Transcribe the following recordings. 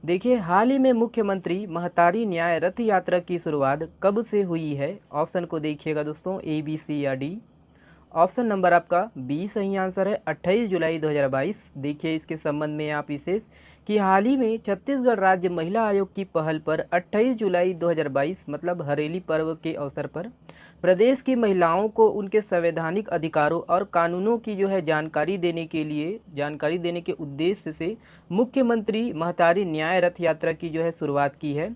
देखिए हाल ही में मुख्यमंत्री महतारी न्याय रथ यात्रा की शुरुआत कब से हुई है? ऑप्शन को देखिएगा दोस्तों, ए बी सी या डी। ऑप्शन नंबर आपका बी सही आंसर है 28 जुलाई 2022। देखिए इसके संबंध में आप विशेष कि हाल ही में छत्तीसगढ़ राज्य महिला आयोग की पहल पर 28 जुलाई 2022 मतलब हरेली पर्व के अवसर पर प्रदेश की महिलाओं को उनके संवैधानिक अधिकारों और कानूनों की जानकारी देने के उद्देश्य से मुख्यमंत्री महतारी न्याय रथ यात्रा की शुरुआत की है।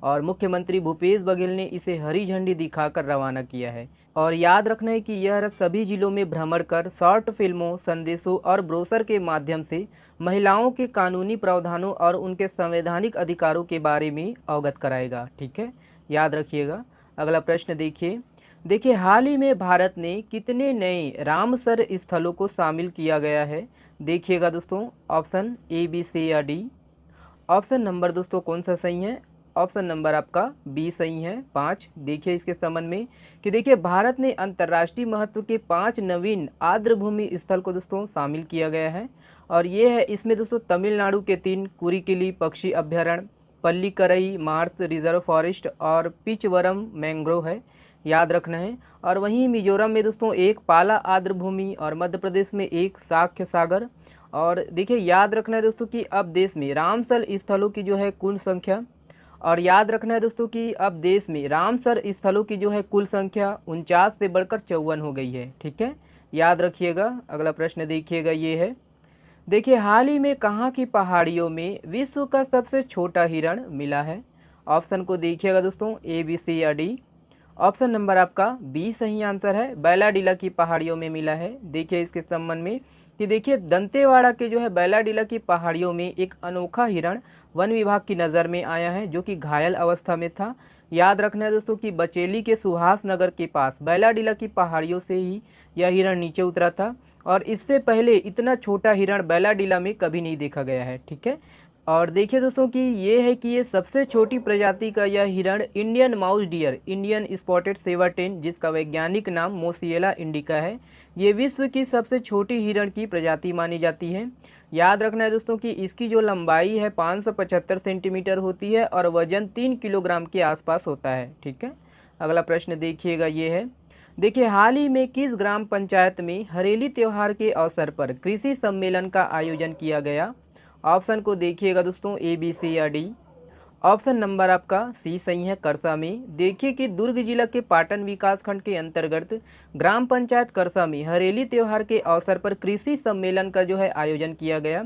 और मुख्यमंत्री भूपेश बघेल ने इसे हरी झंडी दिखाकर रवाना किया है। और याद रखना है कि यह रथ सभी जिलों में भ्रमण कर शॉर्ट फिल्मों, संदेशों और ब्रोशर के माध्यम से महिलाओं के कानूनी प्रावधानों और उनके संवैधानिक अधिकारों के बारे में अवगत कराएगा। ठीक है, याद रखिएगा। अगला प्रश्न देखिए हाल ही में भारत ने कितने नए रामसर स्थलों को शामिल किया गया है? देखिएगा दोस्तों, ऑप्शन ए बी सी या डी। ऑप्शन नंबर दोस्तों कौन सा सही है? ऑप्शन नंबर आपका बी सही है 5। देखिए इसके संबंध में कि देखिए भारत ने अंतर्राष्ट्रीय महत्व के 5 नवीन आर्द्रभूमि स्थल को दोस्तों शामिल किया गया है। और ये है, इसमें दोस्तों तमिलनाडु के 3 कुरिकिली पक्षी अभ्यारण्य, पल्लीकरई मार्स रिजर्व फॉरेस्ट और पिचवरम मैंग्रोव है, याद रखना है। और वहीं मिजोरम में दोस्तों एक पाला आर्द्रभूमि और मध्य प्रदेश में एक साक्ष्य सागर। और देखिए याद रखना है दोस्तों कि अब देश में रामसर स्थलों की कुल संख्या, और याद रखना है दोस्तों कि अब देश में रामसर स्थलों की कुल संख्या 49 से बढ़कर 54 हो गई है। ठीक है, याद रखिएगा। अगला प्रश्न देखिएगा, ये है, देखिए हाल ही में कहाँ की पहाड़ियों में विश्व का सबसे छोटा हिरण मिला है? ऑप्शन को देखिएगा दोस्तों, ए बी सी या डी। ऑप्शन नंबर आपका बी सही आंसर है, बैलाडीला की पहाड़ियों में मिला है। देखिए इसके संबंध में कि देखिए दंतेवाड़ा के बैलाडीला की पहाड़ियों में एक अनोखा हिरण वन विभाग की नज़र में आया है, जो कि घायल अवस्था में था। याद रखना है दोस्तों कि बचेली के सुहास नगर के पास बैलाडीला की पहाड़ियों से ही यह हिरण नीचे उतरा था। और इससे पहले इतना छोटा हिरण बैलाडीला में कभी नहीं देखा गया है। ठीक है, और देखिए दोस्तों कि ये सबसे छोटी प्रजाति का यह हिरण Indian mouse deer, Indian spotted chevrotain, जिसका वैज्ञानिक नाम मोसिएला इंडिका है, ये विश्व की सबसे छोटी हिरण की प्रजाति मानी जाती है। याद रखना है दोस्तों कि इसकी जो लंबाई है 575 सेंटीमीटर होती है और वजन 3 किलोग्राम के आसपास होता है। ठीक है, अगला प्रश्न देखिएगा, ये है, देखिए हाल ही में किस ग्राम पंचायत में हरेली त्यौहार के अवसर पर कृषि सम्मेलन का आयोजन किया गया? ऑप्शन को देखिएगा दोस्तों, ए बी सी या डी। ऑप्शन नंबर आपका सी सही है, करसा में। देखिए कि दुर्ग जिला के पाटन विकासखंड के अंतर्गत ग्राम पंचायत करसा में हरेली त्यौहार के अवसर पर कृषि सम्मेलन का आयोजन किया गया।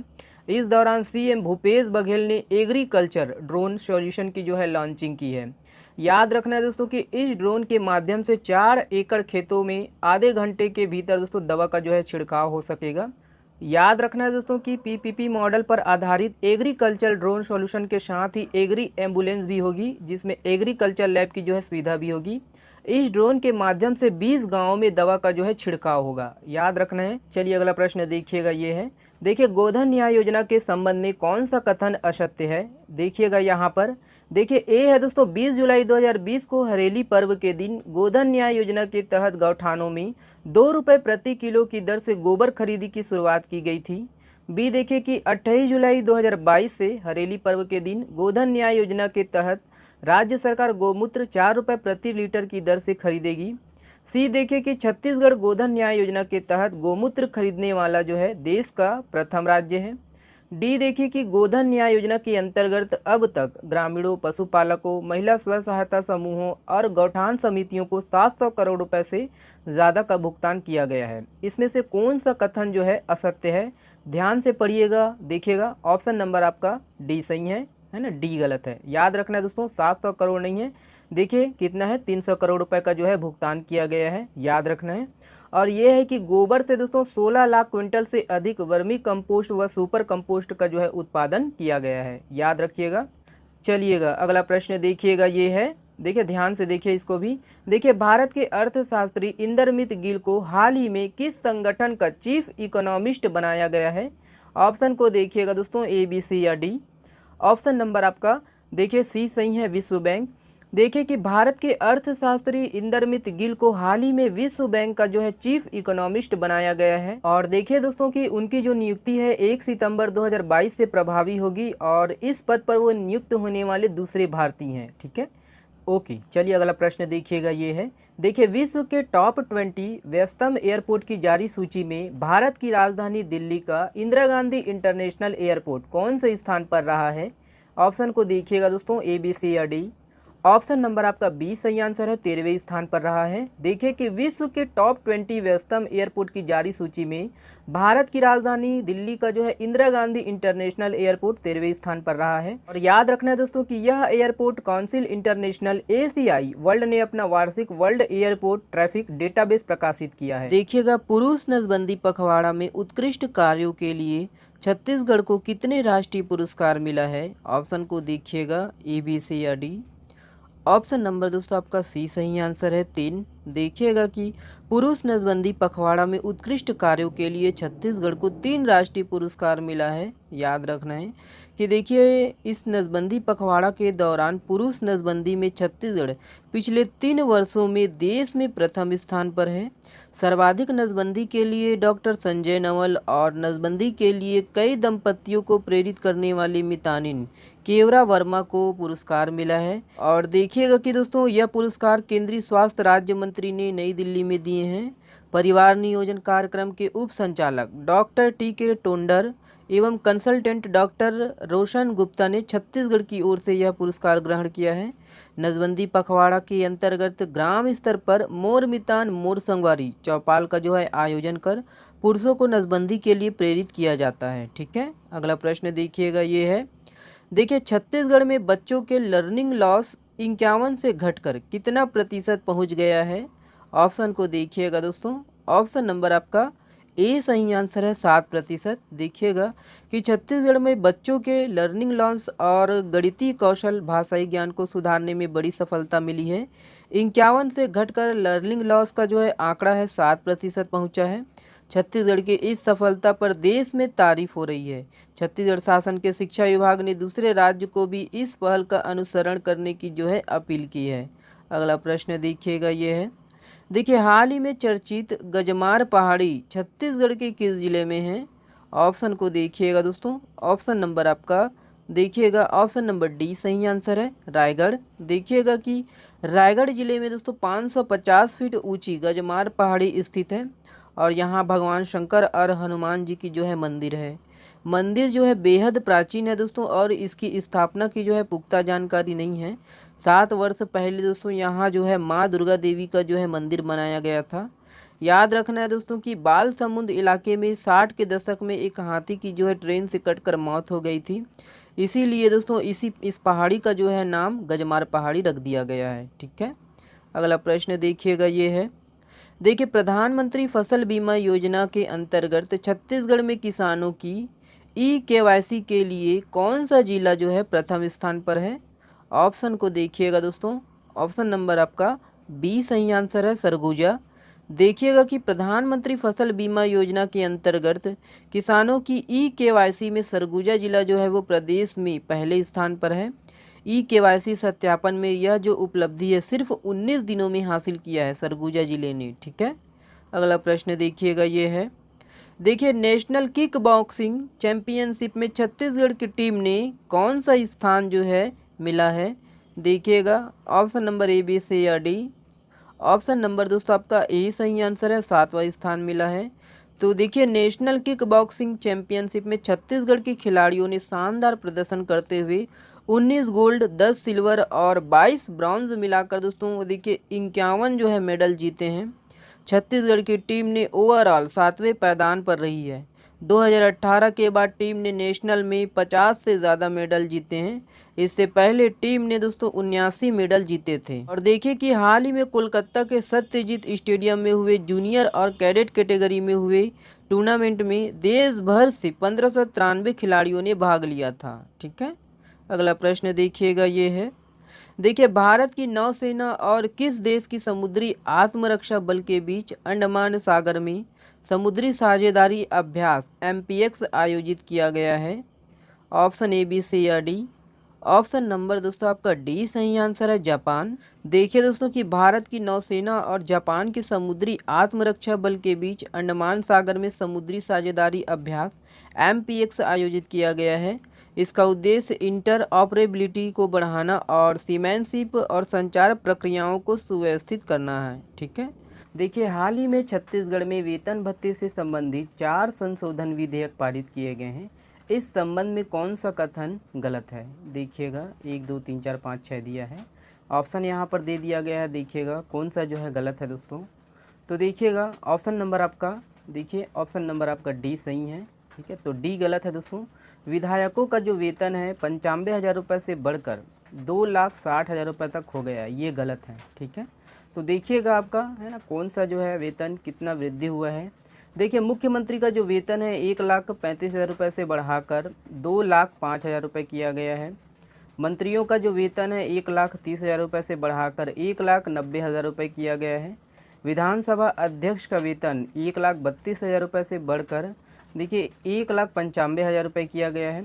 इस दौरान सीएम भूपेश बघेल ने एग्रीकल्चर ड्रोन सॉल्यूशन की लॉन्चिंग की है। याद रखना है दोस्तों कि इस ड्रोन के माध्यम से 4 एकड़ खेतों में आधे घंटे के भीतर दोस्तों दवा का छिड़काव हो सकेगा। याद रखना है दोस्तों कि पीपीपी मॉडल पर आधारित एग्रीकल्चर ड्रोन सॉल्यूशन के साथ ही एग्री एम्बुलेंस भी होगी, जिसमें एग्रीकल्चर लैब की सुविधा भी होगी। इस ड्रोन के माध्यम से 20 गांवों में दवा का छिड़काव होगा, याद रखना है। चलिए अगला प्रश्न देखिएगा, ये है, देखिए गोधन न्याय योजना के संबंध में कौन सा कथन असत्य है? देखिएगा यहाँ पर, देखिए ए है दोस्तों 20 जुलाई 2020 को हरेली पर्व के दिन गोधन न्याय योजना के तहत गौठानों में 2 रुपये प्रति किलो की दर से गोबर खरीदी की शुरुआत की गई थी। बी देखिए कि 28 जुलाई 2022 से हरेली पर्व के दिन गोधन न्याय योजना के तहत राज्य सरकार गोमूत्र 4 रुपये प्रति लीटर की दर से खरीदेगी। सी देखिए कि छत्तीसगढ़ गोधन न्याय योजना के तहत गोमूत्र खरीदने वाला देश का प्रथम राज्य है। डी देखिए कि गोधन न्याय योजना के अंतर्गत अब तक ग्रामीणों, पशुपालकों, महिला स्व सहायता समूहों और गौठान समितियों को 700 करोड़ रुपए से ज़्यादा का भुगतान किया गया है। इसमें से कौन सा कथन असत्य है? ध्यान से पढ़िएगा, देखिएगा। ऑप्शन नंबर आपका डी सही है ना, डी गलत है। याद रखना है दोस्तों 700 करोड़ नहीं है, देखिए कितना है 300 करोड़ रुपए का भुगतान किया गया है, याद रखना है। और ये है कि गोबर से दोस्तों 16 लाख क्विंटल से अधिक वर्मी कंपोस्ट व सुपर कंपोस्ट का उत्पादन किया गया है, याद रखिएगा। चलिएगा अगला प्रश्न देखिएगा, ये है, देखिए ध्यान से देखिए इसको भी। देखिए भारत के अर्थशास्त्री इंदरमित गिल को हाल ही में किस संगठन का चीफ इकोनॉमिस्ट बनाया गया है? ऑप्शन को देखिएगा दोस्तों, ए बी सी या डी। ऑप्शन नंबर आपका देखिए सी सही है, विश्व बैंक। देखिए कि भारत के अर्थशास्त्री इंदरमित गिल को हाल ही में विश्व बैंक का जो है चीफ इकोनॉमिस्ट बनाया गया है। और देखिए दोस्तों कि उनकी जो नियुक्ति है 1 सितंबर 2022 से प्रभावी होगी और इस पद पर वो नियुक्त होने वाले दूसरे भारतीय हैं। ठीक है, ओके। चलिए अगला प्रश्न देखिएगा, ये है। देखिए विश्व के टॉप 20 व्यस्तम एयरपोर्ट की जारी सूची में भारत की राजधानी दिल्ली का इंदिरा गांधी इंटरनेशनल एयरपोर्ट कौन से स्थान पर रहा है? ऑप्शन को देखिएगा दोस्तों, ए, बी, सी या डी। ऑप्शन नंबर आपका बी सही आंसर है, 13वें स्थान पर रहा है। देखिए कि विश्व के टॉप 20 व्यस्तम एयरपोर्ट की जारी सूची में भारत की राजधानी दिल्ली का जो है इंदिरा गांधी इंटरनेशनल एयरपोर्ट 13वें स्थान पर रहा है। और याद रखना है दोस्तों कि यह एयरपोर्ट काउंसिल इंटरनेशनल एशियाई वर्ल्ड ने अपना वार्षिक वर्ल्ड एयरपोर्ट ट्रैफिक डेटाबेस प्रकाशित किया है। देखिएगा पुरुष नसबंदी पखवाड़ा में उत्कृष्ट कार्यों के लिए छत्तीसगढ़ को कितने राष्ट्रीय पुरस्कार मिला है? ऑप्शन को देखिएगा, ए, बी, सी या डी। ऑप्शन नंबर दोस्तों आपका सी सही आंसर है, 3। देखिएगा कि पुरुष नसबंदी पखवाड़ा में उत्कृष्ट कार्यों के लिए छत्तीसगढ़ को 3 राष्ट्रीय पुरस्कार मिला है। याद रखना है कि देखिए इस नसबंदी पखवाड़ा के दौरान पुरुष नसबंदी में छत्तीसगढ़ पिछले 3 वर्षों में देश में प्रथम स्थान पर है। सर्वाधिक नसबंदी के लिए डॉक्टर संजय नवल और नसबंदी के लिए कई दंपतियों को प्रेरित करने वाली मितानिन केवरा वर्मा को पुरस्कार मिला है। और देखिएगा कि दोस्तों यह पुरस्कार केंद्रीय स्वास्थ्य राज्य मंत्री ने नई दिल्ली में दिए हैं। परिवार नियोजन कार्यक्रम के उप संचालक डॉक्टर टी.के. टोंडर एवं कंसल्टेंट डॉक्टर रोशन गुप्ता ने छत्तीसगढ़ की ओर से यह पुरस्कार ग्रहण किया है। नसबंदी पखवाड़ा के अंतर्गत ग्राम स्तर पर मोर मितान मोर संगवारी चौपाल का जो है आयोजन कर पुरुषों को नसबंदी के लिए प्रेरित किया जाता है। ठीक है, अगला प्रश्न देखिएगा, ये है। देखिए छत्तीसगढ़ में बच्चों के लर्निंग लॉस 51 से घटकर कितना प्रतिशत पहुंच गया है? ऑप्शन को देखिएगा दोस्तों, ऑप्शन नंबर आपका ए सही आंसर है, 7%। देखिएगा कि छत्तीसगढ़ में बच्चों के लर्निंग लॉस और गणितीय कौशल भाषाई ज्ञान को सुधारने में बड़ी सफलता मिली है। 51 से घटकर लर्निंग लॉस का जो है आंकड़ा है 7% पहुँचा है। छत्तीसगढ़ की इस सफलता पर देश में तारीफ हो रही है। छत्तीसगढ़ शासन के शिक्षा विभाग ने दूसरे राज्य को भी इस पहल का अनुसरण करने की जो है अपील की है। अगला प्रश्न देखिएगा, ये है। देखिए हाल ही में चर्चित गजमार पहाड़ी छत्तीसगढ़ के किस जिले में है? ऑप्शन को देखिएगा दोस्तों, ऑप्शन नंबर आपका देखिएगा, ऑप्शन नंबर डी सही आंसर है, रायगढ़। देखिएगा कि रायगढ़ जिले में दोस्तों 550 फीट ऊंची गजमार पहाड़ी स्थित है और यहाँ भगवान शंकर और हनुमान जी की जो है मंदिर है। मंदिर जो है बेहद प्राचीन है दोस्तों और इसकी स्थापना की जो है पुख्ता जानकारी नहीं है। 7 वर्ष पहले दोस्तों यहाँ जो है माँ दुर्गा देवी का जो है मंदिर बनाया गया था। याद रखना है दोस्तों कि बाल समुंद इलाके में 60 के दशक में एक हाथी की जो है ट्रेन से कटकर मौत हो गई थी। इसीलिए दोस्तों इस पहाड़ी का जो है नाम गजमार पहाड़ी रख दिया गया है। ठीक है, अगला प्रश्न देखिएगा, ये है। देखिए प्रधानमंत्री फसल बीमा योजना के अंतर्गत छत्तीसगढ़ में किसानों की ई-केवाईसी के लिए कौन सा जिला जो है प्रथम स्थान पर है? ऑप्शन को देखिएगा दोस्तों, ऑप्शन नंबर आपका बी सही आंसर है, सरगुजा। देखिएगा कि प्रधानमंत्री फसल बीमा योजना के अंतर्गत किसानों की ई-केवाईसी में सरगुजा जिला जो है वो प्रदेश में पहले स्थान पर है। ई-केवाईसी सत्यापन में यह जो उपलब्धि है सिर्फ 19 दिनों में हासिल किया है सरगुजा जिले ने। ठीक है, अगला प्रश्न देखिएगा, ये है। देखिए नेशनल किक बॉक्सिंग चैंपियनशिप में छत्तीसगढ़ की टीम ने कौन सा स्थान जो है मिला है? देखिएगा ऑप्शन नंबर ए, बी, सी या डी। ऑप्शन नंबर दोस्तों आपका ए सही आंसर है, 7वां स्थान मिला है। तो देखिए नेशनल किक बॉक्सिंग चैंपियनशिप में छत्तीसगढ़ के खिलाड़ियों ने शानदार प्रदर्शन करते हुए 19 गोल्ड, 10 सिल्वर और 22 ब्रॉन्ज मिलाकर दोस्तों देखिए 51 जो है मेडल जीते हैं। छत्तीसगढ़ की टीम ने ओवरऑल 7वें पायदान पर रही है। 2018 के बाद टीम ने नेशनल में 50 से ज़्यादा मेडल जीते हैं। इससे पहले टीम ने दोस्तों 79 मेडल जीते थे। और देखिए कि हाल ही में कोलकाता के सत्यजीत स्टेडियम में हुए जूनियर और कैडेट कैटेगरी में हुए टूर्नामेंट में देश भर से 1593 खिलाड़ियों ने भाग लिया था। ठीक है, अगला प्रश्न देखिएगा, ये है। देखिए भारत की नौसेना और किस देश की समुद्री आत्मरक्षा बल के बीच अंडमान सागर में समुद्री साझेदारी अभ्यास MPX आयोजित किया गया है? ऑप्शन ए, बी, सी या डी। ऑप्शन नंबर दोस्तों आपका डी सही आंसर है जापान। देखिए दोस्तों कि भारत की नौसेना और जापान के समुद्री आत्मरक्षा बल के बीच अंडमान सागर में समुद्री साझेदारी अभ्यास MPX आयोजित किया गया है। इसका उद्देश्य इंटर ऑपरेबिलिटी को बढ़ाना और सीमैनशिप और संचार प्रक्रियाओं को सुव्यवस्थित करना है। ठीक है। देखिए हाल ही में छत्तीसगढ़ में वेतन भत्ते से संबंधित 4 संशोधन विधेयक पारित किए गए हैं। इस संबंध में कौन सा कथन गलत है? देखिएगा 1 2 3 4 5 6 दिया है, ऑप्शन यहाँ पर दे दिया गया है। देखिएगा कौन सा जो है गलत है दोस्तों। तो देखिएगा ऑप्शन नंबर आपका, देखिए ऑप्शन नंबर आपका डी सही है। ठीक है, तो डी गलत है दोस्तों। विधायकों का जो वेतन है 95,000 रुपये से बढ़कर 2,60,000 रुपये तक हो गया है, ये गलत है। ठीक है, तो देखिएगा आपका है ना कौन सा जो है वेतन कितना वृद्धि हुआ है। देखिए मुख्यमंत्री का जो वेतन है 1,35,000 रुपये से बढ़ाकर 2,05,000 रुपये किया गया है। मंत्रियों का जो वेतन है 1,30,000 रुपये से बढ़ाकर 1,90,000 रुपये किया गया है। विधानसभा अध्यक्ष का वेतन 1,32,000 रुपये से बढ़कर देखिए 1,95,000 रुपये किया गया है।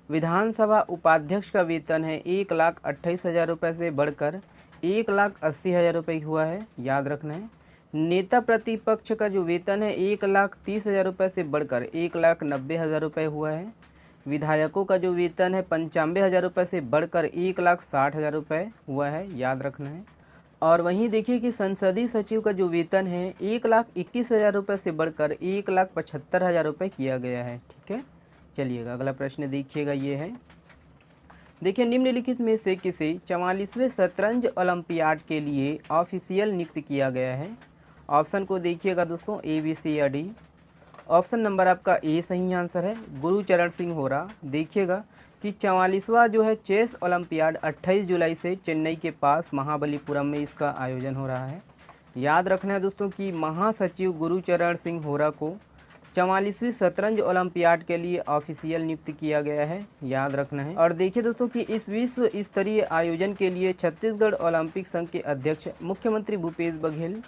विधानसभा उपाध्यक्ष का वेतन है 1,28,000 रुपये से बढ़कर 1,80,000 रुपये हुआ है, याद रखना है। नेता प्रतिपक्ष का जो वेतन है 1,30,000 रुपये से बढ़कर 1,90,000 रुपये हुआ है। विधायकों का जो वेतन है 95,000 रुपये से बढ़कर 1,60,000 रुपये हुआ है, याद रखना है। और वहीं देखिए कि संसदीय सचिव का जो वेतन है 1,21,000 रुपये से बढ़कर 1,75,000 रुपये किया गया है। ठीक है, चलिएगा अगला प्रश्न देखिएगा, ये है। देखिए निम्नलिखित में से किसे 44वें शतरंज ओलंपियाड के लिए ऑफिशियल नियुक्त किया गया है? ऑप्शन को देखिएगा दोस्तों, A B C या D। ऑप्शन नंबर आपका ए सही आंसर है, गुरुचरण सिंह होरा। देखिएगा कि 44वां जो है चेस ओलंपियाड 28 जुलाई से चेन्नई के पास महाबलीपुरम में इसका आयोजन हो रहा है। याद रखना है दोस्तों कि महासचिव गुरुचरण सिंह होरा को 44वीं शतरंज ओलंपियाड के लिए ऑफिशियल नियुक्त किया गया है, याद रखना है। और देखिए दोस्तों कि इस विश्व स्तरीय आयोजन के लिए छत्तीसगढ़ ओलंपिक संघ के अध्यक्ष मुख्यमंत्री भूपेश बघेल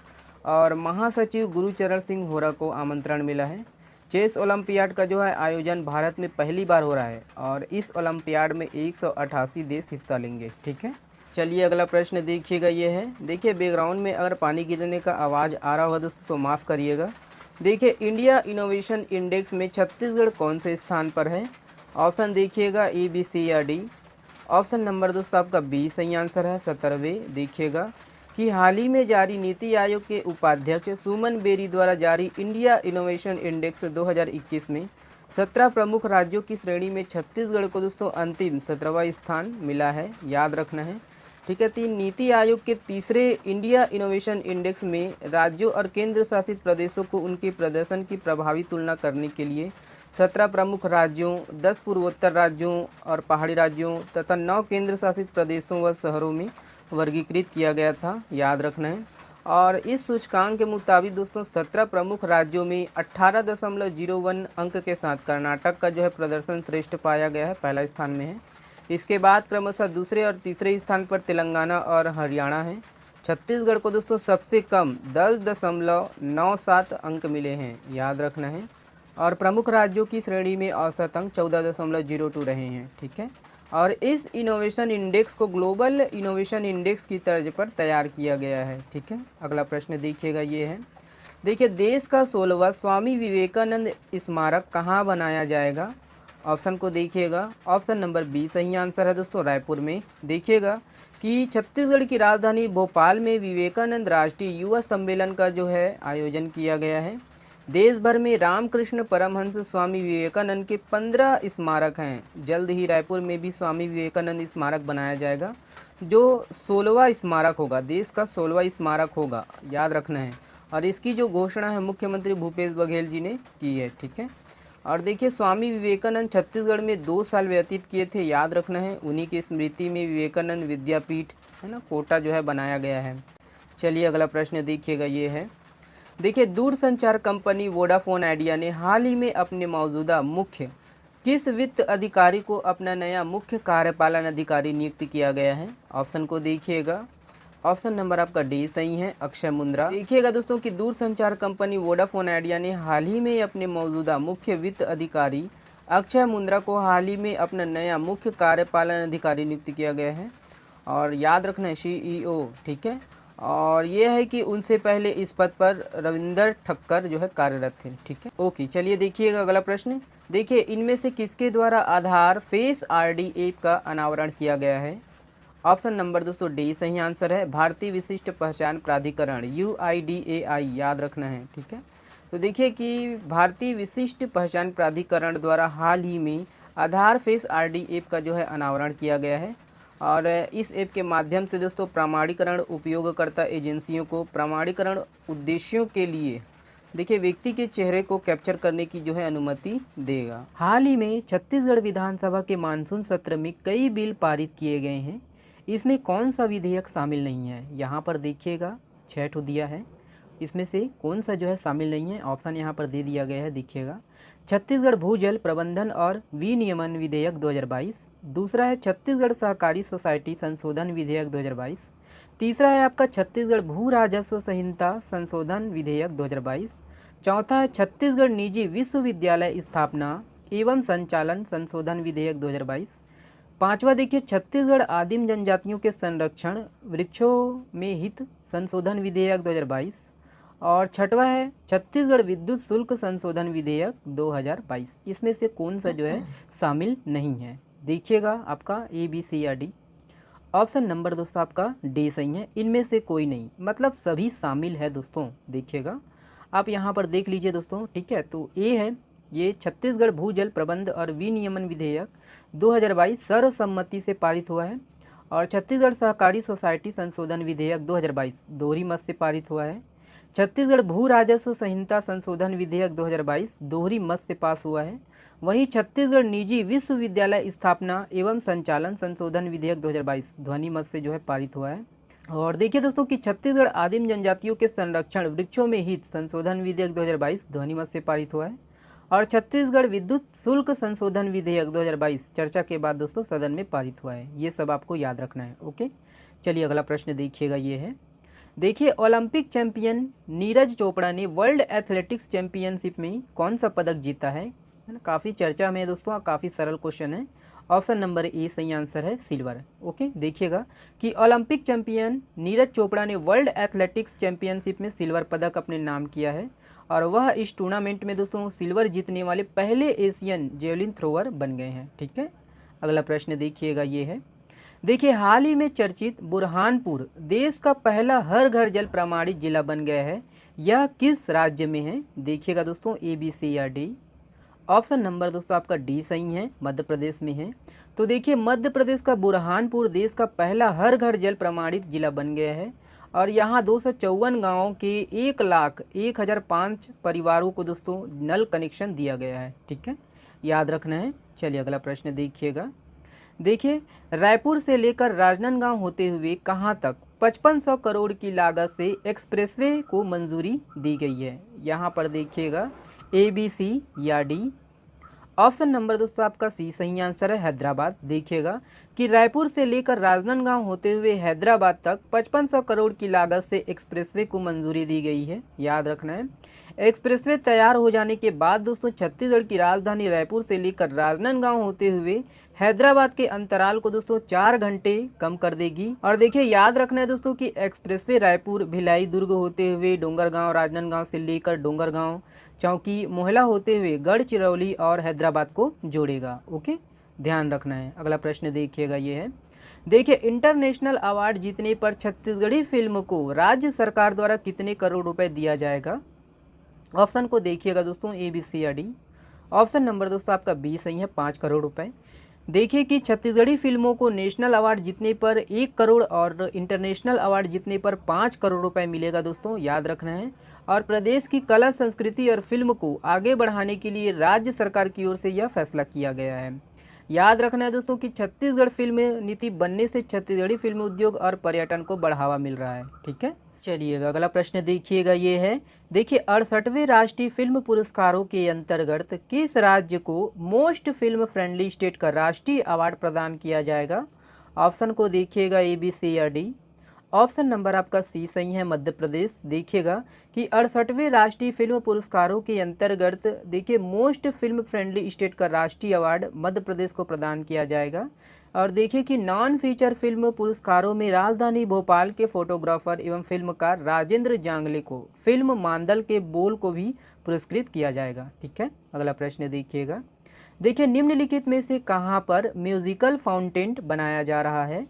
और महासचिव गुरुचरण सिंह होरा को आमंत्रण मिला है। चेस ओलंपियाड का जो है आयोजन भारत में पहली बार हो रहा है और इस ओलंपियाड में 188 देश हिस्सा लेंगे। ठीक है, चलिए अगला प्रश्न देखिएगा, ये है। देखिए बैकग्राउंड में अगर पानी गिरने का आवाज़ आ रहा होगा दोस्तों तो माफ़ करिएगा। देखिए इंडिया इनोवेशन इंडेक्स में छत्तीसगढ़ कौन से स्थान पर है? ऑप्शन देखिएगा A B C या D। ऑप्शन नंबर दोस्तों आपका बी सही आंसर है, 17वें। देखिएगा कि हाल ही में जारी नीति आयोग के उपाध्यक्ष सुमन बेरी द्वारा जारी इंडिया इनोवेशन इंडेक्स 2021 में 17 प्रमुख राज्यों की श्रेणी में छत्तीसगढ़ को दोस्तों अंतिम 17वां स्थान मिला है, याद रखना है। ठीक है, तीन नीति आयोग के तीसरे इंडिया इनोवेशन इंडेक्स में राज्यों और केंद्र शासित प्रदेशों को उनके प्रदर्शन की प्रभावी तुलना करने के लिए 17 प्रमुख राज्यों, 10 पूर्वोत्तर राज्यों और पहाड़ी राज्यों तथा 9 केंद्र शासित प्रदेशों व शहरों में वर्गीकृत किया गया था, याद रखना है। और इस सूचकांक के मुताबिक दोस्तों 17 प्रमुख राज्यों में 18.01 अंक के साथ कर्नाटक का जो है प्रदर्शन श्रेष्ठ पाया गया है, पहला स्थान में है। इसके बाद क्रमशः दूसरे और तीसरे स्थान पर तेलंगाना और हरियाणा है। छत्तीसगढ़ को दोस्तों सबसे कम 10.97 अंक मिले हैं, याद रखना है। और प्रमुख राज्यों की श्रेणी में औसत अंक 14.02 रहे हैं। ठीक है, और इस इनोवेशन इंडेक्स को ग्लोबल इनोवेशन इंडेक्स की तर्ज पर तैयार किया गया है। ठीक है, अगला प्रश्न देखिएगा, ये है। देखिए देश का 16वां स्वामी विवेकानंद स्मारक कहाँ बनाया जाएगा? ऑप्शन को देखिएगा, ऑप्शन नंबर बी सही आंसर है दोस्तों, रायपुर में। देखिएगा कि छत्तीसगढ़ की राजधानी भोपाल में विवेकानंद राष्ट्रीय युवा सम्मेलन का जो है आयोजन किया गया है। देश भर में रामकृष्ण परमहंस स्वामी विवेकानंद के 15 स्मारक हैं। जल्द ही रायपुर में भी स्वामी विवेकानंद स्मारक बनाया जाएगा, जो 16वां स्मारक होगा, देश का 16वां स्मारक होगा, याद रखना है। और इसकी जो घोषणा है मुख्यमंत्री भूपेश बघेल जी ने की है। ठीक है, और देखिए स्वामी विवेकानंद छत्तीसगढ़ में 2 साल व्यतीत किए थे, याद रखना है। उन्हीं की स्मृति में विवेकानंद विद्यापीठ है ना, कोटा जो है बनाया गया है। चलिए अगला प्रश्न देखिएगा, ये है। देखिए दूरसंचार कंपनी वोडाफोन आइडिया ने हाल ही में अपने मौजूदा मुख्य किस वित्त अधिकारी को अपना नया मुख्य कार्यपालन अधिकारी नियुक्त किया गया है? ऑप्शन को देखिएगा, ऑप्शन नंबर आपका डी सही है, अक्षय मुंद्रा। देखिएगा दोस्तों कि दूरसंचार कंपनी वोडाफोन आइडिया ने हाल ही में अपने मौजूदा मुख्य वित्त अधिकारी अक्षय मुंद्रा को हाल ही में अपना नया मुख्य कार्यपालन अधिकारी नियुक्त किया गया है और याद रखना है CEO, ठीक है। और ये है कि उनसे पहले इस पद पर रविंदर ठक्कर जो है कार्यरत थे, ठीक है। ओके, चलिए देखिएगा अगला प्रश्न। देखिए, इनमें से किसके द्वारा आधार फेस RD ऐप का अनावरण किया गया है? ऑप्शन नंबर दोस्तों डी सही आंसर है, भारतीय विशिष्ट पहचान प्राधिकरण UIDAI, याद रखना है, ठीक है। तो देखिए कि भारतीय विशिष्ट पहचान प्राधिकरण द्वारा हाल ही में आधार फेस RD ऐप का जो है अनावरण किया गया है और इस ऐप के माध्यम से दोस्तों प्रमाणीकरण उपयोगकर्ता एजेंसियों को प्रमाणीकरण उद्देश्यों के लिए देखिए व्यक्ति के चेहरे को कैप्चर करने की जो है अनुमति देगा। हाल ही में छत्तीसगढ़ विधानसभा के मानसून सत्र में कई बिल पारित किए गए हैं, इसमें कौन सा विधेयक शामिल नहीं है? यहाँ पर देखिएगा 6 ठो दिया है, इसमें से कौन सा जो है शामिल नहीं है? ऑप्शन यहाँ पर दे दिया गया है, देखिएगा। छत्तीसगढ़ भूजल प्रबंधन और विनियमन विधेयक 2022, दूसरा है छत्तीसगढ़ सहकारी सोसाइटी संशोधन विधेयक 2022, तीसरा है आपका छत्तीसगढ़ भू राजस्व संहिता संशोधन विधेयक 2022, चौथा है छत्तीसगढ़ निजी विश्वविद्यालय स्थापना एवं संचालन संशोधन विधेयक 2022, पांचवा देखिए छत्तीसगढ़ आदिम जनजातियों के संरक्षण वृक्षों में हित संशोधन विधेयक 2022 और छठवा है छत्तीसगढ़ विद्युत शुल्क संशोधन विधेयक 2022। इसमें से कौन सा जो है शामिल नहीं है? देखिएगा आपका ABC या D। ऑप्शन नंबर दोस्तों आपका डी सही है, इनमें से कोई नहीं, मतलब सभी शामिल है दोस्तों। देखिएगा आप यहाँ पर देख लीजिए दोस्तों, ठीक है। तो ए है ये छत्तीसगढ़ भूजल प्रबंध और विनियमन विधेयक 2022 सर्वसम्मति से पारित हुआ है और छत्तीसगढ़ सहकारी सोसाइटी संशोधन विधेयक 2022 दोहरी मत से पारित हुआ है। छत्तीसगढ़ भू राजस्व संहिता संशोधन विधेयक 2022 दोहरी मत से पास हुआ है। वहीं छत्तीसगढ़ निजी विश्वविद्यालय स्थापना एवं संचालन संशोधन विधेयक 2022 ध्वनि मत से जो है पारित हुआ है। और देखिए दोस्तों कि छत्तीसगढ़ आदिम जनजातियों के संरक्षण वृक्षों में हित संशोधन विधेयक 2022 ध्वनि मत से पारित हुआ है और छत्तीसगढ़ विद्युत शुल्क संशोधन विधेयक 2022 चर्चा के बाद दोस्तों सदन में पारित हुआ है। ये सब आपको याद रखना है। ओके, चलिए अगला प्रश्न देखिएगा, ये है। देखिए, ओलंपिक चैंपियन नीरज चोपड़ा ने वर्ल्ड एथलेटिक्स चैंपियनशिप में कौन सा पदक जीता है ना? काफ़ी चर्चा में दोस्तों, काफ़ी सरल क्वेश्चन है। ऑप्शन नंबर ए सही आंसर है, सिल्वर। ओके, देखिएगा कि ओलंपिक चैंपियन नीरज चोपड़ा ने वर्ल्ड एथलेटिक्स चैंपियनशिप में सिल्वर पदक अपने नाम किया है और वह इस टूर्नामेंट में दोस्तों सिल्वर जीतने वाले पहले एशियन जेवलिन थ्रोअर बन गए हैं, ठीक है। अगला प्रश्न देखिएगा, ये है। देखिए, हाल ही में चर्चित बुरहानपुर देश का पहला हर घर जल प्रमाणित जिला बन गया है, यह किस राज्य में है? देखिएगा दोस्तों ABC या D। ऑप्शन नंबर दोस्तों आपका डी सही है, मध्य प्रदेश में है। तो देखिए, मध्य प्रदेश का बुरहानपुर देश का पहला हर घर जल प्रमाणित जिला बन गया है और यहाँ 254 गाँवों के 1,01,005 परिवारों को दोस्तों नल कनेक्शन दिया गया है, ठीक है, याद रखना है। चलिए अगला प्रश्न देखिएगा। देखिए, रायपुर से लेकर राजनांदगांव होते हुए कहाँ तक 5500 करोड़ की लागत से एक्सप्रेसवे को मंजूरी दी गई है? यहाँ पर देखिएगा ABC या D। ऑप्शन नंबर दोस्तों आपका सी सही आंसर है, हैदराबाद। देखिएगा कि रायपुर से लेकर राजनांदगांव होते हुए हैदराबाद तक 5500 करोड़ की लागत से एक्सप्रेसवे को मंजूरी दी गई है, याद रखना है। एक्सप्रेसवे तैयार हो जाने के बाद दोस्तों छत्तीसगढ़ की राजधानी रायपुर से लेकर राजनांदगांव होते हुए हैदराबाद के अंतराल को दोस्तों 4 घंटे कम कर देगी। और देखिए, याद रखना है दोस्तों कि एक्सप्रेसवे रायपुर भिलाई दुर्ग होते हुए डोंगरगांव, राजनांदगांव से लेकर डोंगरगांव, चौकी, मोहला होते हुए गढ़चिरौली और हैदराबाद को जोड़ेगा। ओके, ध्यान रखना है। अगला प्रश्न देखिएगा, ये है। देखिए, इंटरनेशनल अवार्ड जीतने पर छत्तीसगढ़ी फिल्म को राज्य सरकार द्वारा कितने करोड़ रुपए दिया जाएगा? ऑप्शन को देखिएगा दोस्तों ABC या D। ऑप्शन नंबर दोस्तों आपका बी सही है, 5 करोड़ रुपए। देखिए कि छत्तीसगढ़ी फिल्मों को नेशनल अवार्ड जीतने पर 1 करोड़ और इंटरनेशनल अवार्ड जीतने पर 5 करोड़ रुपए मिलेगा दोस्तों, याद रखना है। और प्रदेश की कला संस्कृति और फिल्म को आगे बढ़ाने के लिए राज्य सरकार की ओर से यह फैसला किया गया है। याद रखना है दोस्तों कि छत्तीसगढ़ फिल्म नीति बनने से छत्तीसगढ़ी फिल्म उद्योग और पर्यटन को बढ़ावा मिल रहा है, ठीक है। चलिएगा अगला प्रश्न देखिएगा, ये है। देखिए, 68वें राष्ट्रीय फिल्म पुरस्कारों के अंतर्गत किस राज्य को मोस्ट फिल्म फ्रेंडली स्टेट का राष्ट्रीय अवार्ड प्रदान किया जाएगा? ऑप्शन को देखिएगा ABC या D। ऑप्शन नंबर आपका सी सही है, मध्य प्रदेश। देखिएगा कि 68वें राष्ट्रीय फिल्म पुरस्कारों के अंतर्गत देखिए मोस्ट फिल्म फ्रेंडली स्टेट का राष्ट्रीय अवार्ड मध्य प्रदेश को प्रदान किया जाएगा। और देखिए कि नॉन फीचर फिल्म पुरस्कारों में राजधानी भोपाल के फोटोग्राफर एवं फिल्मकार राजेंद्र जांगले को फिल्म मांदल के बोल को भी पुरस्कृत किया जाएगा। ठीक है, अगला प्रश्न देखिएगा। देखिए निम्नलिखित में से कहाँ पर म्यूजिकल फाउंटेन बनाया जा रहा है?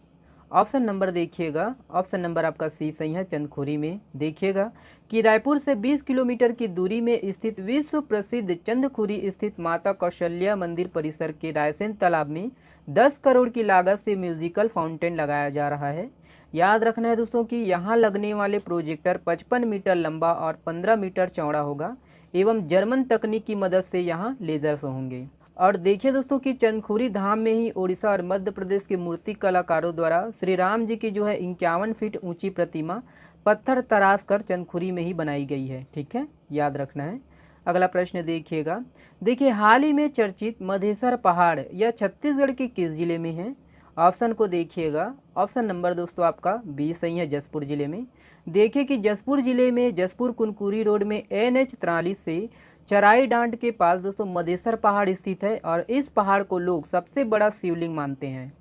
ऑप्शन नंबर देखिएगा, ऑप्शन नंबर आपका सी सही है, चंदखुरी में। देखिएगा कि रायपुर से 20 किलोमीटर की दूरी में स्थित विश्व प्रसिद्ध चंदखुरी स्थित माता कौशल्या मंदिर परिसर के रायसेन तालाब में 10 करोड़ की लागत से म्यूजिकल फाउंटेन लगाया जा रहा है। याद रखना है दोस्तों कि यहाँ लगने वाले प्रोजेक्टर 55 मीटर लंबा और 15 मीटर चौड़ा होगा एवं जर्मन तकनीक की मदद से यहाँ लेजर्स होंगे। और देखिए दोस्तों कि चंदखुरी धाम में ही उड़ीसा और मध्य प्रदेश के मूर्ति कलाकारों द्वारा श्री राम जी की जो है 51 फीट ऊंची प्रतिमा पत्थर तराश कर चंदखुरी में ही बनाई गई है। ठीक है, याद रखना है। अगला प्रश्न देखिएगा। देखिए हाल ही में चर्चित मधेसर पहाड़ यह छत्तीसगढ़ के किस जिले में है? ऑप्शन को देखिएगा, ऑप्शन नंबर दोस्तों आपका बी सही है, जसपुर जिले में। देखिए कि जसपुर जिले में जसपुर कुनकुरी रोड में NH 43 से चराई डांड के पास दोस्तों मधेसर पहाड़ स्थित है और इस पहाड़ को लोग सबसे बड़ा शिवलिंग मानते हैं।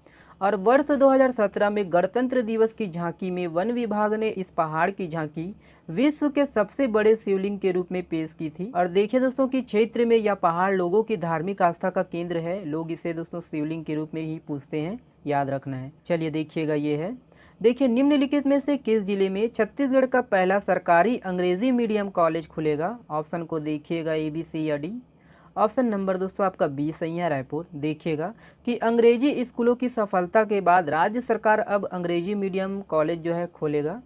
और वर्ष 2017 में गणतंत्र दिवस की झांकी में वन विभाग ने इस पहाड़ की झांकी विश्व के सबसे बड़े शिवलिंग के रूप में पेश की थी। और देखिए दोस्तों कि क्षेत्र में यह पहाड़ लोगों की धार्मिक आस्था का केंद्र है, लोग इसे दोस्तों शिवलिंग के रूप में ही पूजते हैं, याद रखना है। चलिए देखिएगा, ये है। देखिए निम्नलिखित में से किस जिले में छत्तीसगढ़ का पहला सरकारी अंग्रेजी मीडियम कॉलेज खुलेगा? ऑप्शन को देखिएगा, ए बी सी या डी। ऑप्शन नंबर दोस्तों आपका बी सही है, रायपुर। देखिएगा कि अंग्रेजी स्कूलों की सफलता के बाद राज्य सरकार अब अंग्रेजी मीडियम कॉलेज जो है खोलेगा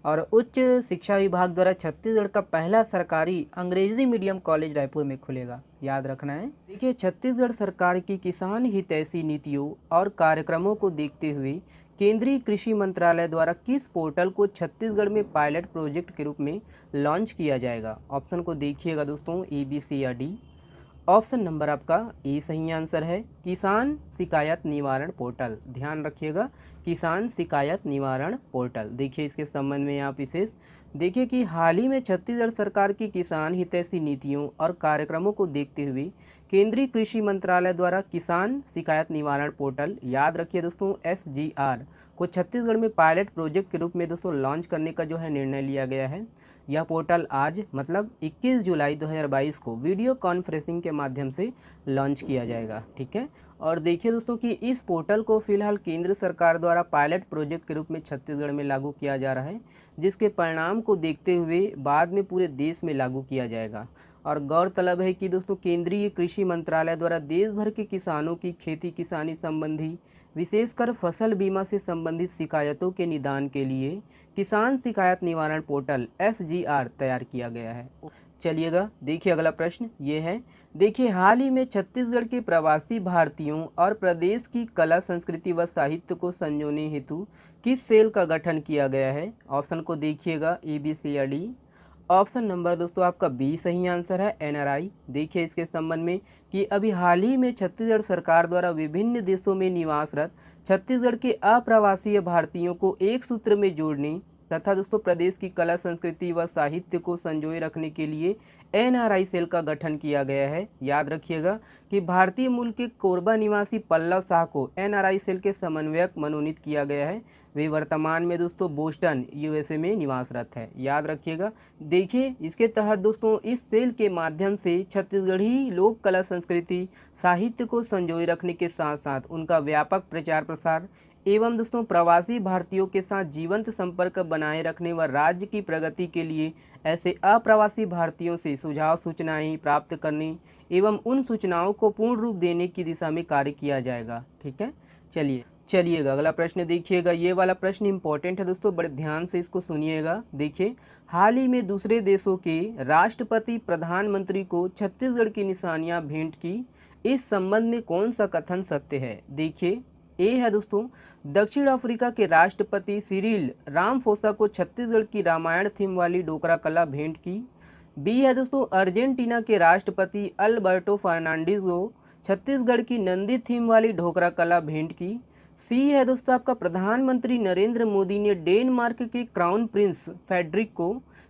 और उच्च शिक्षा विभाग द्वारा छत्तीसगढ़ का पहला सरकारी अंग्रेजी मीडियम कॉलेज रायपुर में खुलेगा, याद रखना है। देखिए छत्तीसगढ़ सरकार की किसान हितैषी नीतियों और कार्यक्रमों को देखते हुए केंद्रीय कृषि मंत्रालय द्वारा किस पोर्टल को छत्तीसगढ़ में पायलट प्रोजेक्ट के रूप में लॉन्च किया जाएगा? ऑप्शन को देखिएगा दोस्तों, ए बी सी या डी। ऑप्शन नंबर आपका ए सही आंसर है, किसान शिकायत निवारण पोर्टल। ध्यान रखिएगा, किसान शिकायत निवारण पोर्टल। देखिए इसके संबंध में आप विशेष देखिए कि हाल ही में छत्तीसगढ़ सरकार की किसान हितैषी नीतियों और कार्यक्रमों को देखते हुए केंद्रीय कृषि मंत्रालय द्वारा किसान शिकायत निवारण पोर्टल, याद रखिए दोस्तों, FGR को छत्तीसगढ़ में पायलट प्रोजेक्ट के रूप में दोस्तों लॉन्च करने का जो है निर्णय लिया गया है। यह पोर्टल आज मतलब 21 जुलाई 2022 को वीडियो कॉन्फ्रेंसिंग के माध्यम से लॉन्च किया जाएगा। ठीक है, और देखिए दोस्तों कि इस पोर्टल को फिलहाल केंद्र सरकार द्वारा पायलट प्रोजेक्ट के रूप में छत्तीसगढ़ में लागू किया जा रहा है, जिसके परिणाम को देखते हुए बाद में पूरे देश में लागू किया जाएगा। और गौरतलब है कि दोस्तों केंद्रीय कृषि मंत्रालय द्वारा देश भर के किसानों की खेती किसानी संबंधी विशेषकर फसल बीमा से संबंधित शिकायतों के निदान के लिए किसान शिकायत निवारण पोर्टल FGR तैयार किया गया है। चलिएगा देखिए अगला प्रश्न ये है। देखिए हाल ही में छत्तीसगढ़ के प्रवासी भारतीयों और प्रदेश की कला संस्कृति व साहित्य को संजोने हेतु किस सेल का गठन किया गया है? ऑप्शन को देखिएगा, ए बी सी या डी। ऑप्शन नंबर दोस्तों आपका बी सही आंसर है, NRI। देखिए इसके संबंध में कि अभी हाल ही में छत्तीसगढ़ सरकार द्वारा विभिन्न देशों में निवासरत छत्तीसगढ़ के अप्रवासीय भारतीयों को एक सूत्र में जोड़ने तथा दोस्तों प्रदेश की कला संस्कृति व साहित्य को संजोए रखने के लिए NRI सेल का गठन किया गया है। याद रखिएगा कि भारतीय मूल के कोरबा निवासी पल्लव शाह को NRI सेल के समन्वयक मनोनीत किया गया है। वे वर्तमान में दोस्तों बोस्टन USA में निवासरत है, याद रखिएगा। देखिए इसके तहत दोस्तों इस सेल के माध्यम से छत्तीसगढ़ी लोक कला संस्कृति साहित्य को संजोए रखने के साथ साथ उनका व्यापक प्रचार प्रसार एवं दोस्तों प्रवासी भारतीयों के साथ जीवंत संपर्क बनाए रखने व राज्य की प्रगति के लिए ऐसे अप्रवासी भारतीयों से सुझाव सूचनाएं प्राप्त करने एवं उन सूचनाओं को पूर्ण रूप देने की दिशा में कार्य किया जाएगा। ठीक है, चलिएगा अगला प्रश्न देखिएगा। ये वाला प्रश्न इंपॉर्टेंट है दोस्तों, बड़े ध्यान से इसको सुनिएगा। देखिए हाल ही में दूसरे देशों के राष्ट्रपति प्रधानमंत्री को छत्तीसगढ़ की निशानियां भेंट की, इस संबंध में कौन सा कथन सत्य है? देखिए ए है दोस्तों, दक्षिण अफ्रीका के राष्ट्रपति सिरिल रामाफोसा को छत्तीसगढ़ की रामायण थीम वाली डोकरा कला भेंट की। बी है दोस्तों, अर्जेंटीना के राष्ट्रपति अल्बर्टो फर्नांडिस को छत्तीसगढ़ की नंदी थीम वाली ढोकरा कला भेंट की। सी है दोस्तों आपका प्रधानमंत्री नरेंद्र मोदी ने डेनमार्क के क्राउन प्रिंस फेडरिक को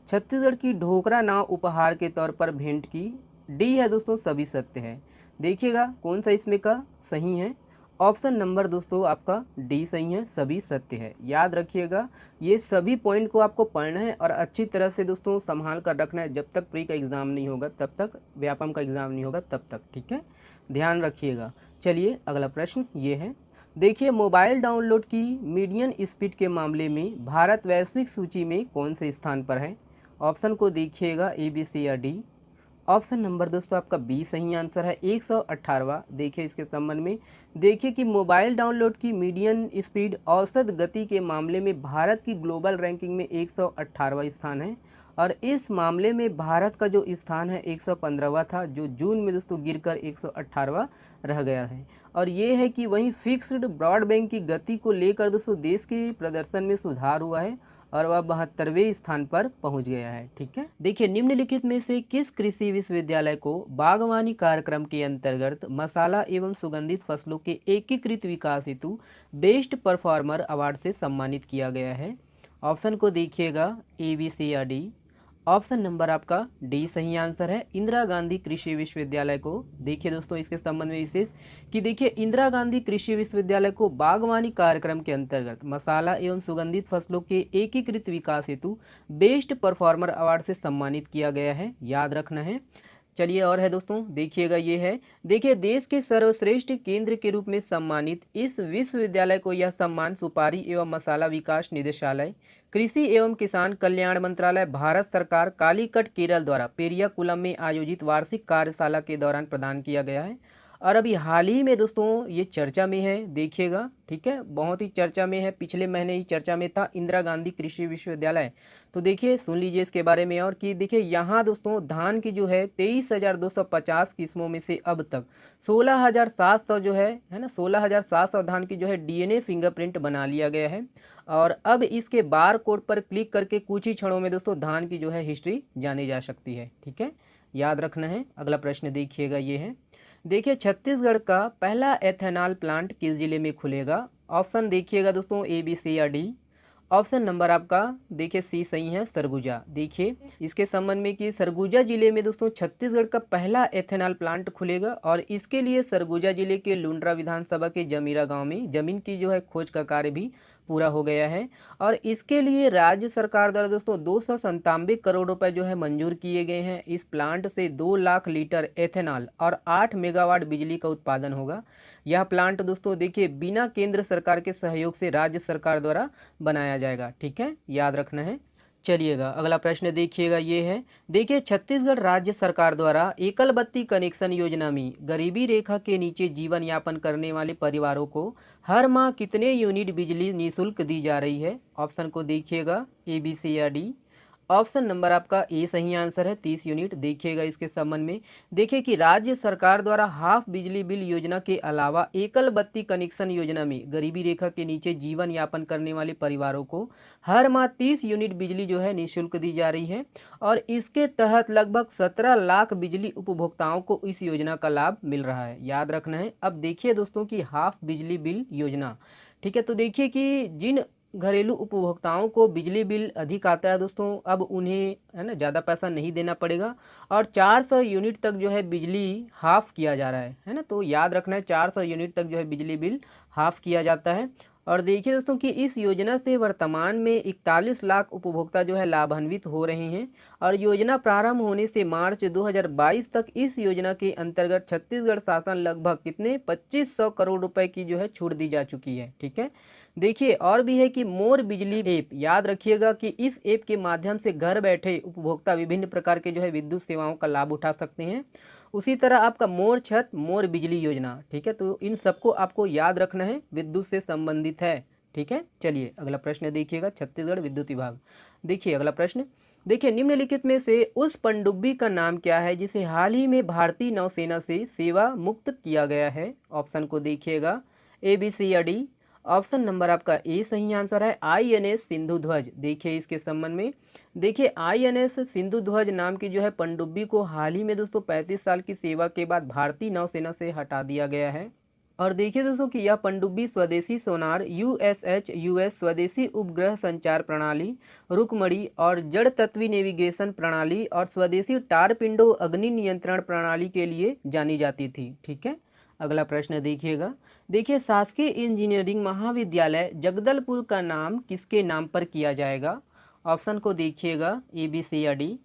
छत्तीसगढ़ की ढोकरा नाव उपहार के तौर पर भेंट की। डी है दोस्तों सभी सत्य है। देखिएगा कौन सा इसमें का सही है। ऑप्शन नंबर दोस्तों आपका डी सही है, सभी सत्य है। याद रखिएगा ये सभी पॉइंट को आपको पढ़ना है और अच्छी तरह से दोस्तों संभाल कर रखना है। जब तक प्री का एग्ज़ाम नहीं होगा तब तक, व्यापम का एग्ज़ाम नहीं होगा तब तक, ठीक है, ध्यान रखिएगा। चलिए अगला प्रश्न ये है, देखिए मोबाइल डाउनलोड की मीडियन स्पीड के मामले में भारत वैश्विक सूची में कौन से स्थान पर है। ऑप्शन को देखिएगा ए, बी, सी या डी। ऑप्शन नंबर दोस्तों आपका बी सही आंसर है, 118वां। देखिए इसके संबंध में, देखिए कि मोबाइल डाउनलोड की मीडियन स्पीड औसत गति के मामले में भारत की ग्लोबल रैंकिंग में 118वां स्थान है और इस मामले में भारत का जो स्थान है 115वां था, जो जून में दोस्तों गिरकर 118वां रह गया है। और ये है कि वहीं फिक्स्ड ब्रॉडबैंड की गति को लेकर दोस्तों देश के प्रदर्शन में सुधार हुआ है और वह 72वें स्थान पर पहुंच गया है, ठीक है। देखिए निम्नलिखित में से किस कृषि विश्वविद्यालय को बागवानी कार्यक्रम के अंतर्गत मसाला एवं सुगंधित फसलों के एकीकृत विकास हेतु बेस्ट परफॉर्मर अवार्ड से सम्मानित किया गया है। ऑप्शन को देखिएगा ए, बी, सी या डी। ऑप्शन नंबर आपका डी सही आंसर है, इंदिरा गांधी कृषि विश्वविद्यालय को। देखिए दोस्तों इसके संबंध में विशेष कि देखिए इंदिरा गांधी कृषि विश्वविद्यालय को बागवानी कार्यक्रम के अंतर्गत मसाला एवं सुगंधित फसलों के एकीकृत विकास हेतु बेस्ट परफॉर्मर अवार्ड से सम्मानित किया गया है, याद रखना है। चलिए और है दोस्तों, देखिएगा ये है, देखिए देश के सर्वश्रेष्ठ केंद्र के रूप में सम्मानित इस विश्वविद्यालय को यह सम्मान सुपारी एवं मसाला विकास निदेशालय, कृषि एवं किसान कल्याण मंत्रालय, भारत सरकार, कालीकट केरल द्वारा पेरियाकुलम में आयोजित वार्षिक कार्यशाला के दौरान प्रदान किया गया है। और अभी हाल ही में दोस्तों ये चर्चा में है, देखिएगा, ठीक है, बहुत ही चर्चा में है। पिछले महीने ही चर्चा में था इंदिरा गांधी कृषि विश्वविद्यालय। तो देखिए सुन लीजिए इसके बारे में। और कि देखिए यहाँ दोस्तों धान की जो है 23,250 किस्मों में से अब तक 16,700 जो है ना, 16,700 धान की जो है डीएनए फिंगरप्रिंट बना लिया गया है। और अब इसके बार कोड पर क्लिक करके कुछ ही क्षणों में दोस्तों धान की जो है हिस्ट्री जानी जा सकती है, ठीक है, याद रखना है। अगला प्रश्न देखिएगा ये है, देखिए छत्तीसगढ़ का पहला एथेनॉल प्लांट किस जिले में खुलेगा। ऑप्शन देखिएगा दोस्तों ए, बी, सी या डी। ऑप्शन नंबर आपका देखिए सी सही है, सरगुजा। देखिए इसके संबंध में कि सरगुजा जिले में दोस्तों छत्तीसगढ़ का पहला एथेनॉल प्लांट खुलेगा और इसके लिए सरगुजा जिले के लुंड्रा विधानसभा के जमीरा गांव में जमीन की जो है खोज का कार्य भी पूरा हो गया है। और इसके लिए राज्य सरकार द्वारा दोस्तों 297 करोड़ रुपए जो है मंजूर किए गए हैं। इस प्लांट से 2 लाख लीटर एथेनॉल और 8 मेगावाट बिजली का उत्पादन होगा। यह प्लांट दोस्तों देखिए बिना केंद्र सरकार के सहयोग से राज्य सरकार द्वारा बनाया जाएगा, ठीक है, याद रखना है। चलिएगा अगला प्रश्न देखिएगा ये है, देखिए छत्तीसगढ़ राज्य सरकार द्वारा एकल बत्ती कनेक्शन योजना में गरीबी रेखा के नीचे जीवन यापन करने वाले परिवारों को हर माह कितने यूनिट बिजली निःशुल्क दी जा रही है। ऑप्शन को देखिएगा ए, बी, सी या डी। ऑप्शन नंबर आपका ए सही आंसर है, 30 यूनिट। देखिएगा इसके संबंध में, देखिए कि राज्य सरकार द्वारा हाफ बिजली बिल योजना के अलावा एकल बत्ती कनेक्शन योजना में गरीबी रेखा के नीचे जीवन यापन करने वाले परिवारों को हर माह 30 यूनिट बिजली जो है निःशुल्क दी जा रही है। और इसके तहत लगभग 17 लाख बिजली उपभोक्ताओं को इस योजना का लाभ मिल रहा है, याद रखना है। अब देखिए दोस्तों की हाफ बिजली बिल योजना, ठीक है, तो देखिए कि जिन घरेलू उपभोक्ताओं को बिजली बिल अधिक आता है दोस्तों, अब उन्हें है ना ज़्यादा पैसा नहीं देना पड़ेगा और 400 यूनिट तक जो है बिजली हाफ किया जा रहा है ना। तो याद रखना है 400 यूनिट तक जो है बिजली बिल हाफ किया जाता है। और देखिए दोस्तों कि इस योजना से वर्तमान में 41 लाख उपभोक्ता जो है लाभान्वित हो रहे हैं। और योजना प्रारंभ होने से मार्च 2022 तक इस योजना के अंतर्गत छत्तीसगढ़ शासन लगभग कितने 2500 करोड़ रुपए की जो है छूट दी जा चुकी है, ठीक है। देखिए और भी है कि मोर बिजली ऐप, याद रखिएगा कि इस ऐप के माध्यम से घर बैठे उपभोक्ता विभिन्न प्रकार के जो है विद्युत सेवाओं का लाभ उठा सकते हैं। उसी तरह आपका मोर छत मोर बिजली योजना, ठीक है, तो इन सबको आपको याद रखना है, विद्युत से संबंधित है, ठीक है। चलिए अगला प्रश्न देखिएगा, छत्तीसगढ़ विद्युत विभाग। देखिए अगला प्रश्न, देखिए निम्नलिखित में से उस पनडुब्बी का नाम क्या है जिसे हाल ही में भारतीय नौसेना से सेवा मुक्त किया गया है। ऑप्शन को देखिएगा ए, बी, सी या डी। ऑप्शन नंबर आपका ए सही आंसर है, INS सिंधु ध्वज। देखिए इसके संबंध में, देखिए INS सिंधु ध्वज नाम की जो है पनडुब्बी को हाल ही में दोस्तों 35 साल की सेवा के बाद भारतीय नौसेना से हटा दिया गया है। और देखिए दोस्तों कि यह पनडुब्बी स्वदेशी सोनार यूएस स्वदेशी उपग्रह संचार प्रणाली रुकमणी और जड़ तत्वी नेविगेशन प्रणाली और स्वदेशी टारपिंडो अग्नि नियंत्रण प्रणाली के लिए जानी जाती थी। ठीक है, अगला प्रश्न देखिएगा। देखिए, शासकीय इंजीनियरिंग महाविद्यालय जगदलपुर का नाम किसके नाम पर किया जाएगा? ऑप्शन को देखिएगा, ए बी सी या डी।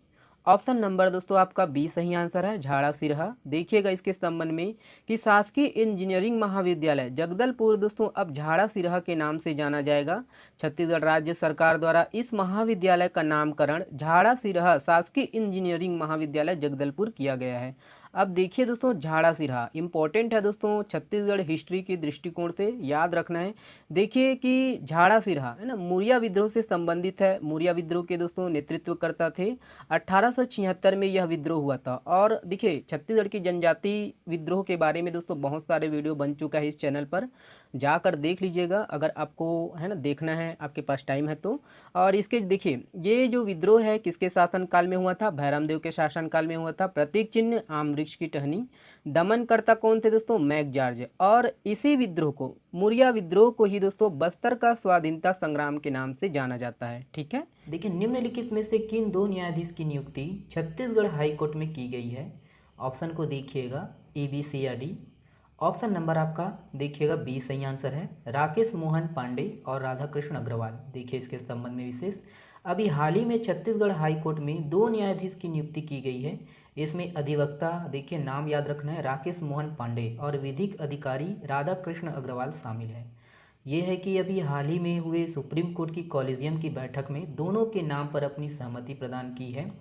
ऑप्शन नंबर दोस्तों आपका बी सही आंसर है, झाड़ा सिरहा। देखिएगा इसके संबंध में कि शासकीय इंजीनियरिंग महाविद्यालय जगदलपुर दोस्तों अब झाड़ा सिरहा के नाम से जाना जाएगा। छत्तीसगढ़ राज्य सरकार द्वारा इस महाविद्यालय का नामकरण झाड़ा सिरहा शासकीय इंजीनियरिंग महाविद्यालय जगदलपुर किया गया है। अब देखिए दोस्तों, झाड़ा सिरहा इंपॉर्टेंट है दोस्तों, छत्तीसगढ़ हिस्ट्री के दृष्टिकोण से याद रखना है। देखिए कि झाड़ा सिरहा है ना, मौर्य विद्रोह से संबंधित है। मौर्य विद्रोह के दोस्तों नेतृत्वकर्ता थे। 1876 में यह विद्रोह हुआ था। और देखिए, छत्तीसगढ़ की जनजाति विद्रोह के बारे में दोस्तों बहुत सारे वीडियो बन चुका है इस चैनल पर, जाकर देख लीजिएगा अगर आपको है ना देखना है, आपके पास टाइम है तो। और इसके देखिए, ये जो विद्रोह है किसके शासनकाल में हुआ था? भैरमदेव के शासनकाल में हुआ था। प्रतीक चिन्ह आम वृक्ष की टहनी। दमनकर्ता कौन थे दोस्तों? मैकजार्ज। और इसी विद्रोह को, मौर्य विद्रोह को ही दोस्तों बस्तर का स्वाधीनता संग्राम के नाम से जाना जाता है। ठीक है, देखिए निम्नलिखित में से किन दो न्यायाधीश की नियुक्ति छत्तीसगढ़ हाईकोर्ट में की गई है? ऑप्शन को देखिएगा, ए बी सी या डी। ऑप्शन नंबर आपका देखिएगा बी सही आंसर है, राकेश मोहन पांडे और राधाकृष्ण अग्रवाल। देखिए इसके संबंध में विशेष, अभी हाल ही में छत्तीसगढ़ हाई कोर्ट में दो न्यायाधीश की नियुक्ति की गई है। इसमें अधिवक्ता, देखिए नाम याद रखना है, राकेश मोहन पांडे और विधिक अधिकारी राधाकृष्ण अग्रवाल शामिल है। ये है कि अभी हाल ही में हुए सुप्रीम कोर्ट की कॉलेजियम की बैठक में दोनों के नाम पर अपनी सहमति प्रदान की है।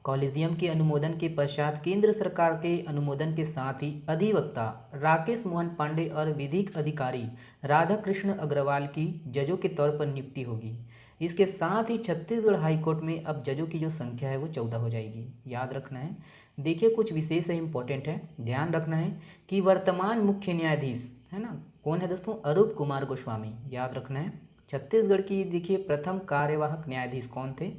कॉलेजियम के अनुमोदन के पश्चात केंद्र सरकार के अनुमोदन के साथ ही अधिवक्ता राकेश मोहन पांडे और विधिक अधिकारी राधाकृष्ण अग्रवाल की जजों के तौर पर नियुक्ति होगी। इसके साथ ही छत्तीसगढ़ हाईकोर्ट में अब जजों की जो संख्या है वो 14 हो जाएगी। याद रखना है, देखिए कुछ विशेष है, इंपॉर्टेंट है, ध्यान रखना है कि वर्तमान मुख्य न्यायाधीश है ना कौन है दोस्तों? अरूप कुमार गोस्वामी। याद रखना है, छत्तीसगढ़ की देखिए प्रथम कार्यवाहक न्यायाधीश कौन थे?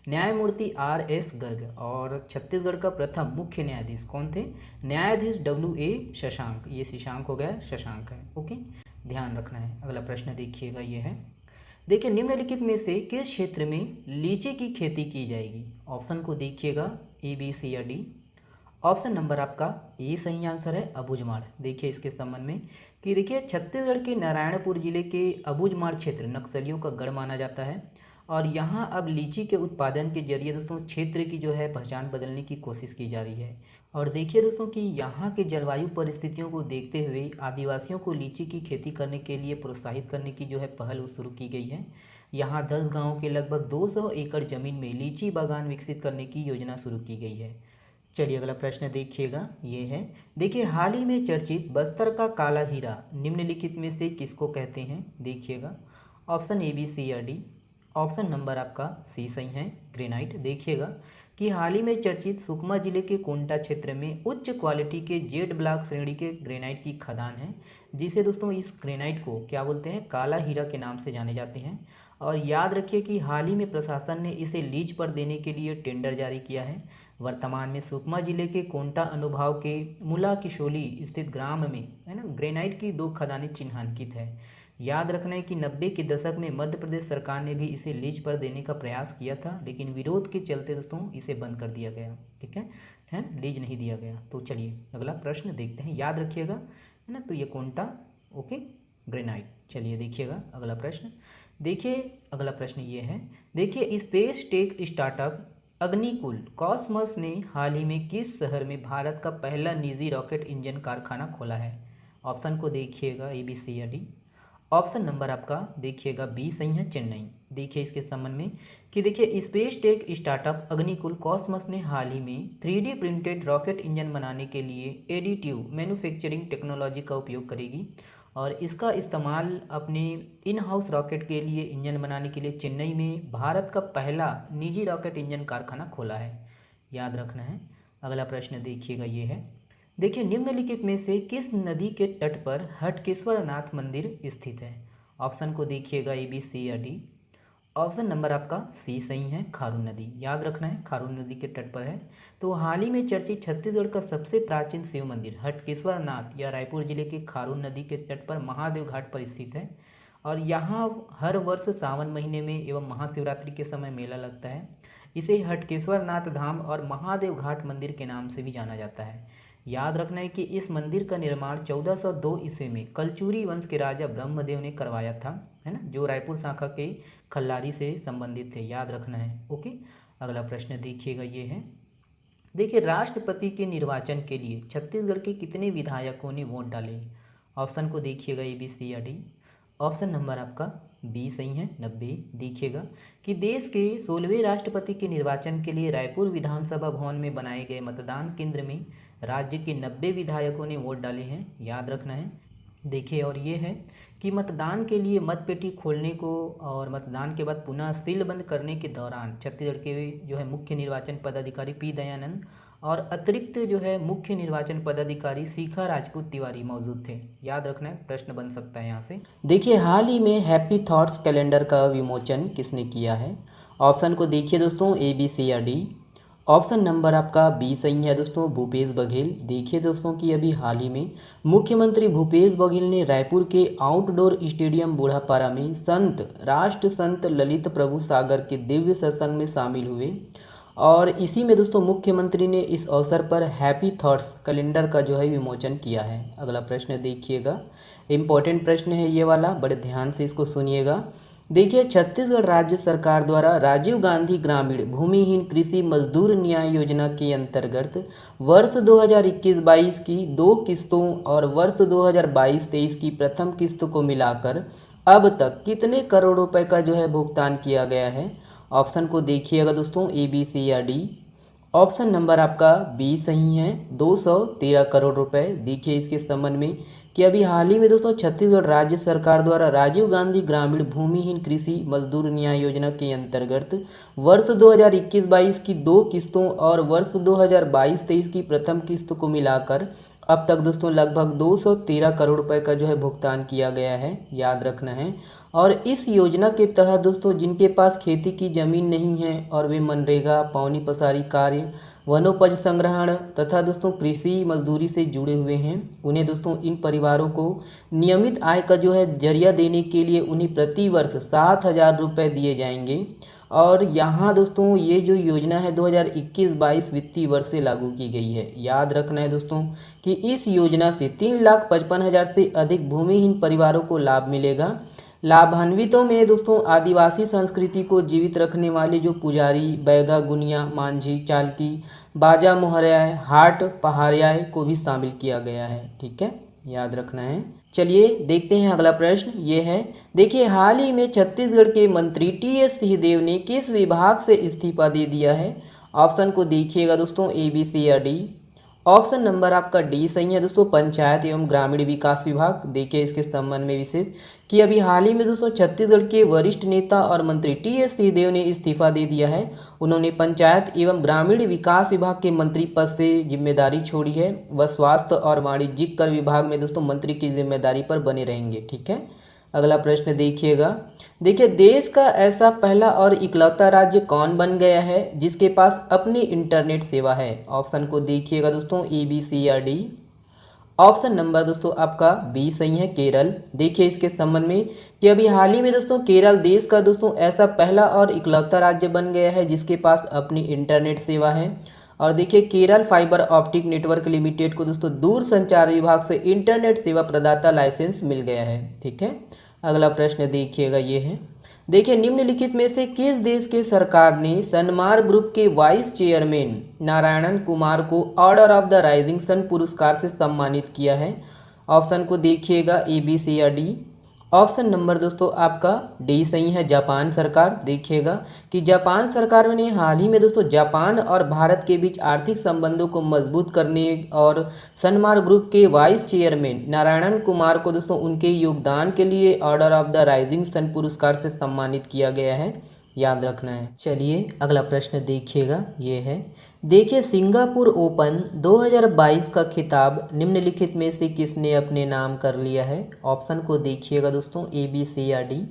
न्यायमूर्ति आर एस गर्ग। और छत्तीसगढ़ का प्रथम मुख्य न्यायाधीश कौन थे? न्यायाधीश डब्ल्यू ए शशांक। ये शशांक हो गया, शशांक है। ओके, ध्यान रखना है। अगला प्रश्न देखिएगा, ये है, देखिए निम्नलिखित में से किस क्षेत्र में लीची की खेती की जाएगी? ऑप्शन को देखिएगा, ए बी सी या डी। ऑप्शन नंबर आपका ए सही आंसर है, अबूझमाड़। देखिए इसके संबंध में कि देखिए छत्तीसगढ़ के नारायणपुर जिले के अबूझमाड़ क्षेत्र नक्सलियों का गढ़ माना जाता है। और यहाँ अब लीची के उत्पादन के जरिए दोस्तों क्षेत्र की जो है पहचान बदलने की कोशिश की जा रही है। और देखिए दोस्तों कि यहाँ के जलवायु परिस्थितियों को देखते हुए आदिवासियों को लीची की खेती करने के लिए प्रोत्साहित करने की जो है पहल वो शुरू की गई है। यहाँ 10 गाँवों के लगभग 200 एकड़ जमीन में लीची बागान विकसित करने की योजना शुरू की गई है। चलिए अगला प्रश्न देखिएगा, ये है, देखिए हाल ही में चर्चित बस्तर का काला हीरा निम्नलिखित में से किसको कहते हैं? देखिएगा, ऑप्शन ए बी सी या डी। ऑप्शन नंबर आपका सी सही है, ग्रेनाइट। देखिएगा कि हाल ही में चर्चित सुकमा जिले के कोंटा क्षेत्र में उच्च क्वालिटी के जेड ब्लॉक श्रेणी के ग्रेनाइट की खदान है, जिसे दोस्तों इस ग्रेनाइट को क्या बोलते हैं? काला हीरा के नाम से जाने जाते हैं। और याद रखिए कि हाल ही में प्रशासन ने इसे लीज पर देने के लिए टेंडर जारी किया है। वर्तमान में सुकमा जिले के कोंटा अनुभाग के मुला किशोली स्थित ग्राम में है ना ग्रेनाइट की 2 खदानें चिन्हांकित है। याद रखना है कि 90 के दशक में मध्य प्रदेश सरकार ने भी इसे लीज पर देने का प्रयास किया था, लेकिन विरोध के चलते दोस्तों इसे बंद कर दिया गया। ठीक है, लीज नहीं दिया गया। तो चलिए अगला प्रश्न देखते हैं, याद रखिएगा है ना। तो ये कोंटा, ओके, ग्रेनाइट। चलिए देखिएगा अगला प्रश्न। देखिए अगला प्रश्न ये है, देखिए space tech startup Agnikul cosmos ने हाल ही में किस शहर में भारत का पहला निजी रॉकेट इंजन कारखाना खोला है? ऑप्शन को देखिएगा, ए बी सी या डी। ऑप्शन नंबर आपका देखिएगा बी सही है, चेन्नई। देखिए इसके संबंध में कि देखिए space tech startup Agnikul cosmos ने हाल ही में 3D प्रिंटेड रॉकेट इंजन बनाने के लिए एडिटिव मैन्युफैक्चरिंग टेक्नोलॉजी का उपयोग करेगी और इसका इस्तेमाल अपने इन हाउस रॉकेट के लिए इंजन बनाने के लिए चेन्नई में भारत का पहला निजी रॉकेट इंजन कारखाना खोला है। याद रखना है। अगला प्रश्न देखिएगा, ये है, देखिए निम्नलिखित में से किस नदी के तट पर हटकेश्वर नाथ मंदिर स्थित है? ऑप्शन को देखिएगा, ए बी सी या डी। ऑप्शन नंबर आपका सी सही है, खारून नदी। याद रखना है, खारून नदी के तट पर है। तो हाल ही में चर्चित छत्तीसगढ़ का सबसे प्राचीन शिव मंदिर हटकेश्वर नाथ या रायपुर जिले के खारून नदी के तट पर महादेव घाट पर स्थित है। और यहाँ हर वर्ष सावन महीने में एवं महाशिवरात्रि के समय मेला लगता है। इसे हटकेश्वर नाथ धाम और महादेव घाट मंदिर के नाम से भी जाना जाता है। याद रखना है कि इस मंदिर का निर्माण 1402 ईस्वी में कलचुरी वंश के राजा ब्रह्मदेव ने करवाया था, है ना, जो रायपुर शाखा के खल्लारी से संबंधित थे। याद रखना है। ओके, अगला प्रश्न देखिएगा, ये है, देखिए, राष्ट्रपति के निर्वाचन के लिए छत्तीसगढ़ के कितने विधायकों ने वोट डाले? ऑप्शन को देखिएगा, ए बी सी या डी। ऑप्शन नंबर आपका बी सही है, 90। देखिएगा कि देश के 16वें राष्ट्रपति के निर्वाचन के लिए रायपुर विधानसभा भवन में बनाए गए मतदान केंद्र में राज्य के 90 विधायकों ने वोट डाले हैं। याद रखना है। देखिए, और ये है कि मतदान के लिए मतपेटी खोलने को और मतदान के बाद पुनः सीलबंद करने के दौरान छत्तीसगढ़ के जो है मुख्य निर्वाचन पदाधिकारी पी दयानंद और अतिरिक्त जो है मुख्य निर्वाचन पदाधिकारी शिखा राजपूत तिवारी मौजूद थे। याद रखना है, प्रश्न बन सकता है यहाँ से। देखिए, हाल ही में हैप्पी थॉट्स कैलेंडर का विमोचन किसने किया है? ऑप्शन को देखिए दोस्तों, ए बी सी या डी। ऑप्शन नंबर आपका बी सही है दोस्तों, भूपेश बघेल। देखिए दोस्तों कि अभी हाल ही में मुख्यमंत्री भूपेश बघेल ने रायपुर के आउटडोर स्टेडियम बूढ़ापारा में राष्ट्र संत ललित प्रभु सागर के दिव्य सत्संग में शामिल हुए। और इसी में दोस्तों मुख्यमंत्री ने इस अवसर पर हैप्पी थॉट्स कैलेंडर का जो है विमोचन किया है। अगला प्रश्न देखिएगा, इम्पोर्टेंट प्रश्न है ये वाला, बड़े ध्यान से इसको सुनिएगा। देखिए, छत्तीसगढ़ राज्य सरकार द्वारा राजीव गांधी ग्रामीण भूमिहीन कृषि मजदूर न्याय योजना के अंतर्गत वर्ष 2021-22 की 2 किस्तों और वर्ष 2022-23 की प्रथम किस्त को मिलाकर अब तक कितने करोड़ रुपए का जो है भुगतान किया गया है? ऑप्शन को देखिएगा दोस्तों, ए बी सी या डी। ऑप्शन नंबर आपका बी सही है, 213 करोड़ रुपए। देखिए इसके संबंध में कि अभी हाल ही में दोस्तों छत्तीसगढ़ राज्य सरकार द्वारा राजीव गांधी ग्रामीण भूमिहीन कृषि मजदूर न्याय योजना के अंतर्गत वर्ष 2021-22 की 2 किस्तों और वर्ष 2022-23 की प्रथम किस्त को मिलाकर अब तक दोस्तों लगभग 213 करोड़ रुपए का जो है भुगतान किया गया है। याद रखना है। और इस योजना के तहत दोस्तों जिनके पास खेती की ज़मीन नहीं है और वे मनरेगा, पौनी पसारी कार्य, वनोपज संग्रहण तथा दोस्तों कृषि मजदूरी से जुड़े हुए हैं, उन्हें दोस्तों इन परिवारों को नियमित आय का जो है जरिया देने के लिए उन्हें प्रति वर्ष 7,000 रुपये दिए जाएंगे। और यहाँ दोस्तों ये जो योजना है 2021-22 वित्तीय वर्ष से लागू की गई है। याद रखना है दोस्तों कि इस योजना से 3,55,000 से अधिक भूमिहीन परिवारों को लाभ मिलेगा। लाभान्वितों में दोस्तों आदिवासी संस्कृति को जीवित रखने वाले जो पुजारी, बैगा, गुनिया, मांझी, चालकी, बाजा, मोहरियाय, हाट, पहाड़ियाय को भी शामिल किया गया है। ठीक है, याद रखना है। चलिए देखते हैं अगला प्रश्न, ये है, देखिए, हाल ही में छत्तीसगढ़ के मंत्री टी.एस. सिंहदेव ने किस विभाग से इस्तीफा दे दिया है? ऑप्शन को देखिएगा दोस्तों, ए बी सी या डी। ऑप्शन नंबर आपका डी सही है दोस्तों, पंचायत एवं ग्रामीण विकास विभाग। देखिए इसके संबंध में विशेष कि अभी हाल ही में दोस्तों छत्तीसगढ़ के वरिष्ठ नेता और मंत्री टी.एस. सिंहदेव ने इस्तीफा दे दिया है। उन्होंने पंचायत एवं ग्रामीण विकास विभाग के मंत्री पद से जिम्मेदारी छोड़ी है। वह स्वास्थ्य और वाणिज्यिक कर विभाग में दोस्तों मंत्री की जिम्मेदारी पर बने रहेंगे। ठीक है, अगला प्रश्न देखिएगा। देखिए, देश का ऐसा पहला और इकलौता राज्य कौन बन गया है जिसके पास अपनी इंटरनेट सेवा है? ऑप्शन को देखिएगा दोस्तों, ए बी सी या डी। ऑप्शन नंबर दोस्तों आपका बी सही है, केरल। देखिए इसके संबंध में कि अभी हाल ही में दोस्तों केरल देश का दोस्तों ऐसा पहला और इकलौता राज्य बन गया है जिसके पास अपनी इंटरनेट सेवा है। और देखिए, Kerala fibre optic network limited को दोस्तों दूर संचार विभाग से इंटरनेट सेवा प्रदाता लाइसेंस मिल गया है। ठीक है, अगला प्रश्न देखिएगा, ये है, देखिए, निम्नलिखित में से किस देश के सरकार ने सनमार ग्रुप के वाइस चेयरमैन नारायणन कुमार को order of the rising sun पुरस्कार से सम्मानित किया है? ऑप्शन को देखिएगा, ए बी सी या डी। ऑप्शन नंबर दोस्तों आपका डी सही है, जापान सरकार। देखिएगा कि जापान सरकार ने हाल ही में दोस्तों जापान और भारत के बीच आर्थिक संबंधों को मजबूत करने और सनमार ग्रुप के वाइस चेयरमैन नारायणन कुमार को दोस्तों उनके योगदान के लिए order of the rising sun पुरस्कार से सम्मानित किया गया है। याद रखना है। चलिए अगला प्रश्न देखिएगा, ये है, देखिए, सिंगापुर ओपन 2022 का खिताब निम्नलिखित में से किसने अपने नाम कर लिया है? ऑप्शन को देखिएगा दोस्तों, ए बी सी या डी।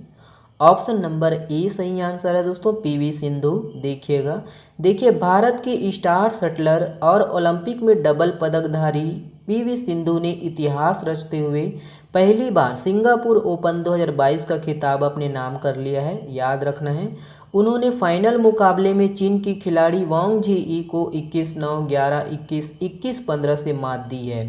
ऑप्शन नंबर ए सही आंसर है दोस्तों, पीवी सिंधु। देखिएगा, देखिए भारत की स्टार शटलर और ओलंपिक में डबल पदकधारी पीवी सिंधु ने इतिहास रचते हुए पहली बार सिंगापुर ओपन 2022 का खिताब अपने नाम कर लिया है। याद रखना है, उन्होंने फाइनल मुकाबले में चीन की खिलाड़ी वांग झी को 21-9, 11-21, 21-15 से मात दी है।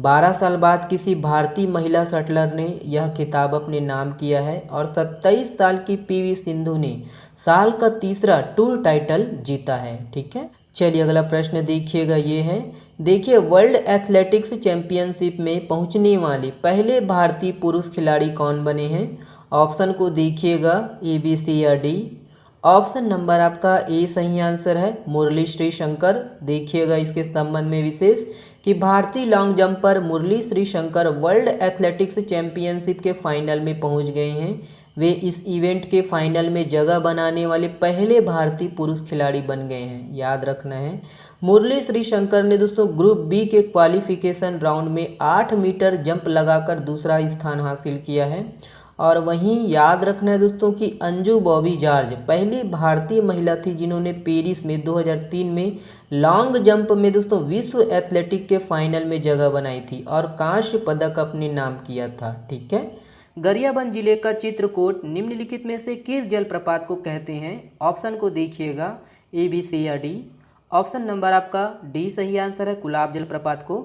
12 साल बाद किसी भारतीय महिला शटलर ने यह खिताब अपने नाम किया है और 27 साल की पीवी सिंधु ने साल का तीसरा टूर टाइटल जीता है। ठीक है, चलिए अगला प्रश्न देखिएगा, ये है, देखिए वर्ल्ड एथलेटिक्स चैंपियनशिप में पहुंचने वाले पहले भारतीय पुरुष खिलाड़ी कौन बने हैं। ऑप्शन को देखिएगा, ए बी सी या डी। ऑप्शन नंबर आपका ए सही आंसर है, मुरली श्री शंकर। देखिएगा इसके संबंध में विशेष कि भारतीय long jumper Murali Shree Shankar world athletics championship के फाइनल में पहुंच गए हैं। वे इस इवेंट के फाइनल में जगह बनाने वाले पहले भारतीय पुरुष खिलाड़ी बन गए हैं। याद रखना है, मुरली श्री शंकर ने दोस्तों ग्रुप बी के क्वालिफिकेशन राउंड में 8 मीटर जंप लगाकर दूसरा स्थान हासिल किया है। और वहीं याद रखना है दोस्तों कि अंजू बॉबी जॉर्ज पहली भारतीय महिला थी जिन्होंने पेरिस में 2003 में लॉन्ग जंप में दोस्तों विश्व एथलेटिक के फाइनल में जगह बनाई थी और कांस्य पदक अपने नाम किया था। ठीक है, गरियाबंद जिले का चित्रकूट निम्नलिखित में से किस जलप्रपात को कहते हैं। ऑप्शन को देखिएगा, ए बी सी या डी। ऑप्शन नंबर आपका डी सही आंसर है, कुलाब जलप्रपात को।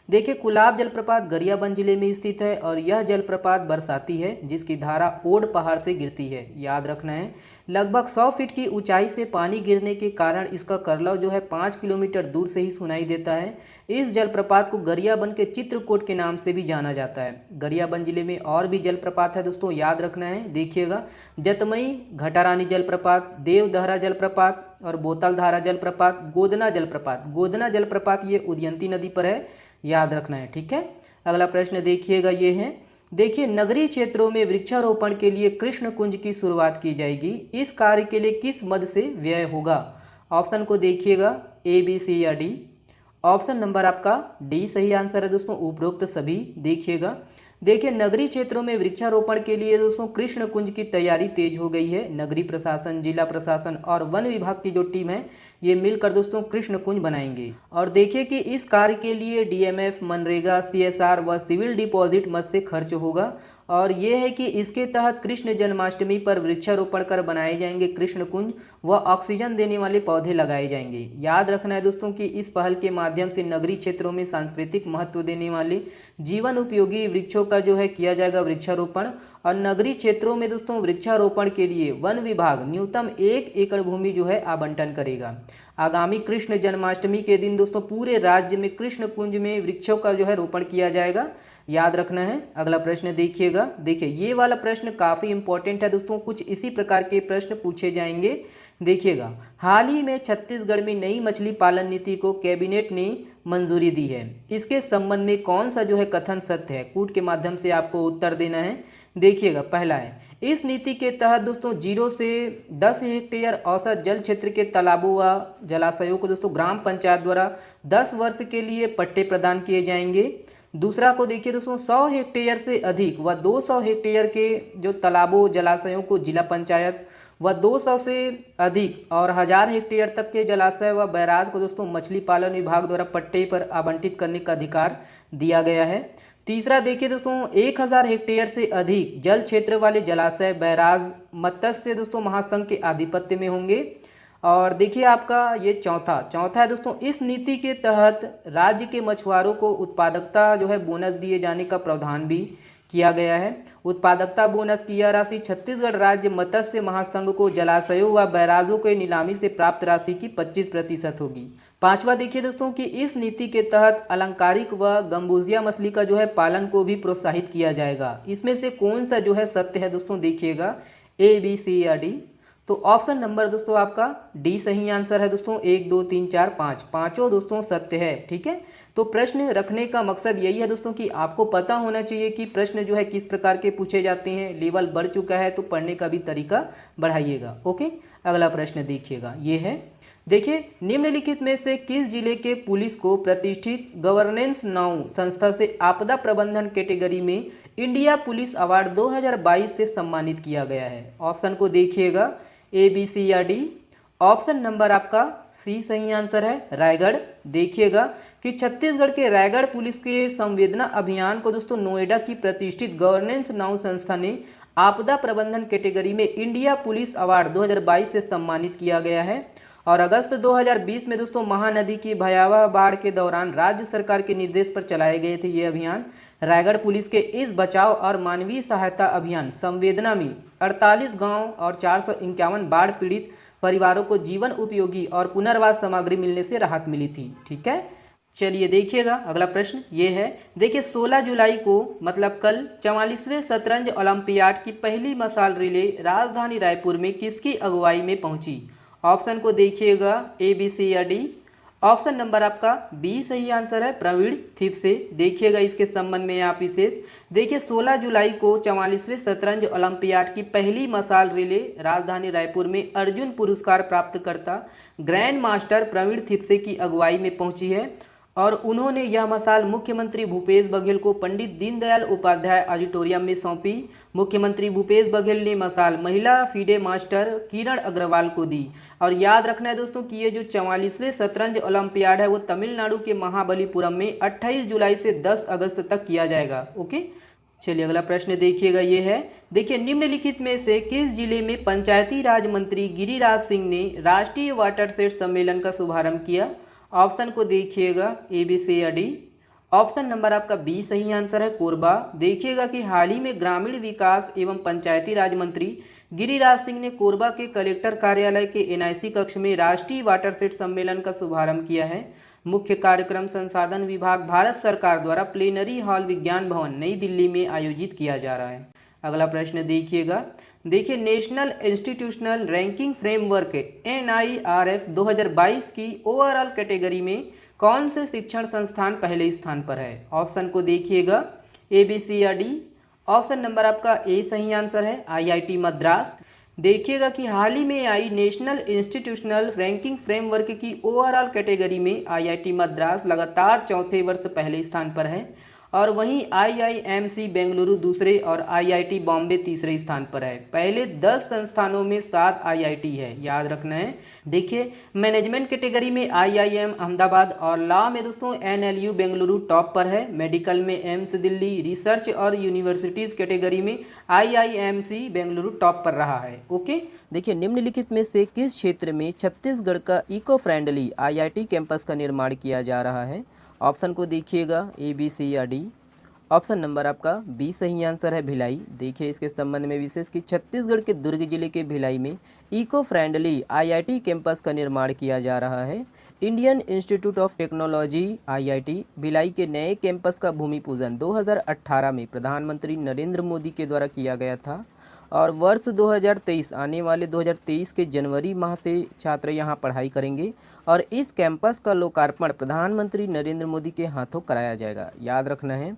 देखिए कुलाब जलप्रपात गरियाबंद जिले में स्थित है और यह जलप्रपात बरसाती है जिसकी धारा ओड पहाड़ से गिरती है। याद रखना है, लगभग 100 फीट की ऊंचाई से पानी गिरने के कारण इसका करलव जो है 5 किलोमीटर दूर से ही सुनाई देता है। इस जलप्रपात को गरियाबंद के चित्रकूट के नाम से भी जाना जाता है। गरियाबंद जिले में और भी जलप्रपात है दोस्तों, याद रखना है। देखिएगा, जतमई घटारानी जलप्रपात, देवदहरा जलप्रपात और बोतलधारा जलप्रपात, गोदना जलप्रपात। गोदना जलप्रपात ये उदयंती नदी पर है, याद रखना है। ठीक है, अगला प्रश्न देखिएगा, ये है, देखिए नगरीय क्षेत्रों में वृक्षारोपण के लिए कृष्ण कुंज की शुरुआत की जाएगी। इस कार्य के लिए किस मद से व्यय होगा। ऑप्शन को देखिएगा, ए बी सी या डी। ऑप्शन नंबर आपका डी सही आंसर है दोस्तों, उपरोक्त सभी। देखिए नगरीय क्षेत्रों में वृक्षारोपण के लिए दोस्तों कृष्ण कुंज की तैयारी तेज हो गई है। नगरीय प्रशासन, जिला प्रशासन और वन विभाग की जो टीम है ये मिलकर दोस्तों कृष्ण कुंज बनाएंगे। और देखिए कि इस कार्य के लिए डीएमएफ, मनरेगा, सीएसआर व सिविल डिपॉजिट मद से खर्च होगा। और ये है कि इसके तहत कृष्ण जन्माष्टमी पर वृक्षारोपण कर बनाए जाएंगे कृष्ण कुंज व ऑक्सीजन देने वाले पौधे लगाए जाएंगे। याद रखना है दोस्तों कि इस पहल के माध्यम से नगरीय क्षेत्रों में सांस्कृतिक महत्व देने वाले जीवन उपयोगी वृक्षों का जो है किया जाएगा वृक्षारोपण। और नगरीय क्षेत्रों में दोस्तों वृक्षारोपण के लिए वन विभाग न्यूनतम 1 एकड़ भूमि जो है आवंटन करेगा। आगामी कृष्ण जन्माष्टमी के दिन दोस्तों पूरे राज्य में कृष्ण कुंज में वृक्षों का जो है रोपण किया जाएगा। याद रखना है। अगला प्रश्न देखिएगा, देखिए ये वाला प्रश्न काफ़ी इंपॉर्टेंट है दोस्तों, कुछ इसी प्रकार के प्रश्न पूछे जाएंगे। देखिएगा, हाल ही में छत्तीसगढ़ में नई मछली पालन नीति को कैबिनेट ने मंजूरी दी है। इसके संबंध में कौन सा जो है कथन सत्य है, कूट के माध्यम से आपको उत्तर देना है। देखिएगा, पहला है, इस नीति के तहत दोस्तों 0 से 10 हेक्टेयर औसत जल क्षेत्र के तालाबों व जलाशयों को दोस्तों ग्राम पंचायत द्वारा 10 वर्ष के लिए पट्टे प्रदान किए जाएंगे। दूसरा को देखिए दोस्तों 100 हेक्टेयर से अधिक व 200 हेक्टेयर के जो तालाबों जलाशयों को जिला पंचायत व 200 से अधिक और 1000 हेक्टेयर तक के जलाशय व बैराज को दोस्तों मछली पालन विभाग द्वारा पट्टे पर आवंटित करने का अधिकार दिया गया है। तीसरा देखिए दोस्तों 1000 हेक्टेयर से अधिक जल क्षेत्र वाले जलाशय बैराज मत्स्य दोस्तों महासंघ के आधिपत्य में होंगे। और देखिए आपका ये चौथा है दोस्तों, इस नीति के तहत राज्य के मछुआरों को उत्पादकता जो है बोनस दिए जाने का प्रावधान भी किया गया है। उत्पादकता बोनस की यह राशि छत्तीसगढ़ राज्य मत्स्य महासंघ को जलाशयों व बैराजों के नीलामी से प्राप्त राशि की 25% होगी। पांचवा देखिए दोस्तों कि इस नीति के तहत अलंकारिक व गंबूजिया मछली का जो है पालन को भी प्रोत्साहित किया जाएगा। इसमें से कौन सा जो है सत्य है दोस्तों, देखिएगा ए बी सी या डी। तो ऑप्शन नंबर दोस्तों आपका डी सही आंसर है दोस्तों। 1 2 3 4 5 पाँचों दोस्तों सत्य है। ठीक है, तो प्रश्न रखने का मकसद यही है दोस्तों कि आपको पता होना चाहिए कि प्रश्न जो है किस प्रकार के पूछे जाते हैं। लेवल बढ़ चुका है तो पढ़ने का भी तरीका बढ़ाइएगा। ओके, अगला प्रश्न देखिएगा, ये है, देखिए निम्नलिखित में से किस जिले के पुलिस को प्रतिष्ठित गवर्नेंस नाउ संस्था से आपदा प्रबंधन कैटेगरी में इंडिया पुलिस अवार्ड 2022 से सम्मानित किया गया है? ऑप्शन को देखिएगा, ए, बी, सी या डी। ऑप्शन नंबर आपका सी सही आंसर है, रायगढ़। देखिएगा कि छत्तीसगढ़ के रायगढ़ पुलिस के संवेदना अभियान को दोस्तों नोएडा की प्रतिष्ठित गवर्नेंस नाउ संस्था ने आपदा प्रबंधन कैटेगरी में इंडिया पुलिस अवार्ड 2022 से सम्मानित किया गया है। और अगस्त 2020 में दोस्तों महानदी की भयावह बाढ़ के दौरान राज्य सरकार के निर्देश पर चलाए गए थे ये अभियान। रायगढ़ पुलिस के इस बचाव और मानवीय सहायता अभियान संवेदना में 48 गांव और 451 बाढ़ पीड़ित परिवारों को जीवन उपयोगी और पुनर्वास सामग्री मिलने से राहत मिली थी। ठीक है, चलिए देखिएगा अगला प्रश्न ये है। देखिए 16 जुलाई को मतलब कल 44वें शतरंज ओलंपियाड की पहली मशाल रिले राजधानी रायपुर में किसकी अगुवाई में पहुंची? ऑप्शन को देखिएगा, ए, बी, सी या डी। ऑप्शन नंबर आपका बी सही आंसर है, प्रवीण थिप से। देखिएगा इसके संबंध में आप विशेष देखिए 16 जुलाई को 44वें शतरंज ओलंपियाड की पहली मशाल रिले राजधानी रायपुर में अर्जुन पुरस्कार प्राप्त करता ग्रैंड मास्टर प्रवीण थिपसे की अगुवाई में पहुंची है। और उन्होंने यह मशाल मुख्यमंत्री भूपेश बघेल को पंडित दीनदयाल उपाध्याय ऑडिटोरियम में सौंपी। मुख्यमंत्री भूपेश बघेल ने मशाल महिला फीडे मास्टर किरण अग्रवाल को दी। और याद रखना है दोस्तों कि ये जो 44वें शतरंज ओलंपियाड है वो तमिलनाडु के महाबलीपुरम में 28 जुलाई से 10 अगस्त तक किया जाएगा। ओके, चलिए अगला प्रश्न देखिएगा ये है। देखिए निम्नलिखित में से किस जिले में पंचायती राज मंत्री गिरिराज सिंह ने राष्ट्रीय वाटरशेड सम्मेलन का शुभारंभ किया? ऑप्शन को देखिएगा, ए, बी, सी या डी। ऑप्शन नंबर आपका बी सही आंसर है, कोरबा। देखिएगा कि हाल ही में ग्रामीण विकास एवं पंचायती राज मंत्री गिरिराज सिंह ने कोरबा के कलेक्टर कार्यालय के एनआईसी कक्ष में राष्ट्रीय वाटरशेड सम्मेलन का शुभारंभ किया है। मुख्य कार्यक्रम संसाधन विभाग भारत सरकार द्वारा प्लेनरी हॉल विज्ञान भवन नई दिल्ली में आयोजित किया जा रहा है। अगला प्रश्न देखिएगा। देखिए national institutional ranking framework NIRF 2022 की ओवरऑल कैटेगरी में कौन से शिक्षण संस्थान पहले स्थान पर है? ऑप्शन को देखिएगा, ए, बी, सी या डी। ऑप्शन नंबर आपका ए सही आंसर है, IIT मद्रास। देखिएगा कि हाल ही में आई नेशनल इंस्टीट्यूशनल रैंकिंग फ्रेमवर्क की ओवरऑल कैटेगरी में IIT मद्रास लगातार चौथे वर्ष पहले स्थान पर है। और वहीं IIMC बेंगलुरु दूसरे और IIT बॉम्बे तीसरे स्थान पर है। पहले 10 संस्थानों में 7 IIT है, याद रखना है। देखिए मैनेजमेंट कैटेगरी में IIM अहमदाबाद और लॉ में दोस्तों NLU बेंगलुरु टॉप पर है। मेडिकल में एम्स दिल्ली, रिसर्च और यूनिवर्सिटीज़ कैटेगरी में IIMC बेंगलुरु टॉप पर रहा है। ओके, देखिए निम्नलिखित में से किस क्षेत्र में छत्तीसगढ़ का इको फ्रेंडली IIT कैंपस का निर्माण किया जा रहा है? ऑप्शन को देखिएगा, ए, बी, सी या डी। ऑप्शन नंबर आपका बी सही आंसर है, भिलाई। देखिए इसके संबंध में विशेष कि छत्तीसगढ़ के दुर्ग जिले के भिलाई में इको फ्रेंडली IIT कैंपस का निर्माण किया जा रहा है। Indian institute of technology IIT Bhilai के नए कैंपस का भूमि पूजन 2018 में प्रधानमंत्री नरेंद्र मोदी के द्वारा किया गया था। और वर्ष 2023 आने वाले 2023 के जनवरी माह से छात्र यहां पढ़ाई करेंगे। और इस कैंपस का लोकार्पण प्रधानमंत्री नरेंद्र मोदी के हाथों कराया जाएगा। याद रखना है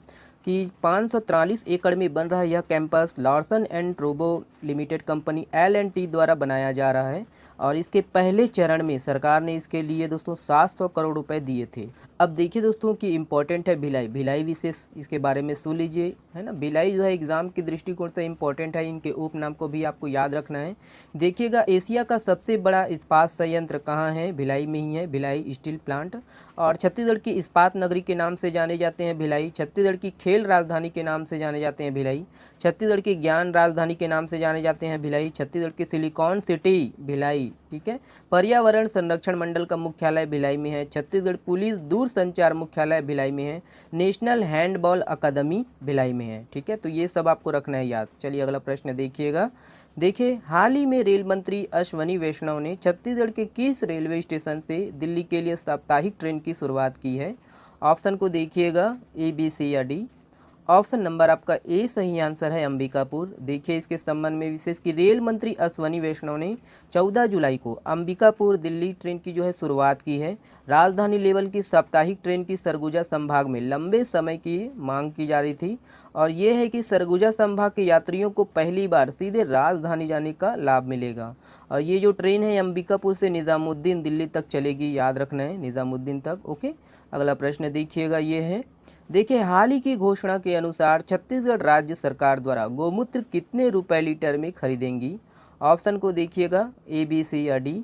कि 543 एकड़ में बन रहा यह campus Larsen and Toubro limited company L&T द्वारा बनाया जा रहा है। और इसके पहले चरण में सरकार ने इसके लिए दोस्तों 700 करोड़ रुपए दिए थे। अब देखिए दोस्तों कि इम्पोर्टेंट है भिलाई, भिलाई विशेष इसके बारे में सुन लीजिए, है ना। भिलाई जो है एग्जाम के दृष्टिकोण से इम्पोर्टेंट है, इनके उपनाम को भी आपको याद रखना है। देखिएगा एशिया का सबसे बड़ा इस्पात संयंत्र कहाँ है? भिलाई में ही है, भिलाई स्टील प्लांट। और छत्तीसगढ़ की इस्पात नगरी के नाम से जाने जाते हैं भिलाई। छत्तीसगढ़ की खेल राजधानी के नाम से जाने जाते हैं भिलाई। छत्तीसगढ़ की ज्ञान राजधानी के नाम से जाने जाते हैं भिलाई। छत्तीसगढ़ की सिलिकॉन सिटी भिलाई, ठीक है। पर्यावरण संरक्षण मंडल का मुख्यालय भिलाई में है। छत्तीसगढ़ पुलिस दूरसंचार मुख्यालय भिलाई में है। नेशनल हैंडबॉल अकादमी भिलाई में है, ठीक है। तो ये सब आपको रखना है याद। चलिए अगला प्रश्न देखिएगा। देखिए हाल ही में रेल मंत्री अश्वनी वैष्णव ने छत्तीसगढ़ के किस रेलवे स्टेशन से दिल्ली के लिए साप्ताहिक ट्रेन की शुरुआत की है? ऑप्शन को देखिएगा, ए, बी, सी या डी। ऑप्शन नंबर आपका ए सही आंसर है, अंबिकापुर। देखिए इसके संबंध में विशेष कि रेल मंत्री अश्वनी वैष्णव ने 14 जुलाई को अंबिकापुर दिल्ली ट्रेन की जो है शुरुआत की है। राजधानी लेवल की साप्ताहिक ट्रेन की सरगुजा संभाग में लंबे समय की मांग की जा रही थी। और ये है कि सरगुजा संभाग के यात्रियों को पहली बार सीधे राजधानी जाने का लाभ मिलेगा। और ये जो ट्रेन है अंबिकापुर से निज़ामुद्दीन दिल्ली तक चलेगी, याद रखना है निज़ामुद्दीन तक। ओके, अगला प्रश्न देखिएगा ये है। देखिए हाल ही की घोषणा के अनुसार छत्तीसगढ़ राज्य सरकार द्वारा गोमूत्र कितने रुपए लीटर में खरीदेंगी। ऑप्शन को देखिएगा ए, बी, सी या डी।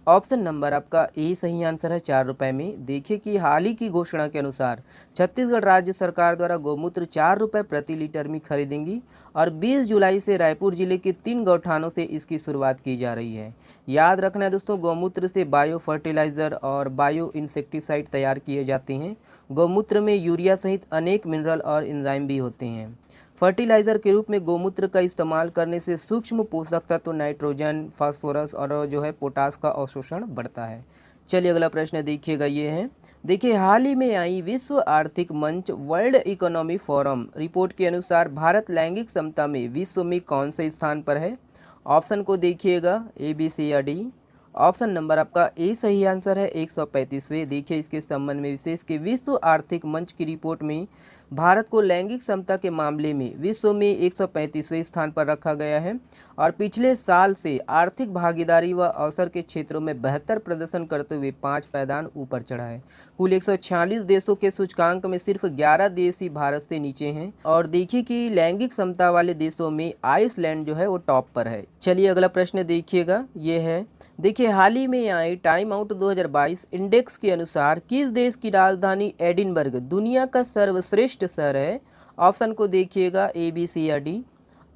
ऑप्शन नंबर आपका ए सही आंसर है 4 रुपए में। देखिए कि हाल ही की घोषणा के अनुसार छत्तीसगढ़ राज्य सरकार द्वारा गोमूत्र 4 रुपए प्रति लीटर में खरीदेंगी और 20 जुलाई से रायपुर जिले के 3 गौठानों से इसकी शुरुआत की जा रही है। याद रखना है दोस्तों, गौमूत्र से बायो फर्टिलाइज़र और बायो इंसेक्टिसाइड तैयार किए जाते हैं। गौमूत्र में यूरिया सहित अनेक मिनरल और एंजाइम भी होते हैं। फर्टिलाइज़र के रूप में गौमूत्र का इस्तेमाल करने से सूक्ष्म पोषक तत्व नाइट्रोजन, फास्फोरस और जो है पोटास का अवशोषण बढ़ता है। चलिए अगला प्रश्न देखिएगा, ये है। देखिए हाल ही में आई विश्व आर्थिक मंच वर्ल्ड इकोनॉमी फोरम रिपोर्ट के अनुसार भारत लैंगिक समता में विश्व में कौन से स्थान पर है। ऑप्शन को देखिएगा ए, बी, सी या डी। ऑप्शन नंबर आपका ए सही आंसर है 135वें। देखिए इसके संबंध में विशेष कि विश्व आर्थिक मंच की रिपोर्ट में भारत को लैंगिक समता के मामले में विश्व में 135वें स्थान पर रखा गया है और पिछले साल से आर्थिक भागीदारी व अवसर के क्षेत्रों में बेहतर प्रदर्शन करते हुए 5 पायदान ऊपर चढ़ा है। कुल 146 देशों के सूचकांक में सिर्फ 11 देश ही भारत से नीचे हैं और देखिए कि लैंगिक समता वाले देशों में आइसलैंड जो है वो टॉप पर है। चलिए अगला प्रश्न देखिएगा, ये है। देखिए हाल ही में आई टाइम आउट 2022 इंडेक्स के अनुसार किस देश की राजधानी एडिनबर्ग दुनिया का सर्वश्रेष्ठ शहर है। ऑप्शन को देखिएगा ए, बी, सी या डी।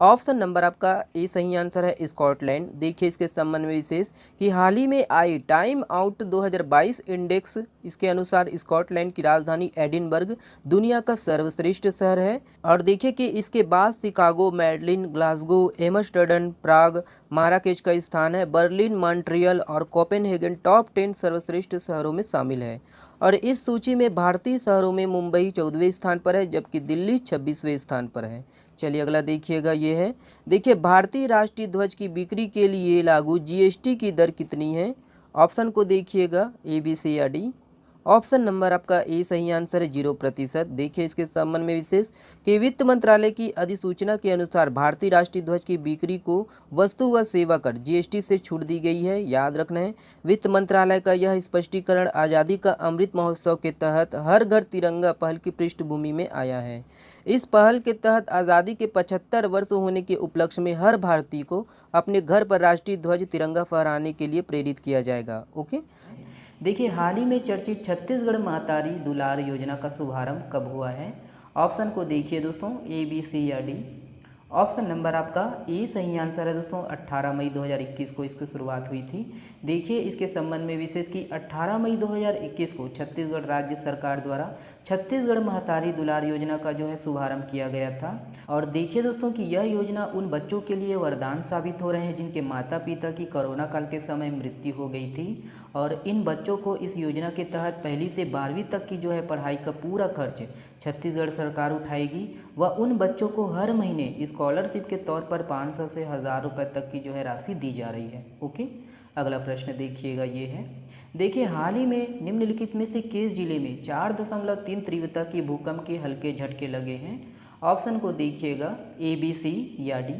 ऑप्शन नंबर आपका ए सही आंसर है स्कॉटलैंड। देखिए इसके संबंध में विशेष कि हाल ही में आई टाइम आउट 2022 इंडेक्स इसके अनुसार स्कॉटलैंड की राजधानी एडिनबर्ग दुनिया का सर्वश्रेष्ठ शहर है और देखिए कि इसके बाद शिकागो, मेडलिन, ग्लासगो, एम्स्टर्डम, प्राग, माराकेच का स्थान है। बर्लिन, मॉन्ट्रियल और कोपेनहेगन टॉप 10 सर्वश्रेष्ठ शहरों में शामिल है और इस सूची में भारतीय शहरों में मुंबई 14वें स्थान पर है जबकि दिल्ली 26वें स्थान पर है। चलिए अगला देखिएगा, ये है। देखिए भारतीय राष्ट्रीय ध्वज की बिक्री के लिए लागू जीएसटी की दर कितनी है। ऑप्शन को देखिएगा ए, बी, सी या डी। ऑप्शन नंबर आपका ए सही आंसर है 0%। देखिए इसके संबंध में विशेष कि वित्त मंत्रालय की अधिसूचना के अनुसार भारतीय राष्ट्रीय ध्वज की बिक्री को वस्तु व सेवा कर जीएसटी से छूट दी गई है। याद रखना है वित्त मंत्रालय का यह स्पष्टीकरण आज़ादी का अमृत महोत्सव के तहत हर घर तिरंगा पहल की पृष्ठभूमि में आया है। इस पहल के तहत आज़ादी के 75 वर्ष होने के उपलक्ष्य में हर भारतीय को अपने घर पर राष्ट्रीय ध्वज तिरंगा फहराने के लिए प्रेरित किया जाएगा। ओके। देखिए हाल ही में चर्चित छत्तीसगढ़ महतारी दुलार योजना का शुभारंभ कब हुआ है। ऑप्शन को देखिए दोस्तों ए, बी, सी या डी। ऑप्शन नंबर आपका ए सही आंसर है दोस्तों 18 मई 2021 को इसकी शुरुआत हुई थी। देखिए इसके संबंध में विशेष कि 18 मई 2021 को छत्तीसगढ़ राज्य सरकार द्वारा छत्तीसगढ़ महतारी दुलार योजना का जो है शुभारंभ किया गया था और देखिए दोस्तों कि यह योजना उन बच्चों के लिए वरदान साबित हो रहे हैं जिनके माता पिता की कोरोना काल के समय मृत्यु हो गई थी और इन बच्चों को इस योजना के तहत पहली से 12वीं तक की जो है पढ़ाई का पूरा खर्च छत्तीसगढ़ सरकार उठाएगी व उन बच्चों को हर महीने स्कॉलरशिप के तौर पर 500 से 1000 रुपये तक की जो है राशि दी जा रही है। ओके। अगला प्रश्न देखिएगा, ये है। देखिए हाल ही में निम्नलिखित में से किस जिले में 4.3 तीव्रता की भूकंप के हल्के झटके लगे हैं। ऑप्शन को देखिएगा ए, बी, सी या डी।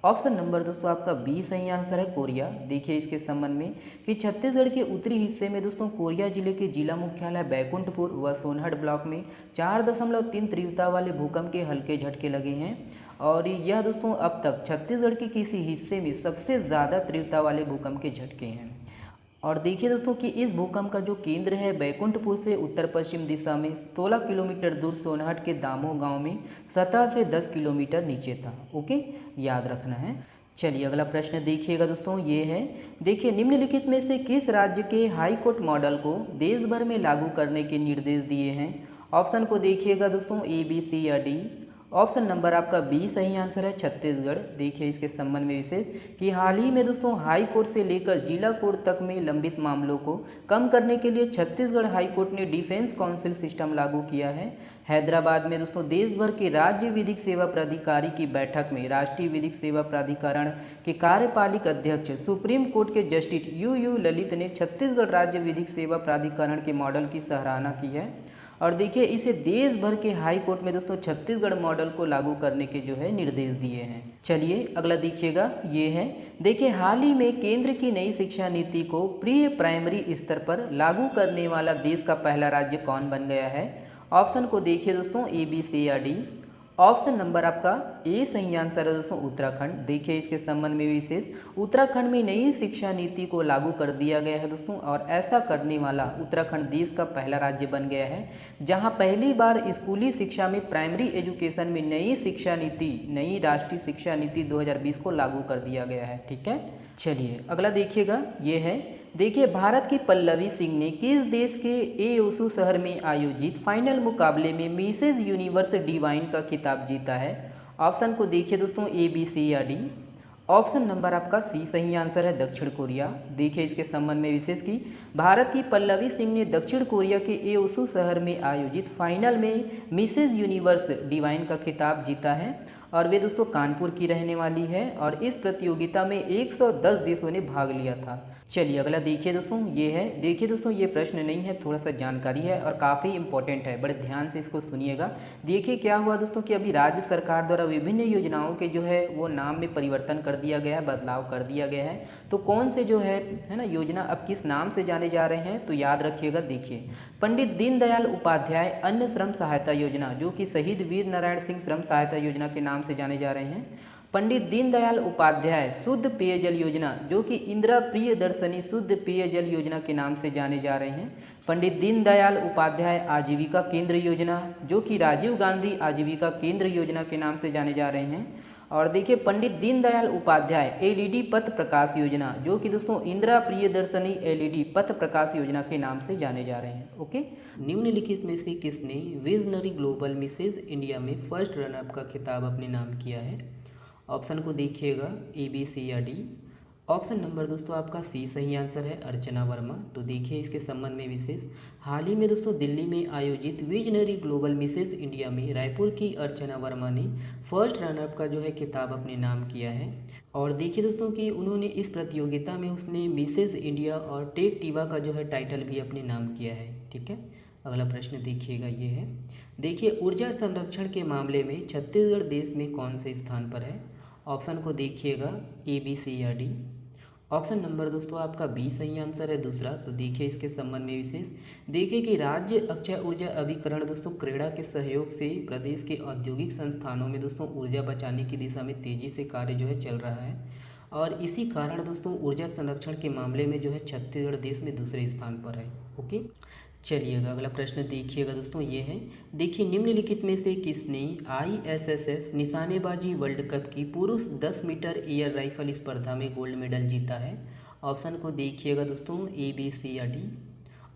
ऑप्शन नंबर दोस्तों आपका बी सही आंसर है कोरिया। देखिए इसके संबंध में कि छत्तीसगढ़ के उत्तरी हिस्से में दोस्तों कोरिया जिले के जिला मुख्यालय बैकुंठपुर व सोनहट ब्लॉक में 4.3 तीव्रता वाले भूकंप के हल्के झटके लगे हैं और यह दोस्तों अब तक छत्तीसगढ़ के किसी हिस्से में सबसे ज़्यादा तीव्रता वाले भूकंप के झटके हैं। और देखिए दोस्तों कि इस भूकंप का जो केंद्र है बैकुंठपुर से उत्तर पश्चिम दिशा में 16 किलोमीटर दूर सोनहट के दामोह गांव में सतह से 10 किलोमीटर नीचे था। ओके, याद रखना है। चलिए अगला प्रश्न देखिएगा दोस्तों, ये है। देखिए निम्नलिखित में से किस राज्य के हाई कोर्ट मॉडल को देश भर में लागू करने के निर्देश दिए हैं। ऑप्शन को देखिएगा दोस्तों ए, बी, सी या डी। ऑप्शन नंबर आपका बी सही आंसर है छत्तीसगढ़। देखिए इसके संबंध में विशेष कि हाल ही में दोस्तों हाई कोर्ट से लेकर जिला कोर्ट तक में लंबित मामलों को कम करने के लिए छत्तीसगढ़ हाई कोर्ट ने डिफेंस काउंसिल सिस्टम लागू किया है। हैदराबाद में दोस्तों देश भर के राज्य विधिक सेवा प्राधिकारी की बैठक में राष्ट्रीय विधिक सेवा प्राधिकरण के कार्यपालिक अध्यक्ष सुप्रीम कोर्ट के जस्टिस यू ललित ने छत्तीसगढ़ राज्य विधिक सेवा प्राधिकरण के मॉडल की सराहना की है और देखिए इसे देश भर के हाई कोर्ट में दोस्तों छत्तीसगढ़ मॉडल को लागू करने के जो है निर्देश दिए हैं। चलिए अगला देखिएगा, ये है। देखिए हाल ही में केंद्र की नई शिक्षा नीति को प्री प्राइमरी स्तर पर लागू करने वाला देश का पहला राज्य कौन बन गया है। ऑप्शन को देखिए दोस्तों, ए बी सी या डी। ऑप्शन नंबर आपका ए सही आंसर है दोस्तों, उत्तराखंड। देखिए इसके संबंध में विशेष, उत्तराखंड में नई शिक्षा नीति को लागू कर दिया गया है दोस्तों, और ऐसा करने वाला उत्तराखंड देश का पहला राज्य बन गया है जहां पहली बार स्कूली शिक्षा में, प्राइमरी एजुकेशन में नई शिक्षा नीति, नई राष्ट्रीय शिक्षा नीति 2020 को लागू कर दिया गया है। ठीक है, चलिए अगला देखिएगा, ये है, देखिए भारत की पल्लवी सिंह ने किस देश के एओसू शहर में आयोजित फाइनल मुकाबले में मिसेज यूनिवर्स डिवाइन का खिताब जीता है। ऑप्शन को देखिए दोस्तों, ए बी सी या डी। ऑप्शन नंबर आपका सी सही आंसर है, दक्षिण कोरिया। देखिए इसके संबंध में विशेष की, भारत की पल्लवी सिंह ने दक्षिण कोरिया के एओसू शहर में आयोजित फाइनल में मिसेज यूनिवर्स डिवाइन का खिताब जीता है, और वे दोस्तों कानपुर की रहने वाली है, और इस प्रतियोगिता में 110 देशों ने भाग लिया था। चलिए अगला देखिए दोस्तों, ये है, देखिए दोस्तों ये प्रश्न नहीं है, थोड़ा सा जानकारी है और काफ़ी इंपॉर्टेंट है, बड़े ध्यान से इसको सुनिएगा। देखिए क्या हुआ दोस्तों कि अभी राज्य सरकार द्वारा विभिन्न योजनाओं के जो है वो नाम में परिवर्तन कर दिया गया है, बदलाव कर दिया गया है। तो कौन से जो है ना योजना अब किस नाम से जाने जा रहे हैं, तो याद रखिएगा। देखिए पंडित दीनदयाल उपाध्याय अन्न श्रम सहायता योजना, जो कि शहीद वीर नारायण सिंह श्रम सहायता योजना के नाम से जाने जा रहे हैं। पंडित दीनदयाल उपाध्याय शुद्ध पेयजल योजना, जो कि इंदिरा प्रियदर्शनी शुद्ध पेयजल योजना के नाम से जाने जा रहे हैं। पंडित दीनदयाल उपाध्याय आजीविका केंद्र योजना, जो कि राजीव गांधी आजीविका केंद्र योजना के नाम से जाने जा रहे हैं। और देखिए पंडित दीनदयाल उपाध्याय एलईडी पथ प्रकाश योजना, जो कि दोस्तों इंदिरा प्रियदर्शनी एलईडी पथ प्रकाश योजना के नाम से जाने जा रहे हैं। ओके, निम्नलिखित में से किसने विजनरी ग्लोबल मिसेज इंडिया में फर्स्ट रनअप का खिताब अपने नाम किया है। ऑप्शन को देखिएगा, ए बी सी या डी। ऑप्शन नंबर दोस्तों आपका सी सही आंसर है, अर्चना वर्मा। तो देखिए इसके संबंध में विशेष, हाल ही में दोस्तों दिल्ली में आयोजित विजनरी ग्लोबल मिसेज इंडिया में रायपुर की अर्चना वर्मा ने फर्स्ट रनअप का जो है खिताब अपने नाम किया है। और देखिए दोस्तों कि उन्होंने इस प्रतियोगिता में उसने मिसेज इंडिया और टेक टीवा का जो है टाइटल भी अपने नाम किया है। ठीक है, अगला प्रश्न देखिएगा, ये है, देखिए ऊर्जा संरक्षण के मामले में छत्तीसगढ़ देश में कौन से स्थान पर है। ऑप्शन को देखिएगा, ए बी सी या डी। ऑप्शन नंबर दोस्तों आपका बी सही आंसर है, दूसरा। तो देखिए इसके संबंध में विशेष, देखिए कि राज्य अक्षय ऊर्जा अभिकरण दोस्तों क्रेडा के सहयोग से प्रदेश के औद्योगिक संस्थानों में दोस्तों ऊर्जा बचाने की दिशा में तेजी से कार्य जो है चल रहा है, और इसी कारण दोस्तों ऊर्जा संरक्षण के मामले में जो है छत्तीसगढ़ देश में दूसरे स्थान पर है। ओके, चलिएगा अगला प्रश्न देखिएगा दोस्तों, ये है, देखिए निम्नलिखित में से किसने ISSF निशानेबाजी वर्ल्ड कप की पुरुष 10 मीटर एयर राइफल स्पर्धा में गोल्ड मेडल जीता है। ऑप्शन को देखिएगा दोस्तों, ए बी सी या डी।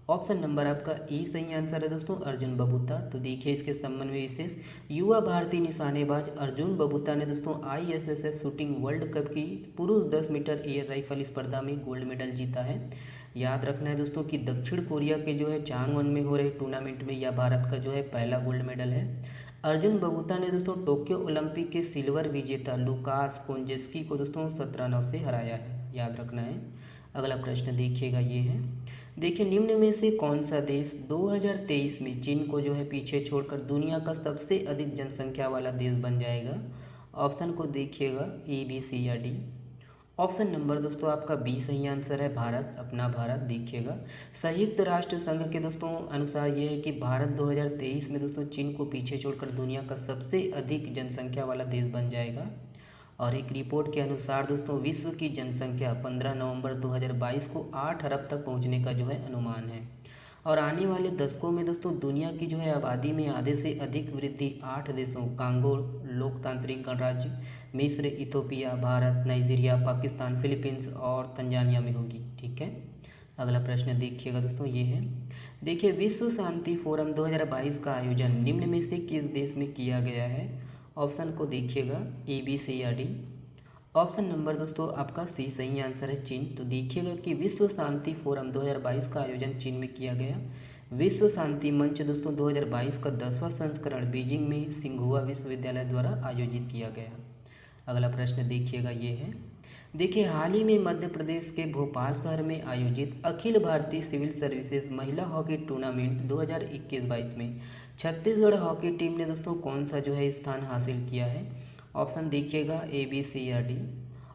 ऑप्शन नंबर आपका ए सही आंसर है दोस्तों, अर्जुन बबूता। तो देखिए इसके संबंध में विशेष, युवा भारतीय निशानेबाज अर्जुन बबूता ने दोस्तों ISSF शूटिंग वर्ल्ड कप की पुरुष 10 मीटर एयर राइफल स्पर्धा में गोल्ड मेडल जीता है। याद रखना है दोस्तों कि दक्षिण कोरिया के जो है चांगवन में हो रहे टूर्नामेंट में यह भारत का जो है पहला गोल्ड मेडल है। अर्जुन बबूता ने दोस्तों टोक्यो ओलंपिक के सिल्वर विजेता लुकास कोंजेस्की को दोस्तों 17-9 से हराया है, याद रखना है। अगला प्रश्न देखिएगा, ये है, देखिए निम्न में से कौन सा देश 2023 में चीन को जो है पीछे छोड़कर दुनिया का सबसे अधिक जनसंख्या वाला देश बन जाएगा। ऑप्शन को देखिएगा, ए बी सी या डी। ऑप्शन नंबर दोस्तों आपका बी सही आंसर है, भारत, अपना भारत। देखिएगा संयुक्त राष्ट्र संघ के दोस्तों अनुसार ये है कि भारत 2023 में दोस्तों चीन को पीछे छोड़कर दुनिया का सबसे अधिक जनसंख्या वाला देश बन जाएगा। और एक रिपोर्ट के अनुसार दोस्तों विश्व की जनसंख्या 15 नवंबर 2022 को 8 अरब तक पहुंचने का जो है अनुमान है, और आने वाले दशकों में दोस्तों दुनिया की जो है आबादी में आधे से अधिक वृद्धि 8 देशों कांगो लोकतांत्रिक गणराज्य, मिस्र, Ethiopia, Bharat, Nigeria, Pakistan, Philippines और तंजानिया में होगी। ठीक है, अगला प्रश्न देखिएगा दोस्तों, ये है, देखिए विश्व शांति फोरम 2022 का आयोजन निम्न में से किस देश में किया गया है। ऑप्शन को देखिएगा, ए बी सी या डी। ऑप्शन नंबर दोस्तों आपका सी सही आंसर है, चीन। तो देखिएगा कि विश्व शांति फोरम 2022 का आयोजन चीन में किया गया। विश्व शांति मंच दोस्तों 2022 का 10वां संस्करण बीजिंग में सिंघुआ विश्वविद्यालय द्वारा आयोजित किया गया। अगला प्रश्न देखिएगा, ये है, देखिए हाल ही में मध्य प्रदेश के भोपाल शहर में आयोजित अखिल भारतीय सिविल सर्विसेज महिला हॉकी टूर्नामेंट 2021-22 में छत्तीसगढ़ हॉकी टीम ने दोस्तों कौन सा जो है स्थान हासिल किया है। ऑप्शन देखिएगा, ए बी सी या डी।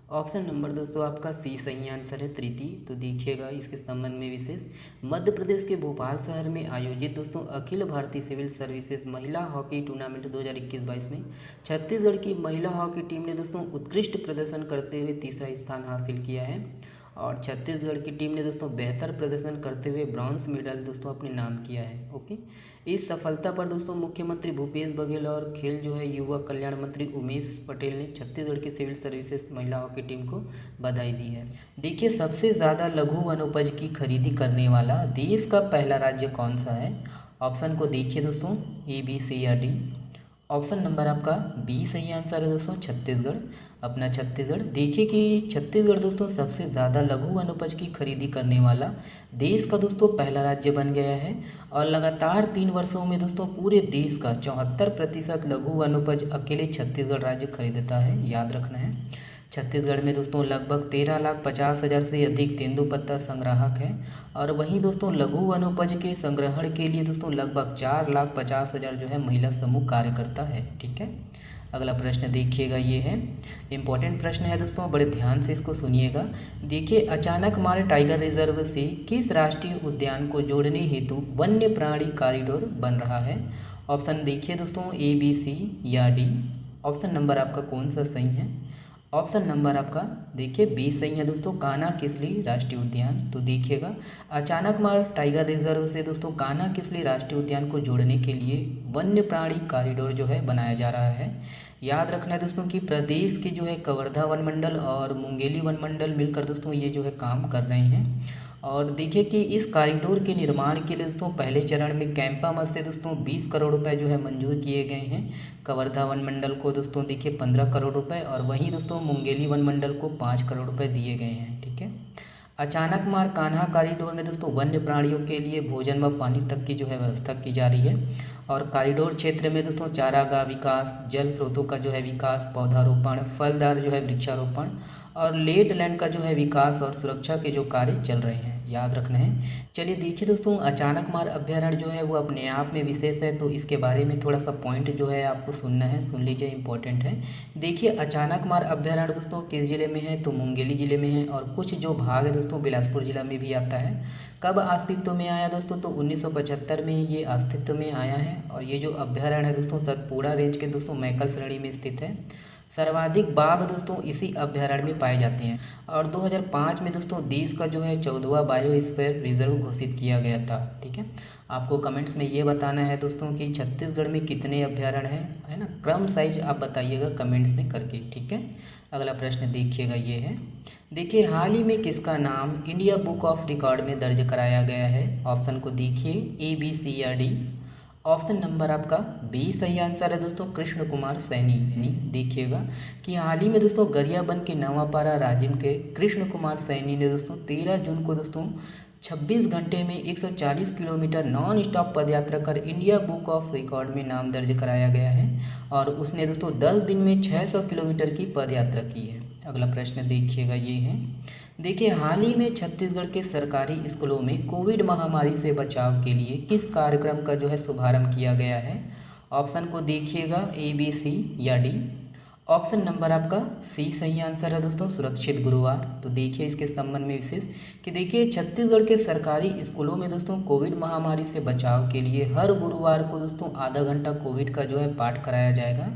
ऑप्शन नंबर दोस्तों आपका सी सही आंसर है, तृतीय। तो देखिएगा इसके संबंध में विशेष, मध्य प्रदेश के भोपाल शहर में आयोजित दोस्तों अखिल भारतीय सिविल सर्विसेज महिला हॉकी टूर्नामेंट 2021-22 में छत्तीसगढ़ की महिला हॉकी टीम ने दोस्तों उत्कृष्ट प्रदर्शन करते हुए तीसरा स्थान हासिल किया है और छत्तीसगढ़ की टीम ने दोस्तों बेहतर प्रदर्शन करते हुए ब्रॉन्ज मेडल दोस्तों अपने नाम किया है। ओके, इस सफलता पर दोस्तों मुख्यमंत्री भूपेश बघेल और खेल जो है युवा कल्याण मंत्री उमेश पटेल ने छत्तीसगढ़ की सिविल सर्विसेज महिला हॉकी टीम को बधाई दी है। देखिए, सबसे ज़्यादा लघु वनोपज की खरीदी करने वाला देश का पहला राज्य कौन सा है? ऑप्शन को देखिए दोस्तों, ए, बी, सी या डी। ऑप्शन नंबर आपका बी सही आंसर है दोस्तों, छत्तीसगढ़। अपना छत्तीसगढ़। देखिए कि छत्तीसगढ़ दोस्तों सबसे ज़्यादा लघु वनोपज की खरीदी करने वाला देश का दोस्तों पहला राज्य बन गया है और लगातार 3 वर्षों में दोस्तों पूरे देश का 74% लघु वनोपज अकेले छत्तीसगढ़ राज्य खरीदता है। याद रखना है, छत्तीसगढ़ में दोस्तों लगभग 13,50,000 से अधिक तेंदुपत्ता संग्राहक हैं और वहीं दोस्तों लघु वनोपज के संग्रहण के लिए दोस्तों लगभग 4,50,000 जो है महिला समूह कार्य करता है। ठीक है, अगला प्रश्न देखिएगा, ये है इम्पॉर्टेंट प्रश्न है दोस्तों, बड़े ध्यान से इसको सुनिएगा। देखिए, अचानक मार टाइगर रिजर्व से किस राष्ट्रीय उद्यान को जोड़ने हेतु वन्य प्राणी कॉरिडोर बन रहा है? ऑप्शन देखिए दोस्तों, ए, बी, सी या डी। ऑप्शन नंबर आपका कौन सा सही है? ऑप्शन नंबर आपका देखिए बी सही है दोस्तों, कान्हा किसली राष्ट्रीय उद्यान। तो देखिएगा, अचानक मार टाइगर रिजर्व से दोस्तों कान्हा किसली राष्ट्रीय उद्यान को जोड़ने के लिए वन्य प्राणी कॉरिडोर जो है बनाया जा रहा है। याद रखना है दोस्तों कि प्रदेश के जो है कवर्धा वन मंडल और मुंगेली वन मंडल मिलकर दोस्तों ये जो है काम कर रहे हैं और देखिए कि इस कॉरिडोर के निर्माण के लिए दोस्तों पहले चरण में कैंपा मद से दोस्तों 20 करोड़ रुपए जो है मंजूर किए गए हैं। कवर्धा वन मंडल को दोस्तों देखिए 15 करोड़ रुपए और वहीं दोस्तों मुंगेली वन मंडल को 5 करोड़ रुपए दिए गए हैं। ठीक है, अचानक मार कान्हा कॉरिडोर में दोस्तों वन्य प्राणियों के लिए भोजन व पानी तक की जो है व्यवस्था की जा रही है और कॉरिडोर क्षेत्र में दोस्तों चारागाह विकास, जल स्रोतों का जो है विकास, पौधारोपण, फलदार जो है वृक्षारोपण और लेट लैंड का जो है विकास और सुरक्षा के जो कार्य चल रहे हैं। याद रखना है। चलिए देखिए दोस्तों, अचानक मार अभ्यारण्य जो है वो अपने आप में विशेष है, तो इसके बारे में थोड़ा सा पॉइंट जो है आपको सुनना है, सुन लीजिए, इंपॉर्टेंट है। देखिए, अचानक मार अभ्यारण्य दोस्तों किस जिले में है? तो मुंगेली जिले में है और कुछ जो भाग है दोस्तों बिलासपुर जिला में भी आता है। कब अस्तित्व में आया दोस्तों? तो 1975 में ये अस्तित्व में आया है और ये जो अभ्यारण्य है दोस्तों सतपुड़ा रेंज के दोस्तों मैकल श्रेणी में स्थित है। सर्वाधिक बाघ दोस्तों इसी अभ्यारण्य में पाए जाते हैं और 2005 में दोस्तों देश का जो है 14वां बायोस्फीयर रिजर्व घोषित किया गया था। ठीक है, आपको कमेंट्स में ये बताना है दोस्तों कि छत्तीसगढ़ में कितने अभ्यारण्य हैं, है ना, क्रम साइज आप बताइएगा कमेंट्स में करके। ठीक है, अगला प्रश्न देखिएगा, ये है। देखिए, हाल ही में किसका नाम इंडिया बुक ऑफ रिकॉर्ड में दर्ज कराया गया है? ऑप्शन को देखिए, ए, बी, सी या डी। ऑप्शन नंबर आपका बी सही आंसर है दोस्तों, कृष्ण कुमार सैनी। यानी देखिएगा कि हाल ही में दोस्तों गरियाबंद के नवापारा राजिम के कृष्ण कुमार सैनी ने दोस्तों 13 जून को दोस्तों 26 घंटे में 140 किलोमीटर नॉन स्टॉप पदयात्रा कर इंडिया बुक ऑफ रिकॉर्ड में नाम दर्ज कराया गया है और उसने दोस्तों 10 दिन में 600 किलोमीटर की पदयात्रा की है। अगला प्रश्न देखिएगा, ये है। देखिए, हाल ही में छत्तीसगढ़ के सरकारी स्कूलों में कोविड महामारी से बचाव के लिए किस कार्यक्रम का जो है शुभारंभ किया गया है? ऑप्शन को देखिएगा, ए, बी, सी या डी। ऑप्शन नंबर आपका सी सही आंसर है दोस्तों, सुरक्षित गुरुवार। तो देखिए इसके संबंध में विशेष कि देखिए छत्तीसगढ़ के सरकारी स्कूलों में दोस्तों कोविड महामारी से बचाव के लिए हर गुरुवार को दोस्तों आधा घंटा कोविड का जो है पाठ कराया जाएगा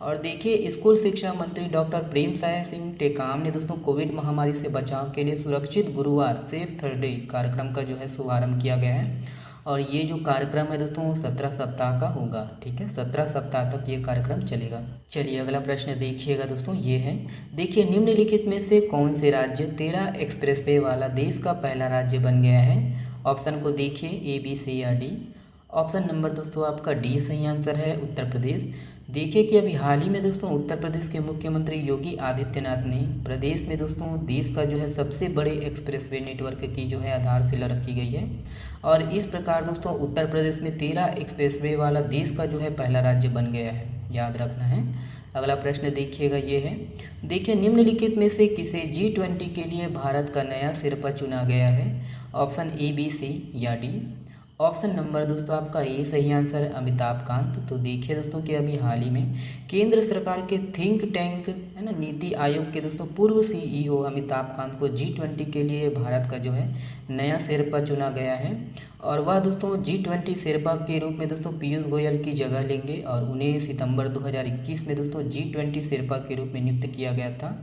और देखिए स्कूल शिक्षा मंत्री डॉक्टर प्रेमसाय सिंह टेकाम ने दोस्तों कोविड महामारी से बचाव के लिए सुरक्षित गुरुवार सेफ थर्सडे कार्यक्रम का जो है शुभारंभ किया गया है और ये जो कार्यक्रम है दोस्तों 17 सप्ताह का होगा। ठीक है, 17 सप्ताह तक ये कार्यक्रम चलेगा। चलिए अगला प्रश्न देखिएगा दोस्तों, ये है। देखिए, निम्नलिखित में से कौन से राज्य 13 एक्सप्रेसवे वाला देश का पहला राज्य बन गया है? ऑप्शन को देखिए, ए, बी, सी या डी। ऑप्शन नंबर दोस्तों आपका डी सही आंसर है, उत्तर प्रदेश। देखिए कि अभी हाल ही में दोस्तों उत्तर प्रदेश के मुख्यमंत्री योगी आदित्यनाथ ने प्रदेश में दोस्तों देश का जो है सबसे बड़े एक्सप्रेसवे नेटवर्क की जो है आधारशिला रखी गई है और इस प्रकार दोस्तों उत्तर प्रदेश में 13 एक्सप्रेसवे वाला देश का जो है पहला राज्य बन गया है। याद रखना है। अगला प्रश्न देखिएगा, ये है। देखिए, निम्नलिखित में से किसे G20 के लिए भारत का नया सिरपा चुना गया है? ऑप्शन ए, बी, सी या डी। ऑप्शन नंबर दोस्तों आपका ए सही आंसर है, अमिताभ कांत। तो देखिए दोस्तों कि अभी हाल ही में केंद्र सरकार के थिंक टैंक है ना नीति आयोग के दोस्तों पूर्व सीईओ अमिताभ कांत को G20 के लिए भारत का जो है नया शेरपा चुना गया है। और वह दोस्तों G20 शेरपा के रूप में दोस्तों पीयूष गोयल की जगह लेंगे और उन्हें सितंबर 2021 में दोस्तों G20 शेरपा के रूप में नियुक्त किया गया था।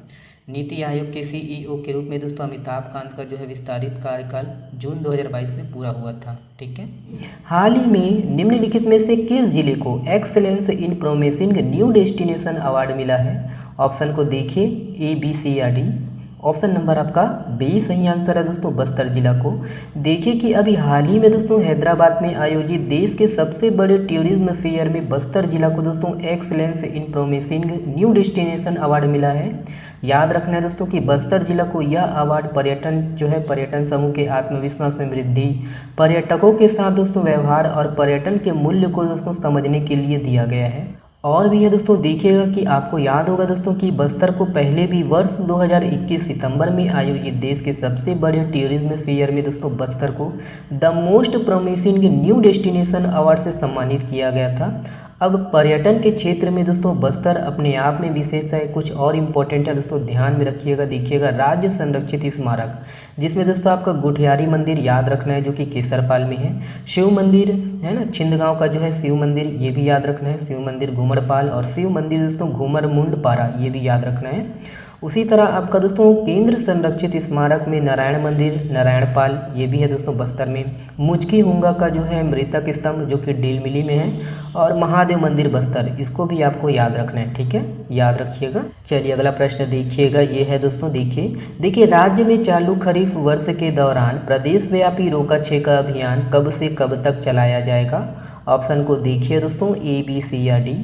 नीति आयोग के सीईओ के रूप में दोस्तों अमिताभ कांत का जो है विस्तारित कार्यकाल जून 2022 में पूरा हुआ था। ठीक है। हाल ही में निम्नलिखित में से किस जिले को एक्सलेंस इन प्रोमिसिंग न्यू डेस्टिनेशन अवार्ड मिला है? ऑप्शन को देखिए A, B, C या D। ऑप्शन नंबर आपका बी सही आंसर है दोस्तों, बस्तर जिला को। देखिए कि अभी हाल ही में दोस्तों हैदराबाद में आयोजित देश के सबसे बड़े टूरिज्म फेयर में बस्तर जिला को दोस्तों एक्सलेंस इन प्रोमिसिंग न्यू डेस्टिनेशन अवार्ड मिला है। याद रखना है दोस्तों कि बस्तर जिला को यह अवार्ड पर्यटन समूह के आत्मविश्वास में वृद्धि, पर्यटकों के साथ दोस्तों व्यवहार और पर्यटन के मूल्य को दोस्तों समझने के लिए दिया गया है। और भी है दोस्तों, देखिएगा कि आपको याद होगा दोस्तों कि बस्तर को पहले भी वर्ष 2021 सितंबर में आयोजित देश के सबसे बड़े टूरिज्म फेयर में दोस्तों बस्तर को the most promising new destination award से सम्मानित किया गया था। अब पर्यटन के क्षेत्र में दोस्तों बस्तर अपने आप में विशेष है। कुछ और इम्पोर्टेंट है दोस्तों, ध्यान में रखिएगा। देखिएगा राज्य संरक्षित स्मारक, जिसमें दोस्तों आपका गुठियारी मंदिर याद रखना है जो कि केसरपाल में है। शिव मंदिर है ना, छिंदगांव का जो है शिव मंदिर, ये भी याद रखना है। शिव मंदिर घूमरपाल और शिव मंदिर दोस्तों घूमरमुंडपारा, ये भी याद रखना है। उसी तरह आपका दोस्तों केंद्र संरक्षित स्मारक में नारायण मंदिर नारायणपाल, ये भी है दोस्तों बस्तर में। मुचकी हुंगा का जो है मृतक स्तंभ जो कि डीलमिली में है। और महादेव मंदिर बस्तर, इसको भी आपको याद रखना है। ठीक है, याद रखिएगा। चलिए अगला प्रश्न देखिएगा, ये है दोस्तों, देखिए राज्य में चालू खरीफ वर्ष के दौरान प्रदेशव्यापी रोका छेका अभियान कब से कब तक चलाया जाएगा? ऑप्शन को देखिए दोस्तों A, B, C या D।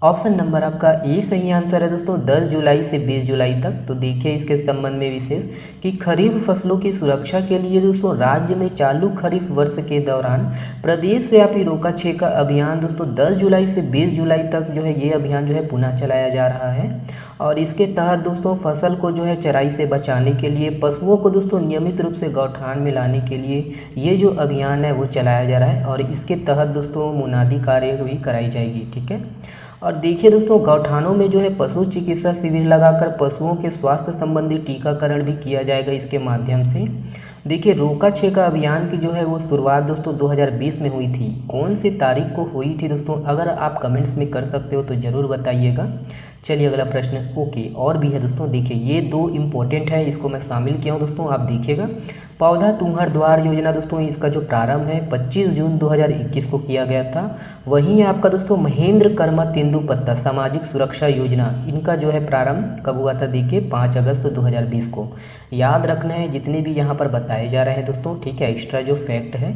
ऑप्शन नंबर आपका ए सही आंसर है दोस्तों, 10 जुलाई से 20 जुलाई तक। तो देखिए इसके संबंध में विशेष कि खरीफ फसलों की सुरक्षा के लिए दोस्तों राज्य में चालू खरीफ वर्ष के दौरान प्रदेशव्यापी रोका छेका अभियान दोस्तों 10 जुलाई से 20 जुलाई तक जो है ये अभियान जो है पुनः चलाया जा रहा है। और इसके तहत दोस्तों फसल को जो है चराई से बचाने के लिए, पशुओं को दोस्तों नियमित रूप से गौठान में लाने के लिए ये जो अभियान है वो चलाया जा रहा है। और इसके तहत दोस्तों मुनादी कार्य भी कराई जाएगी। ठीक है। और देखिए दोस्तों गौठानों में जो है पशु चिकित्सा शिविर लगाकर पशुओं के स्वास्थ्य संबंधी टीकाकरण भी किया जाएगा इसके माध्यम से। देखिए रोका छेका अभियान की जो है वो शुरुआत दोस्तों 2020 में हुई थी। कौन सी तारीख को हुई थी दोस्तों? अगर आप कमेंट्स में कर सकते हो तो ज़रूर बताइएगा। चलिए अगला प्रश्न। ओके, और भी है दोस्तों, देखिए ये दो इम्पोर्टेंट है, इसको मैं शामिल किया हूँ दोस्तों, आप देखिएगा। पौधा तुम्हार द्वार योजना दोस्तों इसका जो प्रारंभ है 25 जून 2021 को किया गया था। वहीं आपका दोस्तों महेंद्र कर्मा तेंदुपत्ता सामाजिक सुरक्षा योजना, इनका जो है प्रारंभ कब हुआ था? देखिए 5 अगस्त 2020 को। याद रखना है जितने भी यहाँ पर बताए जा रहे हैं दोस्तों। ठीक है, एक्स्ट्रा जो फैक्ट है।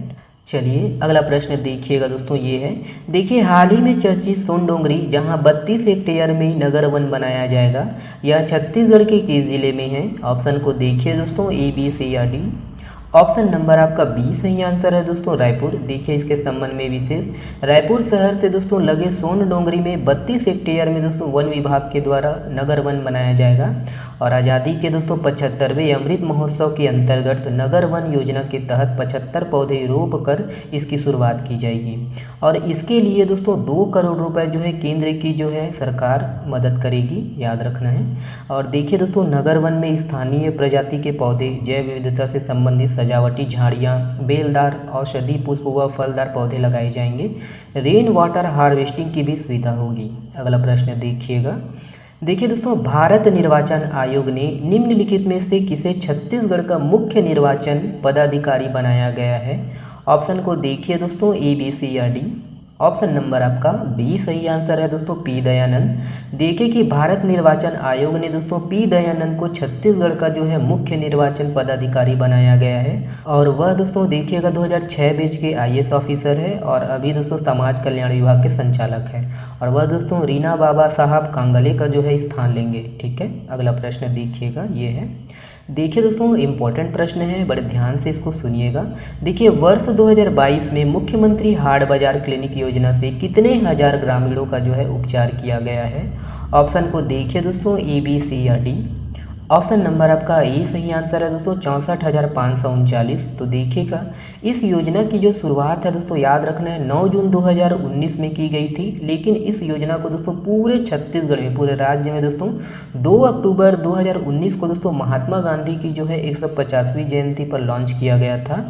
चलिए अगला प्रश्न देखिएगा दोस्तों, ये है, देखिए हाल ही में चर्चित सोनडोंगरी जहां 32 हेक्टेयर में नगर वन बनाया जाएगा, यह छत्तीसगढ़ के किस जिले में है? ऑप्शन को देखिए दोस्तों A, B, C या D। ऑप्शन नंबर आपका बी सही आंसर है दोस्तों, रायपुर। देखिए इसके संबंध में विशेष, रायपुर शहर से दोस्तों लगे सोनडोंगरी में 32 हेक्टेयर में दोस्तों वन विभाग के द्वारा नगर वन बनाया जाएगा। और आज़ादी के दोस्तों 75वें अमृत महोत्सव के अंतर्गत नगर वन योजना के तहत 75 पौधे रोप कर इसकी शुरुआत की जाएगी। और इसके लिए दोस्तों 2 करोड़ रुपए जो है केंद्र की जो है सरकार मदद करेगी, याद रखना है। और देखिए दोस्तों नगर वन में स्थानीय प्रजाति के पौधे, जैव विविधता से संबंधित सजावटी झाड़ियाँ, बेलदार औषधि पुष्प व फलदार पौधे लगाए जाएंगे। रेन वाटर हार्वेस्टिंग की भी सुविधा होगी। अगला प्रश्न देखिएगा, देखिए दोस्तों भारत निर्वाचन आयोग ने निम्नलिखित में से किसे छत्तीसगढ़ का मुख्य निर्वाचन पदाधिकारी बनाया गया है? ऑप्शन को देखिए दोस्तों A, B, C या D। ऑप्शन नंबर आपका बी सही आंसर है दोस्तों, P दयानंद। देखिए कि भारत निर्वाचन आयोग ने दोस्तों P दयानंद को छत्तीसगढ़ का जो है मुख्य निर्वाचन पदाधिकारी बनाया गया है। और वह दोस्तों देखिएगा 2006 बैच के IAS ऑफिसर है और अभी दोस्तों समाज कल्याण विभाग के संचालक है। और वह दोस्तों रीना बाबा साहब कांगले का जो है स्थान लेंगे। ठीक है, अगला प्रश्न देखिएगा, ये है, देखिए दोस्तों इम्पोर्टेंट प्रश्न है, बड़े ध्यान से इसको सुनिएगा। देखिए वर्ष 2022 में मुख्यमंत्री हाट बाजार क्लिनिक योजना से कितने हजार ग्रामीणों का जो है उपचार किया गया है? ऑप्शन को देखिए दोस्तों A, B, C या D। ऑप्शन नंबर आपका ए सही आंसर है दोस्तों 64,539। तो देखिएगा इस योजना की जो शुरुआत है दोस्तों याद रखना है 9 जून 2019 में की गई थी, लेकिन इस योजना को दोस्तों पूरे छत्तीसगढ़ में, पूरे राज्य में दोस्तों 2 अक्टूबर 2019 को दोस्तों महात्मा गांधी की जो है 150वीं जयंती पर लॉन्च किया गया था।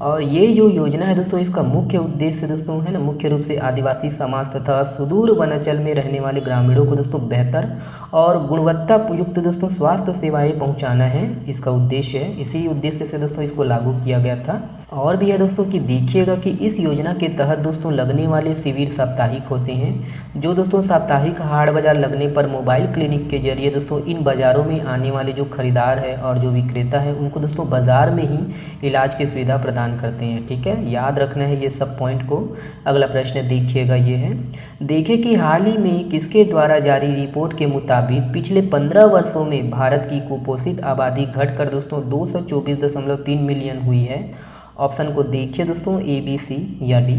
और ये जो योजना है दोस्तों इसका मुख्य उद्देश्य दोस्तों है ना, मुख्य रूप से आदिवासी समाज तथा सुदूर वनांचल में रहने वाले ग्रामीणों को दोस्तों बेहतर और गुणवत्ता युक्त दोस्तों स्वास्थ्य सेवाएं पहुंचाना है, इसका उद्देश्य है। इसी उद्देश्य से दोस्तों इसको लागू किया गया था। और भी है दोस्तों कि देखिएगा कि इस योजना के तहत दोस्तों लगने वाले शिविर साप्ताहिक होते हैं, जो दोस्तों साप्ताहिक हाट बाजार लगने पर मोबाइल क्लिनिक के जरिए दोस्तों इन बाज़ारों में आने वाले जो खरीदार है और जो विक्रेता है उनको दोस्तों बाज़ार में ही इलाज की सुविधा प्रदान करते हैं। ठीक है, याद रखना है ये सब पॉइंट को। अगला प्रश्न देखिएगा, ये है, देखें कि हाल ही में किसके द्वारा जारी रिपोर्ट के मुताबिक पिछले 15 वर्षों में भारत की कुपोषित आबादी घटकर दोस्तों 224.3 मिलियन हुई है। ऑप्शन को देखिए दोस्तों, ए, बी, सी या डी।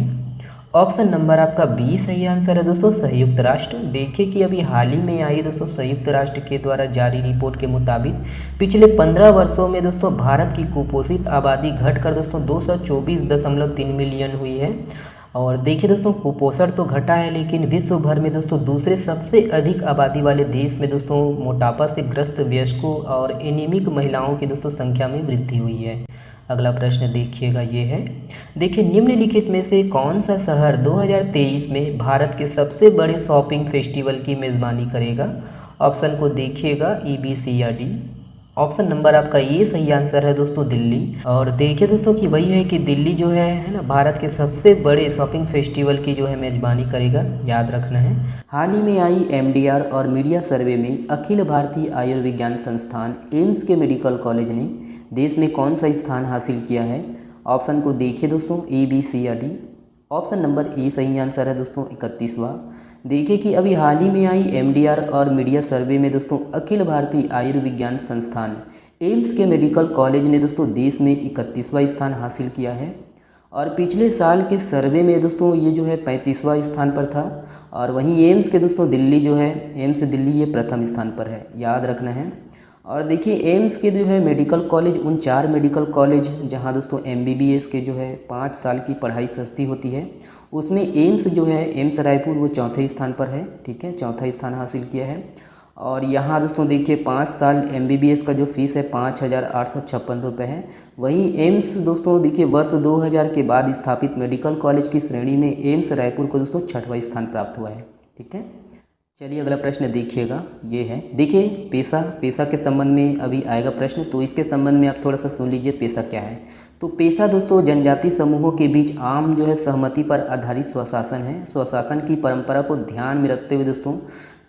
ऑप्शन नंबर आपका बी सही आंसर है दोस्तों, संयुक्त राष्ट्र। देखिए कि अभी हाल ही में आई दोस्तों संयुक्त राष्ट्र के द्वारा जारी रिपोर्ट के मुताबिक पिछले 15 वर्षों में दोस्तों भारत की कुपोषित आबादी घटकर दोस्तों 224.3 मिलियन हुई है। और देखिए दोस्तों कुपोषण तो घटा है, लेकिन विश्व भर में दोस्तों दूसरे सबसे अधिक आबादी वाले देश में दोस्तों मोटापा से ग्रस्त वयस्कों और एनीमिक महिलाओं की दोस्तों संख्या में वृद्धि हुई है। अगला प्रश्न देखिएगा, ये है, देखिए निम्नलिखित में से कौन सा शहर 2023 में भारत के सबसे बड़े शॉपिंग फेस्टिवल की मेज़बानी करेगा। ऑप्शन को देखिएगा, ए, बी, सी या डी। ऑप्शन नंबर आपका ये सही आंसर है दोस्तों, दिल्ली। और देखिए दोस्तों कि वही है कि दिल्ली जो है ना भारत के सबसे बड़े शॉपिंग फेस्टिवल की जो है मेज़बानी करेगा, याद रखना है। हाल ही में आई एमडीआर और मीडिया सर्वे में अखिल भारतीय आयुर्विज्ञान संस्थान एम्स के मेडिकल कॉलेज ने देश में कौन सा स्थान हासिल किया है। ऑप्शन को देखिए दोस्तों, ए, बी, सी या डी। ऑप्शन नंबर ए सही आंसर है दोस्तों, 31वां। देखिए कि अभी हाल ही में आई एमडीआर और मीडिया सर्वे में दोस्तों अखिल भारतीय आयुर्विज्ञान संस्थान एम्स के मेडिकल कॉलेज ने दोस्तों देश में 31वां स्थान हासिल किया है। और पिछले साल के सर्वे में दोस्तों ये जो है 35वां स्थान पर था। और वहीं एम्स के दोस्तों दिल्ली जो है, एम्स दिल्ली ये प्रथम स्थान पर है, याद रखना है। और देखिए एम्स के जो है मेडिकल कॉलेज उन 4 मेडिकल कॉलेज जहां दोस्तों एमबीबीएस के जो है 5 साल की पढ़ाई सस्ती होती है, उसमें एम्स जो है, एम्स रायपुर वो चौथे स्थान पर है। ठीक है, चौथा स्थान हासिल किया है। और यहाँ दोस्तों देखिए 5 साल एमबीबीएस का जो फीस है 5,856 रुपये है। वहीं एम्स दोस्तों देखिए वर्ष 2000 के बाद स्थापित मेडिकल कॉलेज की श्रेणी में एम्स रायपुर को दोस्तों 6वां स्थान प्राप्त हुआ है। ठीक है, चलिए अगला प्रश्न देखिएगा, ये है, देखिए पेशा के संबंध में अभी आएगा प्रश्न, तो इसके संबंध में आप थोड़ा सा सुन लीजिए पेशा क्या है। तो पेशा दोस्तों जनजाति समूहों के बीच आम जो है सहमति पर आधारित स्वशासन है। स्वशासन की परंपरा को ध्यान में रखते हुए दोस्तों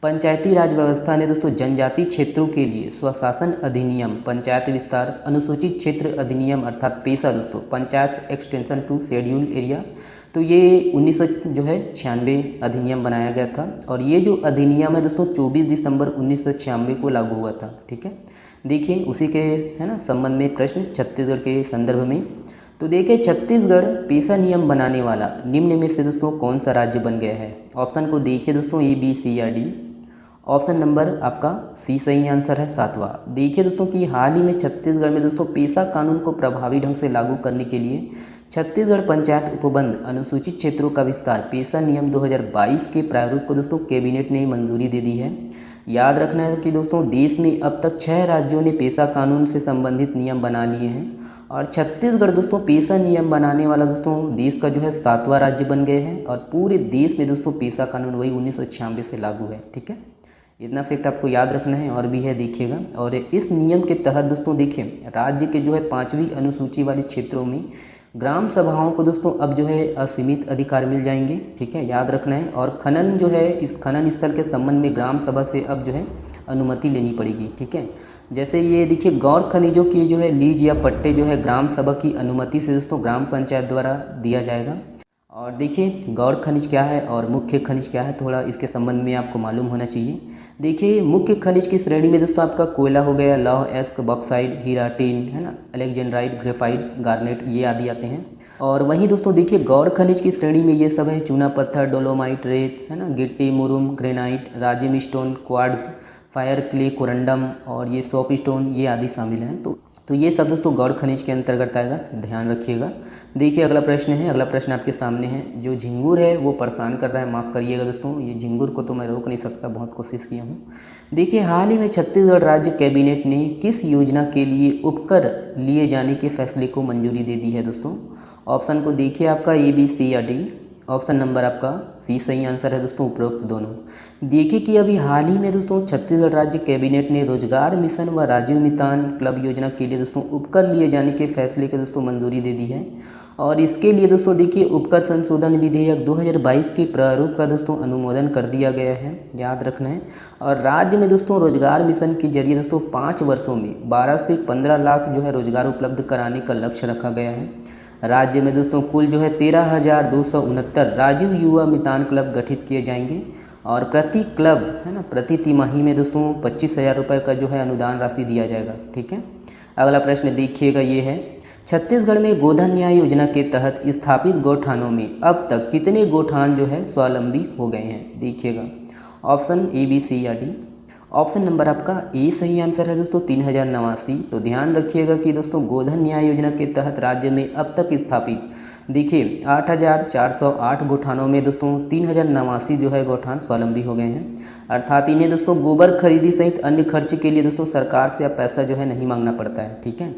पंचायती राज व्यवस्था ने दोस्तों जनजाति क्षेत्रों के लिए स्वशासन अधिनियम, पंचायत विस्तार, अनुसूचित क्षेत्र अधिनियम अर्थात पेशा दोस्तों, panchayat extension to schedule area, तो ये 1996 अधिनियम बनाया गया था। और ये जो अधिनियम है दोस्तों 24 दिसंबर 1996 को लागू हुआ था। ठीक है, देखिए उसी के है ना संबंध में प्रश्न छत्तीसगढ़ के संदर्भ में। तो देखिए छत्तीसगढ़ पेशा नियम बनाने वाला निम्न में से दोस्तों कौन सा राज्य बन गया है। ऑप्शन को देखिए दोस्तों, ए, बी, सी या डी। ऑप्शन नंबर आपका सी सही आंसर है, 7वां। देखिए दोस्तों कि हाल ही में छत्तीसगढ़ में दोस्तों पेशा कानून को प्रभावी ढंग से लागू करने के लिए छत्तीसगढ़ पंचायत उपबंध अनुसूचित क्षेत्रों का विस्तार पेशा नियम 2022 के प्रारूप को दोस्तों कैबिनेट ने मंजूरी दे दी है। याद रखना है कि दोस्तों देश में अब तक 6 राज्यों ने पेशा कानून से संबंधित नियम बना लिए हैं और छत्तीसगढ़ दोस्तों पेशा नियम बनाने वाला दोस्तों देश का जो है 7वां राज्य बन गए हैं। और पूरे देश में दोस्तों पेशा कानून वही 1996 से लागू है। ठीक है, इतना फैक्ट आपको याद रखना है। और भी है देखिएगा, और इस नियम के तहत दोस्तों देखिए राज्य के जो है 5वीं अनुसूची वाले क्षेत्रों में ग्राम सभाओं को दोस्तों अब जो है असीमित अधिकार मिल जाएंगे। ठीक है, याद रखना है। और खनन जो है, इस खनन स्थल के संबंध में ग्राम सभा से अब जो है अनुमति लेनी पड़ेगी। ठीक है, जैसे ये देखिए गौर खनिजों की जो है लीज या पट्टे जो है ग्राम सभा की अनुमति से दोस्तों ग्राम पंचायत द्वारा दिया जाएगा। और देखिए गौर खनिज क्या है और मुख्य खनिज क्या है, थोड़ा इसके संबंध में आपको मालूम होना चाहिए। देखिए मुख्य खनिज की श्रेणी में दोस्तों आपका कोयला हो गया, लौह, एस्क, बॉक्साइड, हीरा, टिन, है ना, एलेक्जेंड्राइट, ग्रेफाइट, गार्नेट, ये आदि आते हैं। और वहीं दोस्तों देखिए गौर खनिज की श्रेणी में ये सब है चूना पत्थर, डोलोमाइट, रेत, है ना, गिट्टी, मुरुम, granite, Rajim stone, quartz, fire clay, corundum और ये सॉप स्टोन ये आदि शामिल हैं। तो ये सब दोस्तों गौड़ खनिज के अंतर्गत आएगा, ध्यान रखिएगा। देखिए अगला प्रश्न है, अगला प्रश्न आपके सामने है। जो झिंगुर है वो परेशान कर रहा है, माफ़ करिएगा दोस्तों, ये झिंगुर को तो मैं रोक नहीं सकता, बहुत कोशिश किया हूँ। देखिए हाल ही में छत्तीसगढ़ राज्य कैबिनेट ने किस योजना के लिए उपकर लिए जाने के फैसले को मंजूरी दे दी है दोस्तों। ऑप्शन को देखिए आपका ए, बी, सी या डी। ऑप्शन नंबर आपका सी सही आंसर है दोस्तों, उपरोक्त दोनों। देखिए कि अभी हाल ही में दोस्तों छत्तीसगढ़ राज्य कैबिनेट ने रोजगार मिशन व राजीव मितान क्लब योजना के लिए दोस्तों उपकर लिए जाने के फैसले को दोस्तों मंजूरी दे दी है। और इसके लिए दोस्तों देखिए उपकर संशोधन विधेयक 2022 के प्रारूप का दोस्तों अनुमोदन कर दिया गया है, याद रखना है। और राज्य में दोस्तों रोजगार मिशन के जरिए दोस्तों 5 वर्षों में 12 से 15 लाख जो है रोजगार उपलब्ध कराने का लक्ष्य रखा गया है। राज्य में दोस्तों कुल जो है 13,269 राजीव युवा मितान क्लब गठित किए जाएंगे और प्रति क्लब है ना, प्रति तिमाही में दोस्तों 25,000 रुपये का जो है अनुदान राशि दिया जाएगा, ठीक है। अगला प्रश्न देखिएगा, ये है छत्तीसगढ़ में गोधन न्याय योजना के तहत स्थापित गौठानों में अब तक कितने गौठान जो है स्वावलंबी हो गए हैं। देखिएगा ऑप्शन ए, बी, सी या डी। ऑप्शन नंबर आपका ए सही आंसर है दोस्तों, 3,089। तो ध्यान रखिएगा कि दोस्तों गोधन न्याय योजना के तहत राज्य में अब तक स्थापित देखिए 8,408 गौठानों में दोस्तों 3,089 जो है गौठान स्वावलंबी हो गए हैं। अर्थात इन्हें दोस्तों गोबर खरीदी सहित अन्य खर्च के लिए दोस्तों सरकार से अब पैसा जो है नहीं मांगना पड़ता है, ठीक है।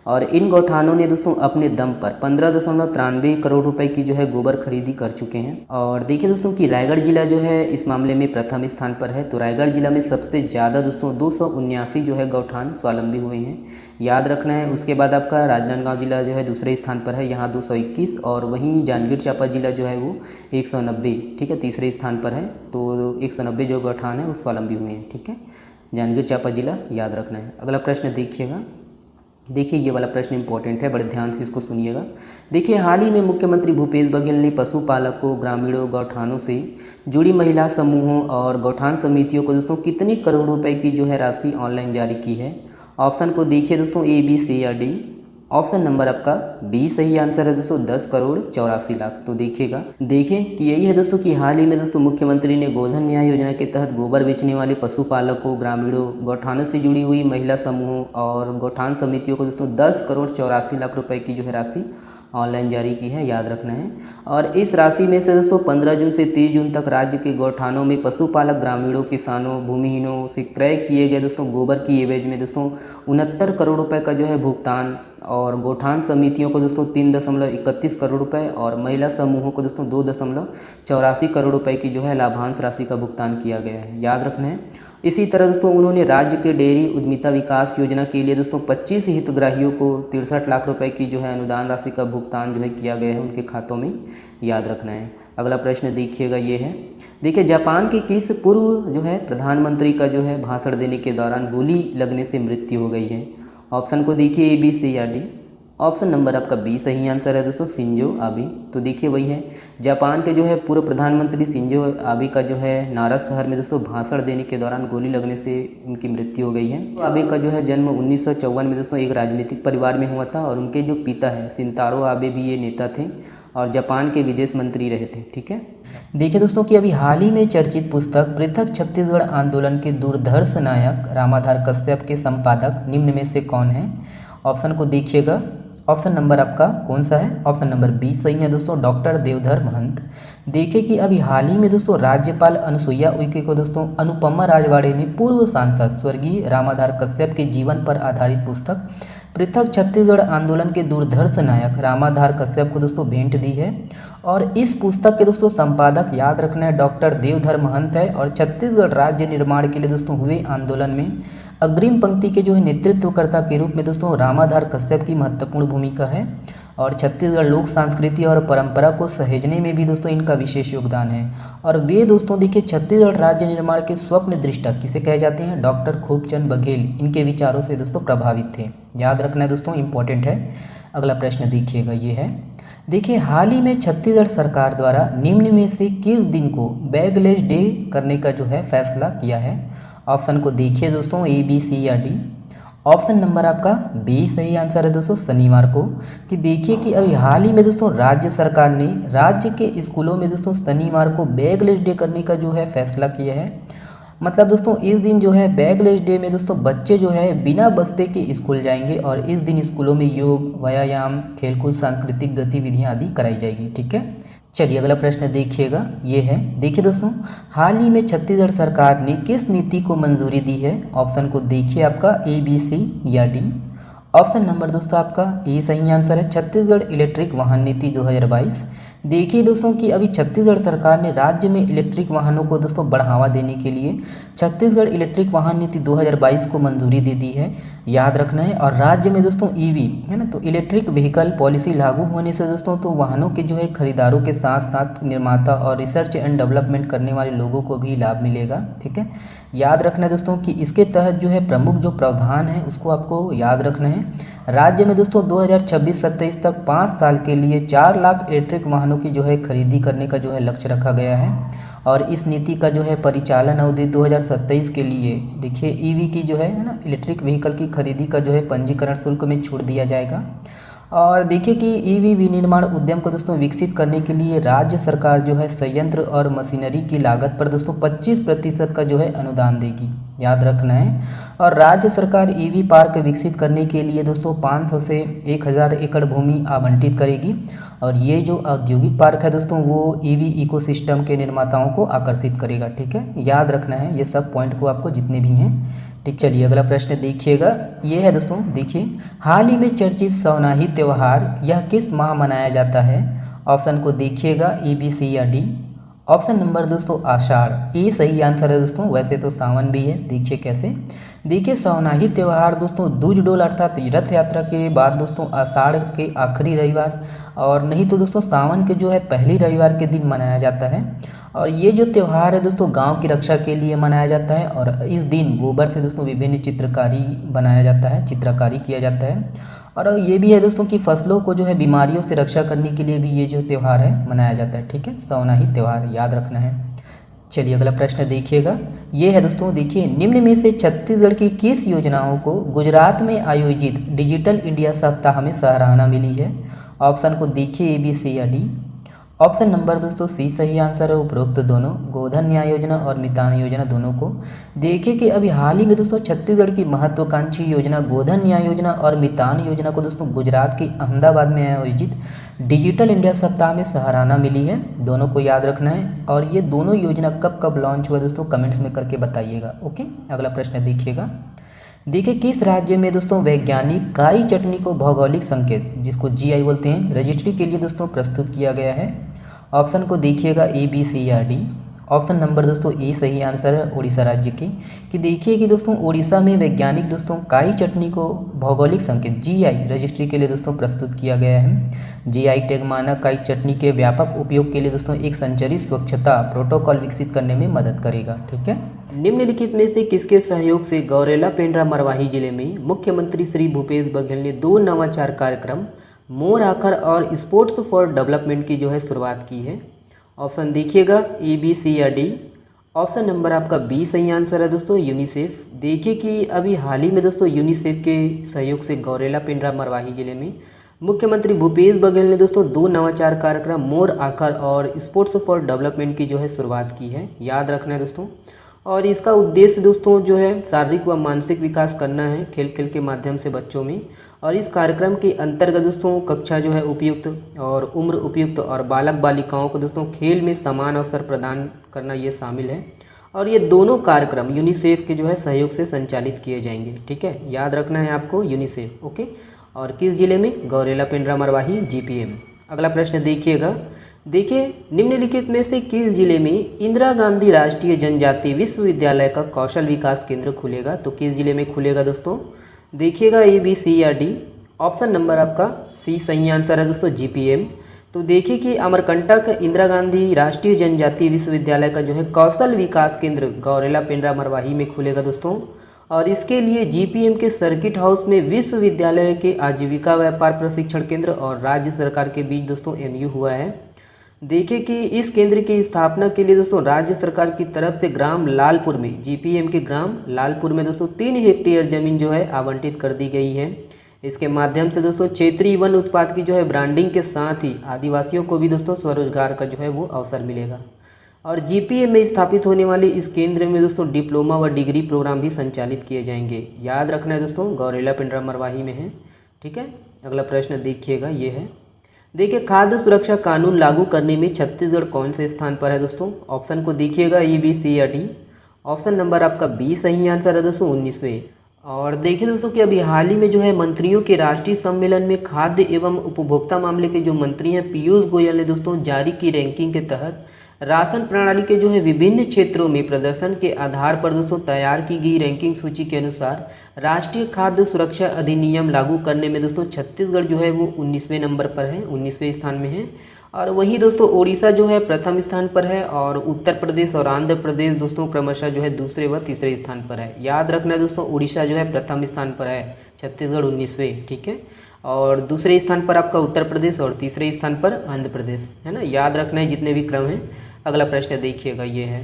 और इन गौठानों ने दोस्तों अपने दम पर 15.93 करोड़ रुपए की जो है गोबर खरीदी कर चुके हैं। और देखिए दोस्तों कि रायगढ़ जिला जो है इस मामले में प्रथम स्थान पर है। तो रायगढ़ जिला में सबसे ज़्यादा दोस्तों 279 जो है गौठान स्वावलंबी हुए हैं, याद रखना है। उसके बाद आपका राजनांदगांव जिला जो है दूसरे स्थान पर है, यहाँ 221। और वहीं जांजगीर चांपा जिला जो है वो 190, ठीक है, तीसरे स्थान पर है। तो 190 जो गौठान है वो स्वावलंबी हुए हैं, ठीक है, जांजगीर चांपा जिला, याद रखना है। अगला प्रश्न देखिएगा, देखिए ये वाला प्रश्न इंपॉर्टेंट है, बड़े ध्यान से इसको सुनिएगा। देखिए हाल ही में मुख्यमंत्री भूपेश बघेल ने पशुपालकों, ग्रामीणों, गौठानों से जुड़ी महिला समूहों और गौठान समितियों को दोस्तों कितने करोड़ रुपए की जो है राशि ऑनलाइन जारी की है। ऑप्शन को देखिए दोस्तों ए, बी, सी या डी। ऑप्शन नंबर आपका बी सही आंसर है दोस्तों, 10,84,00,000। तो देखिएगा, देखिए कि यही है दोस्तों कि हाल ही में दोस्तों मुख्यमंत्री ने गोधन न्याय योजना के तहत गोबर बेचने वाले पशुपालकों, ग्रामीणों, गौठानों से जुड़ी हुई महिला समूहों और गौठान समितियों को दोस्तों 10,84,00,000 रुपए की जो है राशि ऑनलाइन जारी की है, याद रखना है। और इस राशि में से दोस्तों 15 जून से 30 जून तक राज्य के गौठानों में पशुपालक, ग्रामीणों, किसानों, भूमिहीनों से क्रय किए गए दोस्तों गोबर की एवज में दोस्तों 69 करोड़ रुपए का जो है भुगतान, और गौठान समितियों को दोस्तों 3.31 करोड़ रुपए और महिला समूहों को दोस्तों 2.84 करोड़ रुपए की जो है लाभांश राशि का भुगतान किया गया है, याद रखना है। इसी तरह दोस्तों उन्होंने राज्य के डेयरी उद्यमिता विकास योजना के लिए दोस्तों 25 हितग्राहियों को 63 लाख रुपए की जो है अनुदान राशि का भुगतान जो है किया गया है उनके खातों में, याद रखना है। अगला प्रश्न देखिएगा, ये है देखिए जापान के किस पूर्व जो है प्रधानमंत्री का जो है भाषण देने के दौरान गोली लगने से मृत्यु हो गई है। ऑप्शन को देखिए ए, बी, सी या डी। ऑप्शन नंबर आपका बी सही आंसर है दोस्तों, शिंजो आबे। तो देखिए वही है, जापान के जो है पूर्व प्रधानमंत्री शिंजो आबे का जो है नारा शहर में दोस्तों भाषण देने के दौरान गोली लगने से उनकी मृत्यु हो गई है। तो आबे का जो है जन्म 1954 में दोस्तों एक राजनीतिक परिवार में हुआ था और उनके जो पिता है शिंतारो आबे भी ये नेता थे और जापान के विदेश मंत्री रहे थे, ठीक है। देखिए दोस्तों कि अभी हाल ही में चर्चित पुस्तक पृथक छत्तीसगढ़ आंदोलन के दूरदर्श नायक रामाधार कश्यप के संपादक निम्न में से कौन है। ऑप्शन को देखिएगा, ऑप्शन नंबर आपका कौन सा है, ऑप्शन नंबर बी सही है दोस्तों, डॉक्टर देवधर महंत। देखिए कि अभी हाल ही में दोस्तों राज्यपाल अनुसुईया उइके को दोस्तों अनुपमा राजवाड़े ने पूर्व सांसद स्वर्गीय रामाधार कश्यप के जीवन पर आधारित पुस्तक पृथक छत्तीसगढ़ आंदोलन के दूरदर्श नायक रामाधार कश्यप को दोस्तों भेंट दी है। और इस पुस्तक के दोस्तों संपादक, याद रखना है, डॉक्टर देवधर महंत है और छत्तीसगढ़ राज्य निर्माण के लिए दोस्तों हुए आंदोलन में अग्रिम पंक्ति के जो है नेतृत्वकर्ता के रूप में दोस्तों रामाधार कश्यप की महत्वपूर्ण भूमिका है। और छत्तीसगढ़ लोक संस्कृति और परंपरा को सहेजने में भी दोस्तों इनका विशेष योगदान है। और वे दोस्तों देखिए छत्तीसगढ़ राज्य निर्माण के स्वप्न दृष्टा किसे कहे जाते हैं, डॉक्टर खूबचंद बघेल, इनके विचारों से दोस्तों प्रभावित थे, याद रखना है दोस्तों, इंपॉर्टेंट है। अगला प्रश्न देखिएगा, ये है देखिए हाल ही में छत्तीसगढ़ सरकार द्वारा निम्न में से किस दिन को बैगलेस डे करने का जो है फैसला किया है। ऑप्शन को देखिए दोस्तों ए, बी, सी या डी। ऑप्शन नंबर आपका बी सही आंसर है दोस्तों, शनिवार को। कि देखिए कि अभी हाल ही में दोस्तों राज्य सरकार ने राज्य के स्कूलों में दोस्तों शनिवार को बैगलेस डे करने का जो है फैसला किया है। मतलब दोस्तों इस दिन जो है बैगलेस डे में दोस्तों बच्चे जो है बिना बस्ते के स्कूल जाएंगे और इस दिन स्कूलों में योग, व्यायाम, खेलकूद, सांस्कृतिक गतिविधियां आदि कराई जाएगी। ठीक है, चलिए अगला प्रश्न देखिएगा, ये है, देखिए दोस्तों, हाल ही में छत्तीसगढ़ सरकार ने किस नीति को मंजूरी दी है? ऑप्शन को देखिए आपका ए, बी, सी या डी। ऑप्शन नंबर दोस्तों आपका ए सही आंसर है, छत्तीसगढ़ इलेक्ट्रिक वाहन नीति 2022। देखिए दोस्तों कि अभी छत्तीसगढ़ सरकार ने राज्य में इलेक्ट्रिक वाहनों को दोस्तों बढ़ावा देने के लिए छत्तीसगढ़ इलेक्ट्रिक वाहन नीति 2022 को मंजूरी दे दी है, याद रखना है। और राज्य में दोस्तों ईवी है ना, तो इलेक्ट्रिक व्हीकल पॉलिसी लागू होने से दोस्तों तो वाहनों के जो है खरीदारों के साथ साथ निर्माता और रिसर्च एंड डेवलपमेंट करने वाले लोगों को भी लाभ मिलेगा। ठीक है, याद रखना है दोस्तों कि इसके तहत जो है प्रमुख जो प्रावधान है उसको आपको याद रखना है। राज्य में दोस्तों 2026-27 तक 5 साल के लिए 4 लाख इलेक्ट्रिक वाहनों की जो है खरीदी करने का जो है लक्ष्य रखा गया है। और इस नीति का जो है परिचालन अवधि 2027 के लिए देखिए ईवी की जो है ना, इलेक्ट्रिक व्हीकल की खरीदी का जो है पंजीकरण शुल्क में छूट दिया जाएगा। और देखिए कि ईवी विनिर्माण उद्यम को दोस्तों विकसित करने के लिए राज्य सरकार जो है संयंत्र और मशीनरी की लागत पर दोस्तों 25% का जो है अनुदान देगी, याद रखना है। और राज्य सरकार ईवी पार्क विकसित करने के लिए दोस्तों 500 से 1000 एकड़ भूमि आवंटित करेगी। और ये जो औद्योगिक पार्क है दोस्तों वो ईवी इकोसिस्टम के निर्माताओं को आकर्षित करेगा। ठीक है, याद रखना है ये सब पॉइंट को आपको जितने भी हैं। ठीक, चलिए अगला प्रश्न देखिएगा, ये है दोस्तों, देखिए हाल ही में चर्चित सौनाही त्यौहार यह किस माह मनाया जाता है? ऑप्शन को देखिएगा ए, बी, सी या डी। ऑप्शन नंबर दोस्तों आषाढ़, ये सही आंसर है दोस्तों, वैसे तो सावन भी है, देखिए कैसे। देखिए सौनाही त्यौहार दोस्तों दूज डोल अर्थात रथ यात्रा के बाद दोस्तों आषाढ़ के आखिरी रविवार और नहीं तो दोस्तों सावन के जो है पहली रविवार के दिन मनाया जाता है। और ये जो त्यौहार है दोस्तों गांव की रक्षा के लिए मनाया जाता है और इस दिन गोबर से दोस्तों विभिन्न चित्रकारी बनाया जाता है, चित्रकारी किया जाता है। और ये भी है दोस्तों कि फसलों को जो है बीमारियों से रक्षा करने के लिए भी ये जो त्यौहार है मनाया जाता है। ठीक है, सौनाही त्यौहार याद रखना है। चलिए अगला प्रश्न देखिएगा, ये है दोस्तों, देखिए निम्न में से छत्तीसगढ़ की किस योजनाओं को गुजरात में आयोजित डिजिटल इंडिया सप्ताह में सराहना मिली है? ऑप्शन को देखिए ए, बी, सी या डी। ऑप्शन नंबर दोस्तों सी सही आंसर है, उपरोक्त दोनों, गोधन न्याय योजना और मितान योजना दोनों को। देखिए कि अभी हाल ही में दोस्तों छत्तीसगढ़ की महत्वाकांक्षी योजना गोधन न्याय योजना और मितान योजना को दोस्तों गुजरात के अहमदाबाद में आयोजित डिजिटल इंडिया सप्ताह में सराहना मिली है, दोनों को याद रखना है। और ये दोनों योजना कब कब लॉन्च हुआ दोस्तों कमेंट्स में करके बताइएगा। ओके, अगला प्रश्न देखिएगा, देखिए किस राज्य में दोस्तों वैज्ञानिक काई चटनी को भौगोलिक संकेत जिसको जीआई बोलते हैं रजिस्ट्री के लिए दोस्तों प्रस्तुत किया गया है? ऑप्शन को देखिएगा ए, बी, सी या डी। ऑप्शन नंबर दोस्तों ए सही आंसर है, उड़ीसा राज्य की। कि देखिए कि दोस्तों उड़ीसा में वैज्ञानिक दोस्तों काई चटनी को भौगोलिक संकेत जीआई रजिस्ट्री के लिए दोस्तों प्रस्तुत किया गया है। जीआई टैग मानक काई चटनी के व्यापक उपयोग के लिए दोस्तों एक संचारी स्वच्छता प्रोटोकॉल विकसित करने में मदद करेगा। ठीक है, निम्नलिखित में से किसके सहयोग से गौरेला पेंड्रा मरवाही जिले में मुख्यमंत्री श्री भूपेश बघेल ने 2 नवाचार कार्यक्रम मोर आकर और स्पोर्ट्स फॉर डेवलपमेंट की जो है शुरुआत की है? ऑप्शन देखिएगा ए, बी, सी या डी। ऑप्शन नंबर आपका बी सही आंसर है दोस्तों, यूनिसेफ। देखिए कि अभी हाल ही में दोस्तों यूनिसेफ के सहयोग से गौरेला पेंड्रा मरवाही जिले में मुख्यमंत्री भूपेश बघेल ने दोस्तों 2 नवाचार कार्यक्रम मोर आकर और स्पोर्ट्स फॉर डेवलपमेंट की जो है शुरुआत की है, याद रखना है दोस्तों। और इसका उद्देश्य दोस्तों जो है शारीरिक व मानसिक विकास करना है खेल खेल के माध्यम से बच्चों में। और इस कार्यक्रम के अंतर्गत दोस्तों कक्षा जो है उपयुक्त और उम्र उपयुक्त और बालक बालिकाओं को दोस्तों खेल में समान अवसर प्रदान करना ये शामिल है। और ये दोनों कार्यक्रम यूनिसेफ के जो है सहयोग से संचालित किए जाएंगे। ठीक है, याद रखना है आपको यूनिसेफ। ओके, और किस जिले में? गौरेला पेंड्रा मरवाही जीपीएम। अगला प्रश्न देखिएगा, देखिए निम्नलिखित में से किस जिले में इंदिरा गांधी राष्ट्रीय जनजातीय विश्वविद्यालय का कौशल विकास केंद्र खुलेगा? तो किस जिले में खुलेगा दोस्तों? देखिएगा ए, बी, सी या डी। ऑप्शन नंबर आपका सी सही आंसर है दोस्तों, जीपीएम। तो देखिए कि अमरकंटक इंदिरा गांधी राष्ट्रीय जनजातीय विश्वविद्यालय का जो है कौशल विकास केंद्र गौरेला पेंड्रा मरवाही में खुलेगा दोस्तों। और इसके लिए जीपीएम के सर्किट हाउस में विश्वविद्यालय के आजीविका व्यापार प्रशिक्षण केंद्र और राज्य सरकार के बीच दोस्तों एमयू हुआ है। देखिए कि इस केंद्र की स्थापना के लिए दोस्तों राज्य सरकार की तरफ से ग्राम लालपुर में जीपीएम के ग्राम लालपुर में दोस्तों 3 हेक्टेयर जमीन जो है आवंटित कर दी गई है। इसके माध्यम से दोस्तों क्षेत्रीय वन उत्पाद की जो है ब्रांडिंग के साथ ही आदिवासियों को भी दोस्तों स्वरोजगार का जो है वो अवसर मिलेगा। और जीपीए में स्थापित होने वाले इस केंद्र में दोस्तों डिप्लोमा व डिग्री प्रोग्राम भी संचालित किए जाएंगे। याद रखना है दोस्तों, गौरेला पिंडरा मरवाही में है। ठीक है, अगला प्रश्न देखिएगा, ये है, देखिए खाद्य सुरक्षा कानून लागू करने में छत्तीसगढ़ कौन से स्थान पर है दोस्तों। ऑप्शन को देखिएगा, ए बी सी या डी। ऑप्शन नंबर आपका बी सही आंसर है दोस्तों, 19वें। और देखिए दोस्तों कि अभी हाल ही में जो है मंत्रियों के राष्ट्रीय सम्मेलन में खाद्य एवं उपभोक्ता मामले के जो मंत्री हैं पीयूष गोयल ने दोस्तों जारी की रैंकिंग के तहत राशन प्रणाली के जो है विभिन्न क्षेत्रों में प्रदर्शन के आधार पर दोस्तों तैयार की गई रैंकिंग सूची के अनुसार राष्ट्रीय खाद्य सुरक्षा अधिनियम लागू करने में दोस्तों छत्तीसगढ़ जो है वो 19वें नंबर पर है, 19वें स्थान में है। और वहीं दोस्तों ओडिशा जो है प्रथम स्थान पर है और उत्तर प्रदेश और आंध्र प्रदेश दोस्तों क्रमशः जो है दूसरे व तीसरे स्थान पर है। याद रखना है दोस्तों, ओडिशा जो है प्रथम स्थान पर है, छत्तीसगढ़ 19वें। ठीक है, और दूसरे स्थान पर आपका उत्तर प्रदेश और तीसरे स्थान पर आंध्र प्रदेश है ना। याद रखना है जितने भी क्रम हैं। अगला प्रश्न देखिएगा, ये है,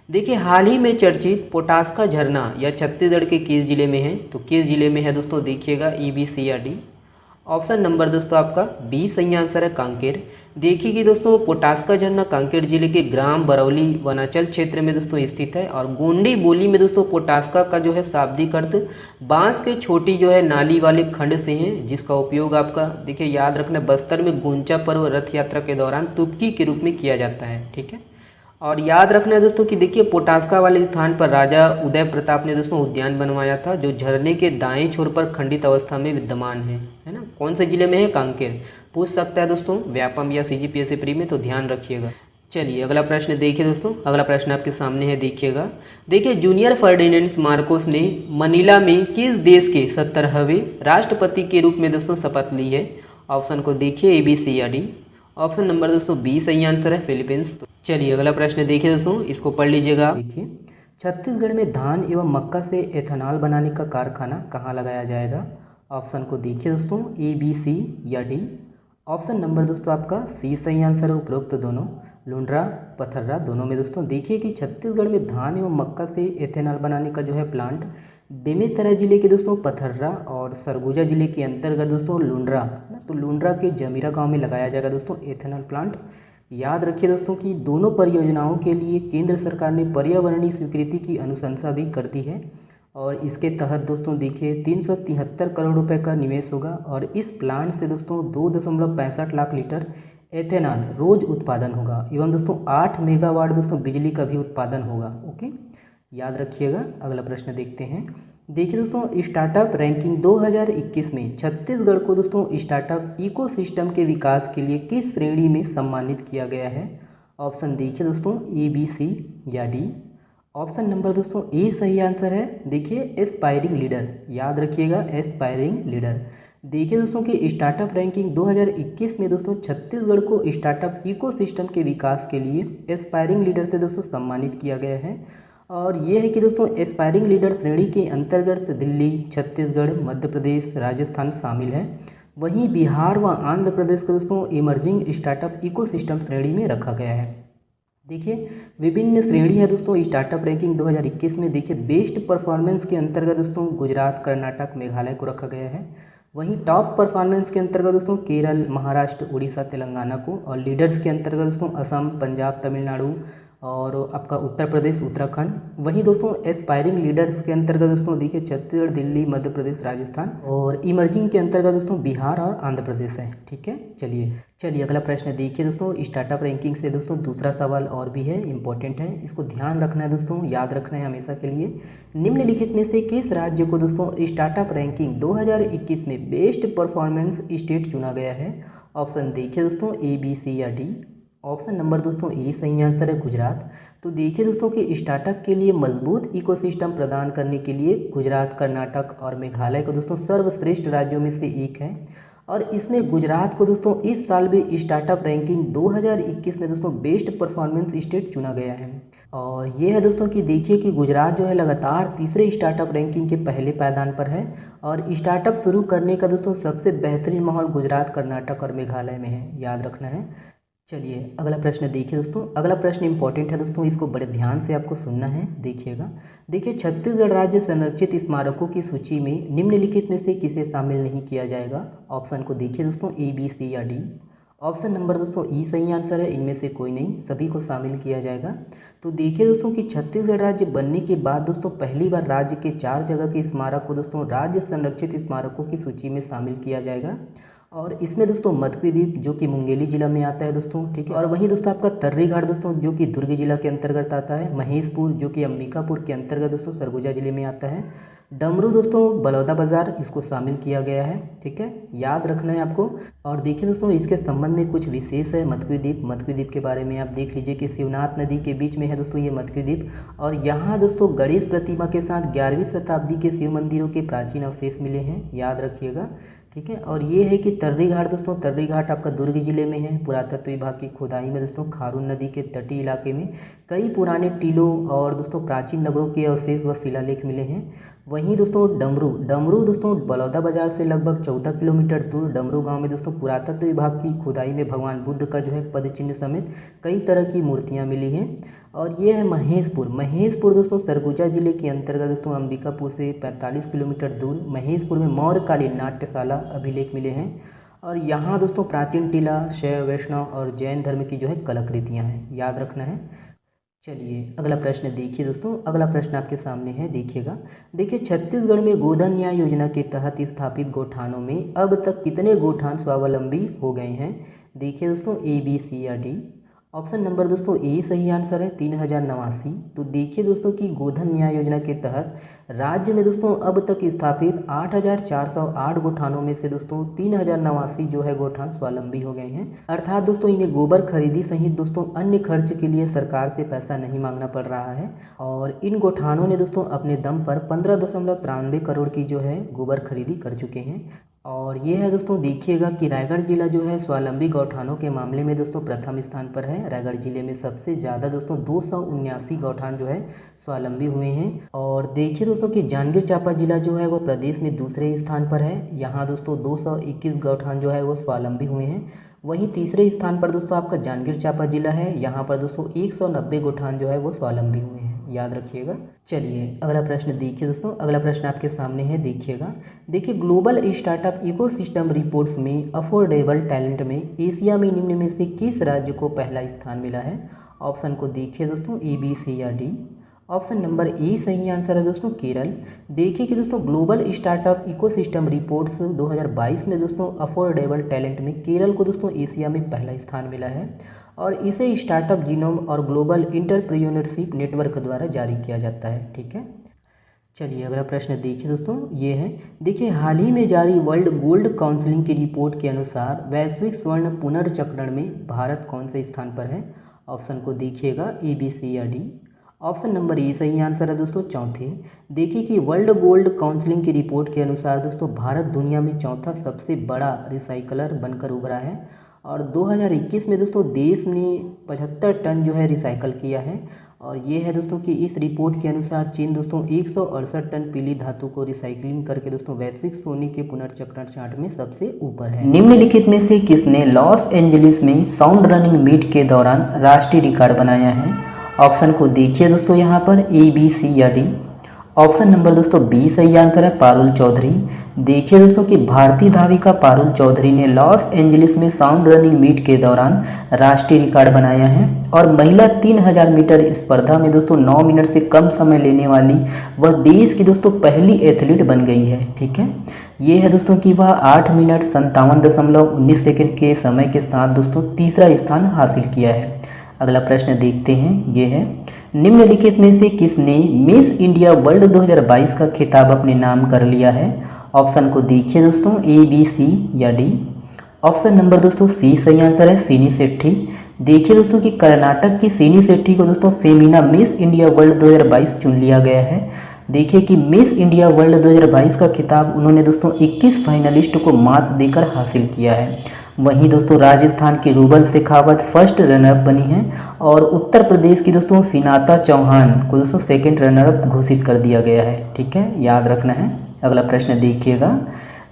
देखिए हाल ही में चर्चित पोटास का झरना या छत्तीसगढ़ के किस जिले में है। तो किस जिले में है दोस्तों, देखिएगा, ई बी सी या डी। ऑप्शन नंबर दोस्तों आपका बी सही आंसर है, कांकेर। देखिए कि दोस्तों पोटास का झरना कांकेर जिले के ग्राम बरौली वनांचल क्षेत्र में दोस्तों स्थित है। और गोंडी बोली में दोस्तों पोटास्का का जो है शाब्दिक अर्थ बांस के छोटी जो है नाली वाले खंड से है, जिसका उपयोग आपका देखिए याद रखना बस्तर में गोंचा पर्व रथ यात्रा के दौरान तुपकी के रूप में किया जाता है। ठीक है, और याद रखना है दोस्तों कि देखिए पोटास्का वाले स्थान पर राजा उदय प्रताप ने दोस्तों उद्यान बनवाया था जो झरने के दाएं छोर पर खंडित अवस्था में विद्यमान है ना। कौन से जिले में है, कांकेर। पूछ सकता है दोस्तों व्यापम या सीजीपीएससी प्री में, तो ध्यान रखिएगा। चलिए अगला प्रश्न देखिए दोस्तों, अगला प्रश्न आपके सामने है, देखिएगा, देखिए जूनियर फर्डिनेंड मार्कोस ने मनीला में किस देश के 70वें राष्ट्रपति के रूप में दोस्तों शपथ ली है। ऑप्शन को देखिए, ए बी सी या डी। ऑप्शन नंबर दोस्तों बी सही आंसर है, फिलीपींस। चलिए अगला प्रश्न देखिए दोस्तों, इसको पढ़ लीजिएगा। देखिए छत्तीसगढ़ में धान एवं मक्का से एथेनॉल बनाने का कारखाना कहाँ लगाया जाएगा। ऑप्शन को देखिए दोस्तों, ए बी सी या डी। ऑप्शन नंबर दोस्तों आपका सी सही आंसर है, उपरोक्त दोनों, लुंड्रा पथर्रा दोनों में दोस्तों। देखिए कि छत्तीसगढ़ में धान एवं मक्का से एथेनॉल बनाने का जो है प्लांट बेमेतरा जिले के दोस्तों पथर्रा और सरगुजा जिले के अंतर्गत दोस्तों लुंड्रा, तो लुंड्रा के जमीरा गांव में लगाया जाएगा दोस्तों एथेनॉल प्लांट। याद रखिए दोस्तों कि दोनों परियोजनाओं के लिए केंद्र सरकार ने पर्यावरणीय स्वीकृति की अनुशंसा भी कर दी है और इसके तहत दोस्तों देखिए 373 करोड़ रुपए का निवेश होगा और इस प्लांट से दोस्तों 2.65 लाख लीटर एथेनॉल रोज उत्पादन होगा एवं दोस्तों 8 मेगावाट दोस्तों बिजली का भी उत्पादन होगा। ओके, याद रखिएगा। अगला प्रश्न देखते हैं। देखिए दोस्तों स्टार्टअप रैंकिंग 2021 में छत्तीसगढ़ को दोस्तों स्टार्टअप इकोसिस्टम के विकास के लिए किस श्रेणी में सम्मानित किया गया है। ऑप्शन देखिए दोस्तों, ए बी सी या डी। ऑप्शन नंबर दोस्तों ए सही आंसर है, देखिए एस्पायरिंग लीडर। याद रखिएगा, एस्पायरिंग लीडर। देखिए दोस्तों कि स्टार्टअप रैंकिंग 2021 में दोस्तों छत्तीसगढ़ को स्टार्टअप इकोसिस्टम के विकास के लिए एस्पायरिंग लीडर से दोस्तों सम्मानित किया गया है। और ये है कि दोस्तों एस्पायरिंग लीडर श्रेणी के अंतर्गत दिल्ली, छत्तीसगढ़, मध्य प्रदेश, राजस्थान शामिल है। वहीं बिहार व आंध्र प्रदेश को दोस्तों इमर्जिंग स्टार्टअप इकोसिस्टम श्रेणी में रखा गया है। देखिए विभिन्न श्रेणी है दोस्तों स्टार्टअप रैंकिंग 2021 में। देखिए बेस्ट परफॉर्मेंस के अंतर्गत दोस्तों गुजरात, कर्नाटक, मेघालय को रखा गया है। वहीं टॉप परफॉर्मेंस के अंतर्गत दोस्तों केरल, महाराष्ट्र, उड़ीसा, तेलंगाना को, और लीडर्स के अंतर्गत दोस्तों असम, पंजाब, तमिलनाडु और आपका उत्तर प्रदेश, उत्तराखंड। वहीं दोस्तों एस्पायरिंग लीडर्स के अंतर्गत दोस्तों देखिए छत्तीसगढ़, दिल्ली, मध्य प्रदेश, राजस्थान, और इमर्जिंग के अंतर्गत दोस्तों बिहार और आंध्र प्रदेश है। ठीक है, चलिए अगला प्रश्न देखिए दोस्तों। स्टार्टअप रैंकिंग से दोस्तों दूसरा सवाल और भी है, इंपॉर्टेंट है, इसको ध्यान रखना है दोस्तों, याद रखना है हमेशा के लिए। निम्नलिखित में से किस राज्य को दोस्तों स्टार्टअप रैंकिंग 2021 में बेस्ट परफॉर्मेंस स्टेट चुना गया है। ऑप्शन देखिए दोस्तों, ए बी सी या डी। ऑप्शन नंबर दोस्तों ए सही आंसर है, गुजरात। तो देखिए दोस्तों कि स्टार्टअप के लिए मजबूत इकोसिस्टम प्रदान करने के लिए गुजरात, कर्नाटक और मेघालय को दोस्तों सर्वश्रेष्ठ राज्यों में से एक है। और इसमें गुजरात को दोस्तों इस साल भी स्टार्टअप रैंकिंग 2021 में दोस्तों बेस्ट परफॉर्मेंस स्टेट चुना गया है। और ये है दोस्तों कि देखिए कि गुजरात जो है लगातार तीसरे स्टार्टअप रैंकिंग के पहले पायदान पर है और स्टार्टअप शुरू करने का दोस्तों सबसे बेहतरीन माहौल गुजरात, कर्नाटक और मेघालय में है, याद रखना है। चलिए अगला प्रश्न देखिए दोस्तों। अगला प्रश्न इंपॉर्टेंट है दोस्तों, इसको बड़े ध्यान से आपको सुनना है, देखिएगा। देखिए छत्तीसगढ़ राज्य संरक्षित स्मारकों की सूची में निम्नलिखित में से किसे शामिल नहीं किया जाएगा। ऑप्शन को देखिए दोस्तों, ए बी सी या डी। ऑप्शन नंबर दोस्तों ई सही आंसर है, इनमें से कोई नहीं, सभी को शामिल किया जाएगा। तो देखिए दोस्तों कि छत्तीसगढ़ राज्य बनने के बाद दोस्तों पहली बार राज्य के 4 जगह के स्मारक को दोस्तों राज्य संरक्षित स्मारकों की सूची में शामिल किया जाएगा। और इसमें दोस्तों मध्य द्वीप जो कि मुंगेली जिला में आता है दोस्तों, ठीक है। और वहीं दोस्तों आपका तर्री घाट दोस्तों जो कि दुर्ग जिला के अंतर्गत आता है, महेशपुर जो कि अंबिकापुर के अंतर्गत दोस्तों सरगुजा जिले में आता है, डमरू दोस्तों बलौदाबाजार इसको शामिल किया गया है, ठीक है, याद रखना है आपको। और देखिए दोस्तों इसके संबंध में कुछ विशेष है। मध्य द्वीप के बारे में आप देख लीजिए कि शिवनाथ नदी के बीच में है दोस्तों ये मध्य द्वीप, और यहाँ दोस्तों गणेश प्रतिमा के साथ 11वीं शताब्दी के शिव मंदिरों के प्राचीन अवशेष मिले हैं, याद रखिएगा, ठीक है। और ये है कि तर्री घाट दोस्तों, तर्री घाट आपका दुर्ग जिले में है। पुरातत्व विभाग की खुदाई में दोस्तों खारून नदी के तटीय इलाके में कई पुराने टीलों और दोस्तों प्राचीन नगरों के अवशेष व शिलालेख मिले हैं। वहीं दोस्तों डमरू दोस्तों बलौदाबाजार से लगभग 14 किलोमीटर दूर डमरू गांव में दोस्तों पुरातत्व विभाग की खुदाई में भगवान बुद्ध का जो है पद चिन्ह समेत कई तरह की मूर्तियां मिली हैं। और ये है महेशपुर दोस्तों सरगुजा जिले के अंतर्गत दोस्तों अंबिकापुर से 45 किलोमीटर दूर महेशपुर में मौर्यकालीन नाट्यशाला अभिलेख मिले हैं। और यहाँ दोस्तों प्राचीन टीला, शैव वैष्णव और जैन धर्म की जो है कलाकृतियाँ हैं, याद रखना है। चलिए अगला प्रश्न देखिए दोस्तों, अगला प्रश्न आपके सामने है, देखिएगा। देखिए छत्तीसगढ़ में गोधन न्याय योजना के तहत स्थापित गौठानों में अब तक कितने गौठान स्वावलंबी हो गए हैं? देखिए दोस्तों ए, बी, सी या डी। ऑप्शन नंबर दोस्तों ए सही आंसर है 3089। तो देखिए दोस्तों कि गोधन न्याय योजना के तहत राज्य में दोस्तों अब तक स्थापित 8408 गौठानों में से दोस्तों 3089 जो है गौठान स्वावलंबी हो गए हैं। अर्थात दोस्तों इन्हें गोबर खरीदी सहित दोस्तों अन्य खर्च के लिए सरकार से पैसा नहीं मांगना पड़ रहा है। और इन गौठानों ने दोस्तों अपने दम पर 15.93 करोड़ की जो है गोबर खरीदी कर चुके हैं। और ये है दोस्तों देखिएगा कि रायगढ़ जिला जो है स्वावलंबी गौठानों के मामले में दोस्तों प्रथम स्थान पर है। रायगढ़ जिले में सबसे ज़्यादा दोस्तों 279 गौठान जो है स्वावलंबी हुए हैं। और देखिए दोस्तों कि जांजगीर चांपा जिला जो है वो प्रदेश में दूसरे स्थान पर है। यहाँ दोस्तों 221 गौठान जो है वो स्वावलंबी हुए हैं। वहीं तीसरे स्थान पर दोस्तों आपका जांजगीर चांपा जिला है। यहाँ पर दोस्तों 190 गौठान जो है वो स्वावलंबी हुए हैं, याद रखिएगा। चलिए अगला प्रश्न देखिए दोस्तों, अगला प्रश्न आपके सामने है, देखिएगा। देखिए ग्लोबल स्टार्टअप इकोसिस्टम रिपोर्ट्स में अफोर्डेबल टैलेंट में एशिया में निम्न में से किस राज्य को पहला स्थान मिला है? ऑप्शन को देखिए दोस्तों ए, बी, सी या डी। ऑप्शन नंबर ए सही आंसर है दोस्तों केरल। देखिए कि दोस्तों ग्लोबल स्टार्टअप इकोसिस्टम रिपोर्ट्स 2022 में दोस्तों अफोर्डेबल टैलेंट में केरल को दोस्तों एशिया में पहला स्थान मिला है। और इसे स्टार्टअप जीनोम और ग्लोबल इंटरप्रेन्योरशिप नेटवर्क द्वारा जारी किया जाता है, ठीक है। चलिए अगला प्रश्न देखिए दोस्तों, ये है। देखिए हाल ही में जारी वर्ल्ड गोल्ड काउंसिल की रिपोर्ट के अनुसार वैश्विक स्वर्ण पुनर्चक्रण में भारत कौन से स्थान पर है? ऑप्शन को देखिएगा ए, बी, सी या डी। ऑप्शन नंबर ए सही आंसर है दोस्तों चौथे। देखिए कि वर्ल्ड गोल्ड काउंसिल की रिपोर्ट के अनुसार दोस्तों भारत दुनिया में चौथा सबसे बड़ा रिसाइकलर बनकर उभरा है। और 2021 में दोस्तों देश ने 75 टन जो है रिसाइकल किया है। और ये है दोस्तों कि इस रिपोर्ट के अनुसार चीन दोस्तों 168 टन पीली धातु को रिसाइकलिंग करके दोस्तों वैश्विक सोने के पुनर्चक्रण चार्ट में सबसे ऊपर है। निम्नलिखित में से किसने लॉस एंजलिस में साउंड रनिंग मीट के दौरान राष्ट्रीय रिकॉर्ड बनाया है? ऑप्शन को देखिए दोस्तों यहाँ पर ए, बी, सी या डी। ऑप्शन नंबर दोस्तों बी सही आंसर है पारुल चौधरी। देखिए दोस्तों कि भारतीय धाविका पारुल चौधरी ने लॉस एंजलिस में साउंड रनिंग मीट के दौरान राष्ट्रीय रिकॉर्ड बनाया है। और महिला 3000 मीटर स्पर्धा में दोस्तों 9 मिनट से कम समय लेने वाली वह देश की दोस्तों पहली एथलीट बन गई है, ठीक है। ये है दोस्तों कि वह 8 मिनट 57.19 सेकेंड के समय के साथ दोस्तों तीसरा स्थान हासिल किया है। अगला प्रश्न देखते हैं, ये है। निम्नलिखित में से किसने मिस इंडिया वर्ल्ड 2022 का खिताब अपने नाम कर लिया है? ऑप्शन को देखिए दोस्तों ए, बी, सी या डी। ऑप्शन नंबर दोस्तों सी सही आंसर है सीनी सेट्टी। देखिए दोस्तों कि कर्नाटक की सीनी सेट्टी को दोस्तों फेमिना मिस इंडिया वर्ल्ड 2022 चुन लिया गया है। देखिए कि मिस इंडिया वर्ल्ड 2022 का खिताब उन्होंने दोस्तों 21 फाइनलिस्ट को मात देकर हासिल किया है। वहीं दोस्तों राजस्थान की रूबल शेखावत फर्स्ट रनरअप बनी है। और उत्तर प्रदेश की दोस्तों सिनाता चौहान को दोस्तों सेकंड रनरअप घोषित कर दिया गया है, ठीक है, याद रखना है। अगला प्रश्न देखिएगा।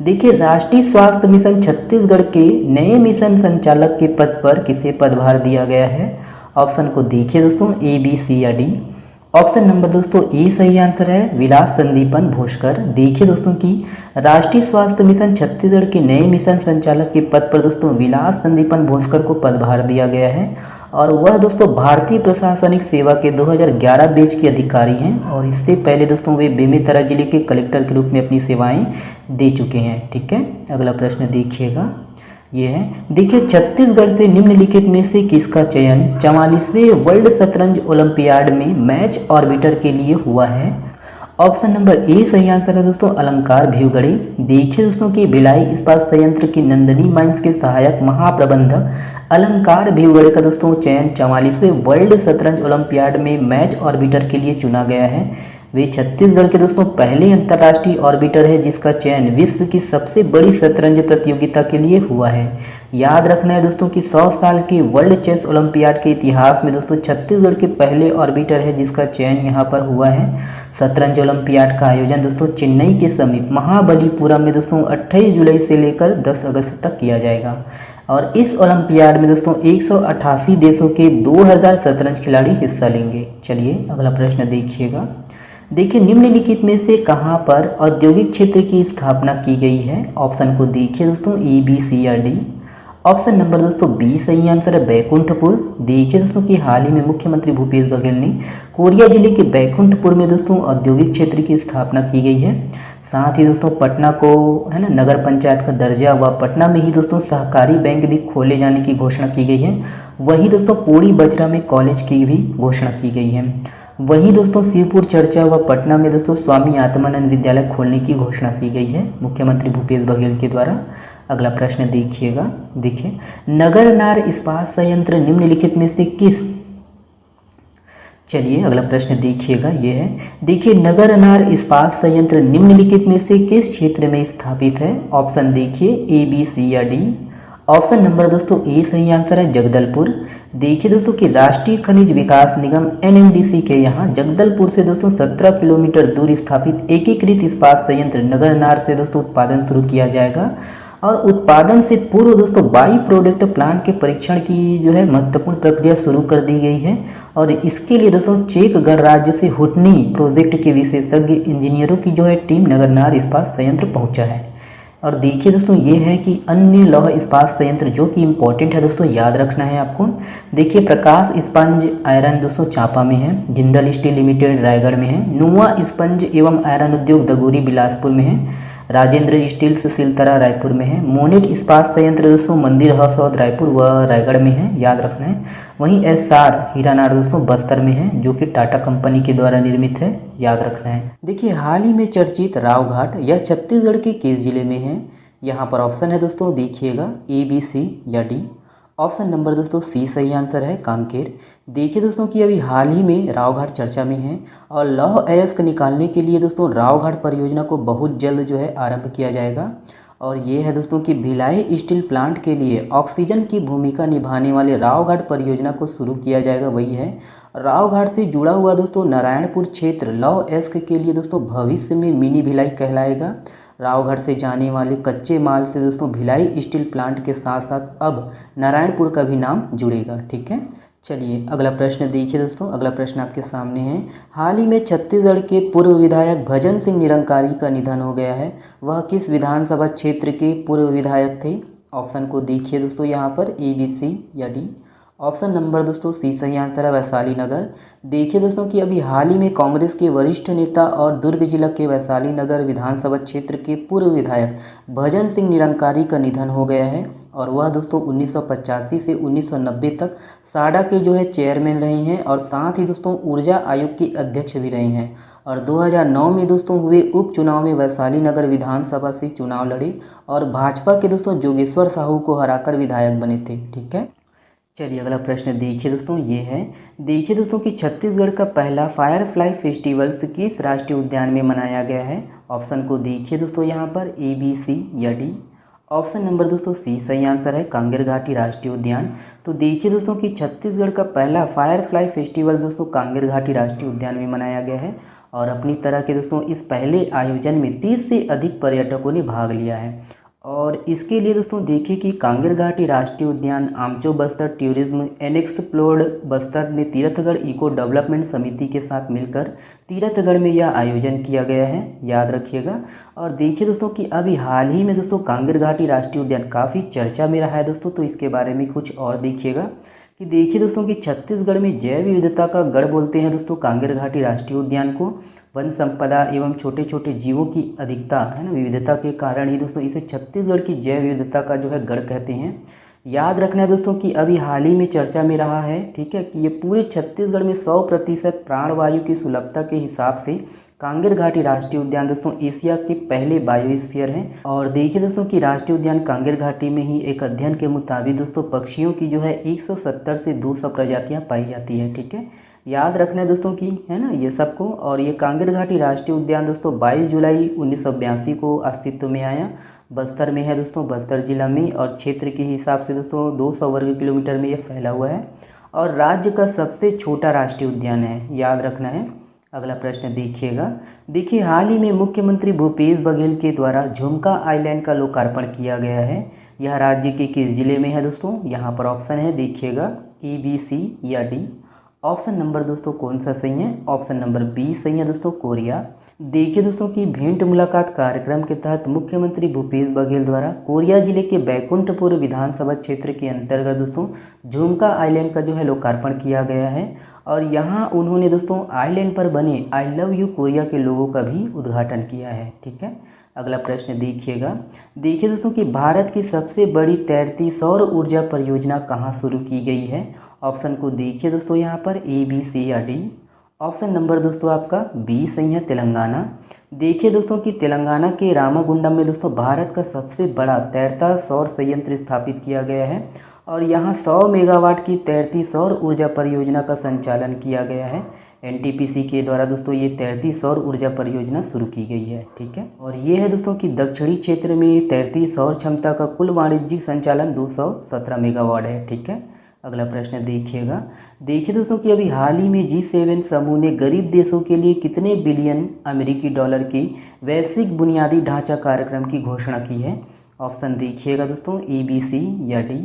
देखिए राष्ट्रीय स्वास्थ्य मिशन छत्तीसगढ़ के नए मिशन संचालक के पद पर किसे पदभार दिया गया है? ऑप्शन को देखिए दोस्तों ए, बी, सी या डी। ऑप्शन नंबर दोस्तों ए सही आंसर है, विलास संदीपन भोसकर। देखिए दोस्तों कि राष्ट्रीय स्वास्थ्य मिशन छत्तीसगढ़ के नए मिशन संचालक के पद पर दोस्तों विलास संदीपन भोसकर को पदभार दिया गया है और वह दोस्तों भारतीय प्रशासनिक सेवा के 2011 बैच के अधिकारी हैं और इससे पहले दोस्तों वे बेमेतरा जिले के कलेक्टर के रूप में अपनी सेवाएं दे चुके हैं। ठीक है, अगला प्रश्न देखिएगा, ये है, देखिए छत्तीसगढ़ से निम्नलिखित में से किसका चयन 44वें वर्ल्ड शतरंज ओलंपियाड में मैच ऑर्बिटर के लिए हुआ है। ऑप्शन नंबर ए सही आंसर है दोस्तों, अलंकार भिवगड़े। देखिए दोस्तों कि भिलाई इस्पात संयंत्र की नंदनी माइंस के सहायक महाप्रबंधक अलंकार भिवगड़े का दोस्तों चयन 44वें वर्ल्ड शतरंज ओलंपियाड में मैच ऑर्बिटर के लिए चुना गया है। वे छत्तीसगढ़ के दोस्तों पहले अंतर्राष्ट्रीय ऑर्बिटर है जिसका चयन विश्व की सबसे बड़ी शतरंज प्रतियोगिता के लिए हुआ है। याद रखना है दोस्तों कि 100 साल के वर्ल्ड चेस ओलंपियाड के इतिहास में दोस्तों छत्तीसगढ़ के पहले ऑर्बिटर है जिसका चयन यहाँ पर हुआ है। शतरंज ओलंपियाड का आयोजन दोस्तों चेन्नई के समीप महाबलीपुरम में दोस्तों 28 जुलाई से लेकर 10 अगस्त तक किया जाएगा और इस ओलंपियाड में दोस्तों 188 देशों के 2000 शतरंज खिलाड़ी हिस्सा लेंगे। चलिए अगला प्रश्न देखिएगा, देखिए निम्नलिखित में से कहाँ पर औद्योगिक क्षेत्र की स्थापना की गई है। ऑप्शन को देखिए दोस्तों, ए बी सी या डी। ऑप्शन नंबर दोस्तों बी सही आंसर है, बैकुंठपुर। देखिए दोस्तों कि हाल ही में मुख्यमंत्री भूपेश बघेल ने कोरिया जिले के बैकुंठपुर में दोस्तों औद्योगिक क्षेत्र की स्थापना की गई है। साथ ही दोस्तों पटना को है ना नगर पंचायत का दर्जा व पटना में ही दोस्तों सहकारी बैंक भी खोले जाने की घोषणा की गई है। वहीं दोस्तों पोड़ी बजरा में कॉलेज की भी घोषणा की गई है। वहीं दोस्तों शिवपुर चर्चा व पटना में दोस्तों स्वामी आत्मानंद विद्यालय खोलने की घोषणा की गई है मुख्यमंत्री भूपेश बघेल के द्वारा। अगला प्रश्न देखिएगा, देखिए नगरनार इस्पात संयंत्र निम्नलिखित में से किस, चलिए अगला प्रश्न देखिएगा, ये है, देखिए नगरनार इस्पात संयंत्र निम्नलिखित में से किस क्षेत्र में स्थापित है। ऑप्शन देखिए ए बी सी या डी। ऑप्शन नंबर दोस्तों ए सही आंसर है, जगदलपुर। देखिए दोस्तों कि राष्ट्रीय खनिज विकास निगम एनएमडीसी के यहाँ जगदलपुर से दोस्तों 17 किलोमीटर दूर स्थापित एकीकृत इस्पात संयंत्र नगरनार से दोस्तों उत्पादन शुरू किया जाएगा और उत्पादन से पूर्व दोस्तों बाई प्रोडक्ट प्लांट के परीक्षण की जो है महत्वपूर्ण प्रक्रिया शुरू कर दी गई है और इसके लिए दोस्तों चेक गणराज्य से हुटनी प्रोजेक्ट के विशेषज्ञ इंजीनियरों की जो है टीम नगरनार इस्पात संयंत्र पहुंचा है। और देखिए दोस्तों ये है कि अन्य लौह इस्पात संयंत्र जो कि इम्पोर्टेंट है दोस्तों, याद रखना है आपको। देखिए प्रकाश इस्पंज आयरन दोस्तों चांपा में है, जिंदल स्टील लिमिटेड रायगढ़ में है, नुआ इस्पंज एवं आयरन उद्योग दगोरी बिलासपुर में है, राजेंद्र स्टील्स सिलतरा रायपुर में है, मोनेट इस्पात संयंत्र दोस्तों मंदिर हौसौद रायपुर व रायगढ़ में है, याद रखना है। वहीं एसआर हीरानार दोस्तों बस्तर में है जो कि टाटा कंपनी के द्वारा निर्मित है, याद रखना है। देखिए हाल ही में चर्चित रावघाट यह छत्तीसगढ़ के किस जिले में है। यहाँ पर ऑप्शन है दोस्तों, देखिएगा ए बी सी या डी। ऑप्शन नंबर दोस्तों सी सही आंसर है, कांकेर। देखिए दोस्तों कि अभी हाल ही में रावघाट चर्चा में है और लौह अयस्क निकालने के लिए दोस्तों रावघाट परियोजना को बहुत जल्द जो है आरंभ किया जाएगा और ये है दोस्तों कि भिलाई स्टील प्लांट के लिए ऑक्सीजन की भूमिका निभाने वाले रावघाट परियोजना को शुरू किया जाएगा। वही है रावघाट से जुड़ा हुआ दोस्तों नारायणपुर क्षेत्र लौह अयस्क के लिए दोस्तों भविष्य में मिनी भिलाई कहलाएगा। रावघाट से जाने वाले कच्चे माल से दोस्तों भिलाई स्टील प्लांट के साथ साथ अब नारायणपुर का भी नाम जुड़ेगा। ठीक है, चलिए अगला प्रश्न देखिए दोस्तों, अगला प्रश्न आपके सामने है। हाल ही में छत्तीसगढ़ के पूर्व विधायक भजन सिंह निरंकारी का निधन हो गया है। वह किस विधानसभा क्षेत्र के पूर्व विधायक थे। ऑप्शन को देखिए दोस्तों यहाँ पर ए बी सी या डी। ऑप्शन नंबर दोस्तों सी सही आंसर है, वैशाली नगर। देखिए दोस्तों कि अभी हाल ही में कांग्रेस के वरिष्ठ नेता और दुर्ग जिला के वैशाली नगर विधानसभा क्षेत्र के पूर्व विधायक भजन सिंह निरंकारी का निधन हो गया है और वह दोस्तों 1985 से 1990 तक साडा के जो है चेयरमैन रहे हैं और साथ ही दोस्तों ऊर्जा आयोग के अध्यक्ष भी रहे हैं और 2009 में दोस्तों हुए उपचुनाव में वैशाली नगर विधानसभा से चुनाव लड़े और भाजपा के दोस्तों जोगेश्वर साहू को हराकर विधायक बने थे। ठीक है, चलिए अगला प्रश्न देखिए दोस्तों, ये है, देखिए दोस्तों कि छत्तीसगढ़ का पहला फायरफ्लाई फेस्टिवल्स किस राष्ट्रीय उद्यान में मनाया गया है। ऑप्शन को देखिए दोस्तों यहाँ पर ए बी सी या डी। ऑप्शन नंबर दोस्तों सी सही आंसर है, कांगेर घाटी राष्ट्रीय उद्यान। तो देखिए दोस्तों कि छत्तीसगढ़ का पहला फायरफ्लाई फेस्टिवल दोस्तों कांगेर घाटी राष्ट्रीय उद्यान में मनाया गया है और अपनी तरह के दोस्तों इस पहले आयोजन में 30 से अधिक पर्यटकों ने भाग लिया है और इसके लिए दोस्तों देखिए कि कांगेर घाटी राष्ट्रीय उद्यान, आमचो बस्तर टूरिज्म, अनएक्सप्लोर्ड बस्तर ने तीरथगढ़ इको डेवलपमेंट समिति के साथ मिलकर तीरथगढ़ में यह आयोजन किया गया है, याद रखिएगा। और देखिए दोस्तों कि अभी हाल ही में दोस्तों कांगेर घाटी राष्ट्रीय उद्यान काफ़ी चर्चा में रहा है दोस्तों, तो इसके बारे में कुछ और देखिएगा कि देखिए दोस्तों कि छत्तीसगढ़ में जैव विविधता का गढ़ बोलते हैं दोस्तों कांगेर घाटी राष्ट्रीय उद्यान को। वन संपदा एवं छोटे छोटे जीवों की अधिकता है ना, विविधता के कारण ही दोस्तों इसे छत्तीसगढ़ की जैव विविधता का जो है गढ़ कहते हैं। याद रखना है दोस्तों कि अभी हाल ही में चर्चा में रहा है, ठीक है, कि ये पूरे छत्तीसगढ़ में 100% प्राणवायु की सुलभता के हिसाब से कांगेर घाटी राष्ट्रीय उद्यान दोस्तों एशिया के पहले बायोस्फीयर हैं। और देखिए दोस्तों कि राष्ट्रीय उद्यान कांगेर घाटी में ही एक अध्ययन के मुताबिक दोस्तों पक्षियों की जो है 170 से 200 प्रजातियाँ पाई जाती है, ठीक है। याद रखना है दोस्तों कि है ना ये सबको। और ये कांगेर घाटी राष्ट्रीय उद्यान दोस्तों 22 जुलाई 1982 को अस्तित्व में आया। बस्तर में है दोस्तों, बस्तर जिला में, और क्षेत्र के हिसाब से दोस्तों 200 वर्ग किलोमीटर में ये फैला हुआ है और राज्य का सबसे छोटा राष्ट्रीय उद्यान है, याद रखना है। अगला प्रश्न देखिएगा। देखिए हाल ही में मुख्यमंत्री भूपेश बघेल के द्वारा झुमका आइलैंड का लोकार्पण किया गया है। यह राज्य के किस जिले में है दोस्तों? यहाँ पर ऑप्शन है देखिएगा ABC या D। ऑप्शन नंबर दोस्तों कौन सा सही है? ऑप्शन नंबर बी सही है दोस्तों, कोरिया। देखिए दोस्तों कि भेंट मुलाकात कार्यक्रम के तहत मुख्यमंत्री भूपेश बघेल द्वारा कोरिया जिले के बैकुंठपुर विधानसभा क्षेत्र के अंतर्गत दोस्तों झुमका आइलैंड का जो है लोकार्पण किया गया है। और यहाँ उन्होंने दोस्तों आइलैंड पर बने आई लव यू कोरिया के लोगों का भी उद्घाटन किया है, ठीक है। अगला प्रश्न देखिएगा। देखिए दोस्तों कि भारत की सबसे बड़ी तैरती सौर ऊर्जा परियोजना कहाँ शुरू की गई है? ऑप्शन को देखिए दोस्तों यहाँ पर ABC या D। ऑप्शन नंबर दोस्तों आपका बी सही है, तेलंगाना। देखिए दोस्तों कि तेलंगाना के रामागुंडम में दोस्तों भारत का सबसे बड़ा तैरता सौर संयंत्र स्थापित किया गया है और यहाँ 100 मेगावाट की तैरती सौर ऊर्जा परियोजना का संचालन किया गया है। NTPC के द्वारा दोस्तों ये तैरती सौर ऊर्जा परियोजना शुरू की गई है, ठीक है। और ये है दोस्तों कि दक्षिणी क्षेत्र में तैरती सौर क्षमता का कुल वाणिज्यिक संचालन 217 मेगावाट है, ठीक है। अगला प्रश्न देखिएगा। देखिए दोस्तों कि अभी हाल ही में G7 समूह ने गरीब देशों के लिए कितने बिलियन अमेरिकी डॉलर की वैश्विक बुनियादी ढांचा कार्यक्रम की घोषणा की है? ऑप्शन देखिएगा दोस्तों ABC या D।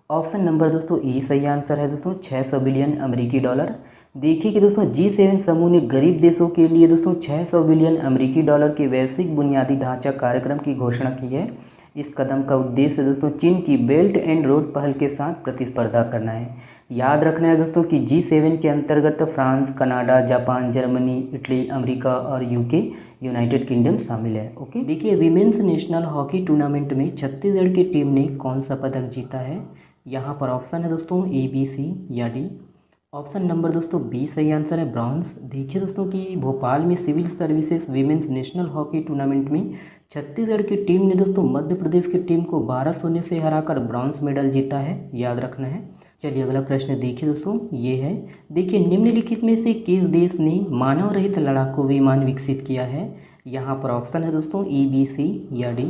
ऑप्शन नंबर दोस्तों ए सही आंसर है दोस्तों, 600 बिलियन अमेरिकी डॉलर। देखिए कि दोस्तों G7 समूह ने गरीब देशों के लिए दोस्तों 600 बिलियन अमेरिकी डॉलर के वैश्विक बुनियादी ढांचा कार्यक्रम की घोषणा की है। इस कदम का उद्देश्य दोस्तों चीन की बेल्ट एंड रोड पहल के साथ प्रतिस्पर्धा करना है। याद रखना है दोस्तों कि G7 के अंतर्गत France, Canada, Japan, Germany, Italy, America और UK यूनाइटेड किंगडम शामिल है, ओके। देखिए विमेंस नेशनल हॉकी टूर्नामेंट में छत्तीसगढ़ की टीम ने कौन सा पदक जीता है? यहाँ पर ऑप्शन है दोस्तों ABC या D। ऑप्शन नंबर दोस्तों बी सही आंसर है, ब्रॉन्ज। देखिए दोस्तों कि भोपाल में civil services women's national hockey tournament में छत्तीसगढ़ की टीम ने दोस्तों मध्य प्रदेश की टीम को 12 शून्य से हराकर ब्रॉन्ज मेडल जीता है, याद रखना है। चलिए अगला प्रश्न देखिए दोस्तों, ये है। देखिए निम्नलिखित में से किस देश ने मानव रहित लड़ाकू विमान विकसित किया है? यहाँ पर ऑप्शन है दोस्तों ABC या D।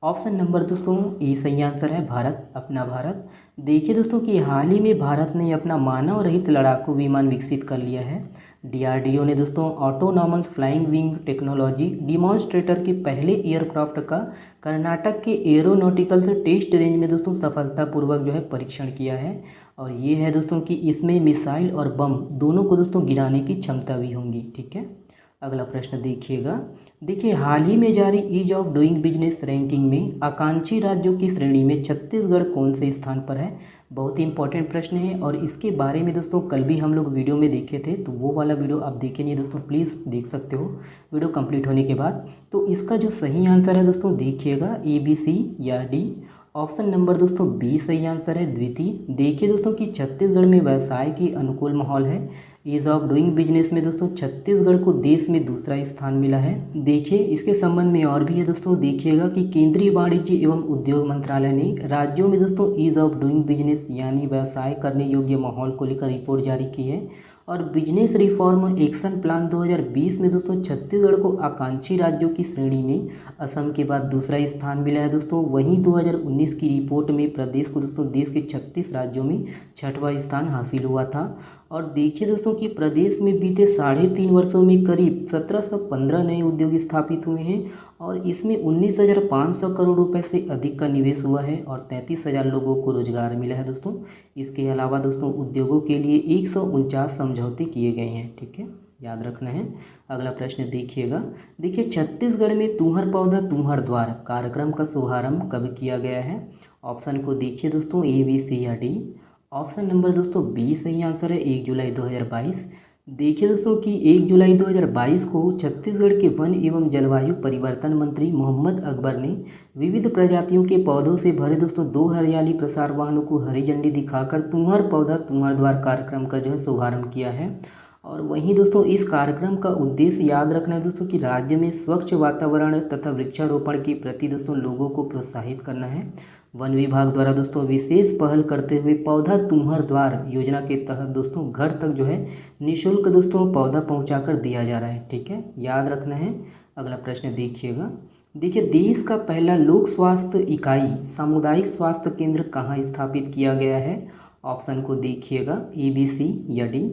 ऑप्शन नंबर दोस्तों ए सही आंसर है, भारत, अपना भारत। देखिए दोस्तों कि हाल ही में भारत ने अपना मानव रहित लड़ाकू विमान विकसित कर लिया है। DRDO ने दोस्तों autonomous flying wing technology demonstrator के पहले एयरक्राफ्ट का कर्नाटक के एरोनॉटिकल्स टेस्ट रेंज में दोस्तों सफलतापूर्वक जो है परीक्षण किया है। और ये है दोस्तों कि इसमें मिसाइल और बम दोनों को दोस्तों गिराने की क्षमता भी होंगी, ठीक है। अगला प्रश्न देखिएगा। देखिए हाल ही में जारी ease of doing business ranking में आकांक्षी राज्यों की श्रेणी में छत्तीसगढ़ कौन से स्थान पर है? बहुत ही इंपॉर्टेंट प्रश्न है और इसके बारे में दोस्तों कल भी हम लोग वीडियो में देखे थे, तो वो वाला वीडियो आप देखे नहीं दोस्तों, प्लीज़ देख सकते हो वीडियो कंप्लीट होने के बाद। तो इसका जो सही आंसर है दोस्तों देखिएगा ABC या D। ऑप्शन नंबर दोस्तों बी सही आंसर है, द्वितीय। देखिए दोस्तों कि छत्तीसगढ़ में व्यवसाय की अनुकूल माहौल है। ईज ऑफ डूइंग बिजनेस में दोस्तों छत्तीसगढ़ को देश में दूसरा स्थान मिला है। देखिए इसके संबंध में और भी है दोस्तों, देखिएगा कि केंद्रीय वाणिज्य एवं उद्योग मंत्रालय ने राज्यों में दोस्तों ईज ऑफ डूइंग बिजनेस यानी व्यवसाय करने योग्य माहौल को लेकर रिपोर्ट जारी की है। और बिजनेस रिफॉर्म एक्शन प्लान 2020 में दोस्तों छत्तीसगढ़ को आकांक्षी राज्यों की श्रेणी में असम के बाद दूसरा स्थान मिला है दोस्तों। वहीं 2019 की रिपोर्ट में प्रदेश को दोस्तों देश के 36 राज्यों में 6वां स्थान हासिल हुआ था। और देखिए दोस्तों कि प्रदेश में बीते 3.5 वर्षों में करीब 1715 नए उद्योग स्थापित हुए हैं और इसमें 19,500 करोड़ रुपए से अधिक का निवेश हुआ है और 33,000 लोगों को रोजगार मिला है दोस्तों। इसके अलावा दोस्तों उद्योगों के लिए 149 समझौते किए गए हैं, ठीक है, याद रखना है। अगला प्रश्न देखिएगा, देखिए छत्तीसगढ़ में तुम्हार पौधा तुम्हार द्वार कार्यक्रम का शुभारंभ कब किया गया है? ऑप्शन को देखिए दोस्तों, ए, बी, सी या डी। ऑप्शन नंबर दोस्तों बी सही आंसर है, 1 जुलाई 2022। देखिए दोस्तों कि 1 जुलाई 2022 को छत्तीसगढ़ के वन एवं जलवायु परिवर्तन मंत्री मोहम्मद अकबर ने विविध प्रजातियों के पौधों से भरे दोस्तों 2 हरियाली प्रसार वाहनों को हरी झंडी दिखाकर तुम्हार पौधा तुम्हार द्वार कार्यक्रम का जो है शुभारंभ किया है। और वहीं दोस्तों इस कार्यक्रम का उद्देश्य याद रखना है दोस्तों कि राज्य में स्वच्छ वातावरण तथा वृक्षारोपण के प्रति दोस्तों लोगों को प्रोत्साहित करना है। वन विभाग द्वारा दोस्तों विशेष पहल करते हुए पौधा तुम्हार द्वार योजना के तहत दोस्तों घर तक जो है निःशुल्क दोस्तों पौधा पहुंचाकर दिया जा रहा है, ठीक है, याद रखना है। अगला प्रश्न देखिएगा, देखिए देश का पहला लोक स्वास्थ्य इकाई सामुदायिक स्वास्थ्य केंद्र कहाँ स्थापित किया गया है? ऑप्शन को देखिएगा, ए, बी, सी या डी।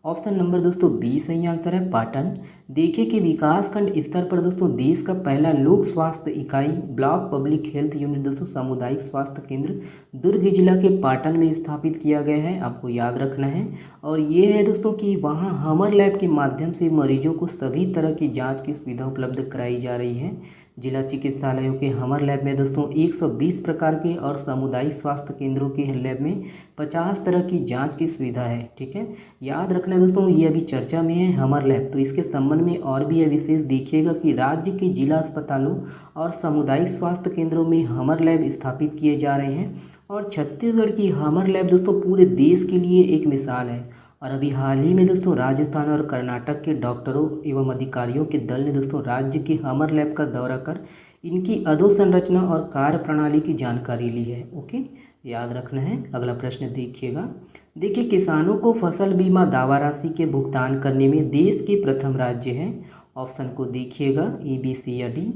ऑप्शन नंबर दोस्तों बी सही आंसर है, पाटन। देखिए कि विकासखंड स्तर पर दोस्तों देश का पहला लोक स्वास्थ्य इकाई ब्लॉक पब्लिक हेल्थ यूनिट दोस्तों सामुदायिक स्वास्थ्य केंद्र दुर्ग जिला के पाटन में स्थापित किया गया है, आपको याद रखना है। और ये है दोस्तों कि वहाँ हमर लैब के माध्यम से मरीजों को सभी तरह की जाँच की सुविधा उपलब्ध कराई जा रही है। जिला चिकित्सालयों के हमर लैब में दोस्तों 120 प्रकार के और सामुदायिक स्वास्थ्य केंद्रों के लैब में 50 तरह की जांच की सुविधा है, ठीक है, याद रखना है दोस्तों। ये अभी चर्चा में है हमर लैब, तो इसके संबंध में और भी यह विशेष देखिएगा कि राज्य के जिला अस्पतालों और सामुदायिक स्वास्थ्य केंद्रों में हमर लैब स्थापित किए जा रहे हैं। और छत्तीसगढ़ की हमर लैब दोस्तों पूरे देश के लिए एक मिसाल है। और अभी हाल ही में दोस्तों राजस्थान और कर्नाटक के डॉक्टरों एवं अधिकारियों के दल ने दोस्तों राज्य के हमर लैब का दौरा कर इनकी अधोसंरचना और कार्य प्रणाली की जानकारी ली है, ओके, याद रखना है। अगला प्रश्न देखिएगा, देखिए किसानों को फसल बीमा दावा राशि के भुगतान करने में देश के प्रथम राज्य है। ऑप्शन को देखिएगा, ए, बी, सी या डी।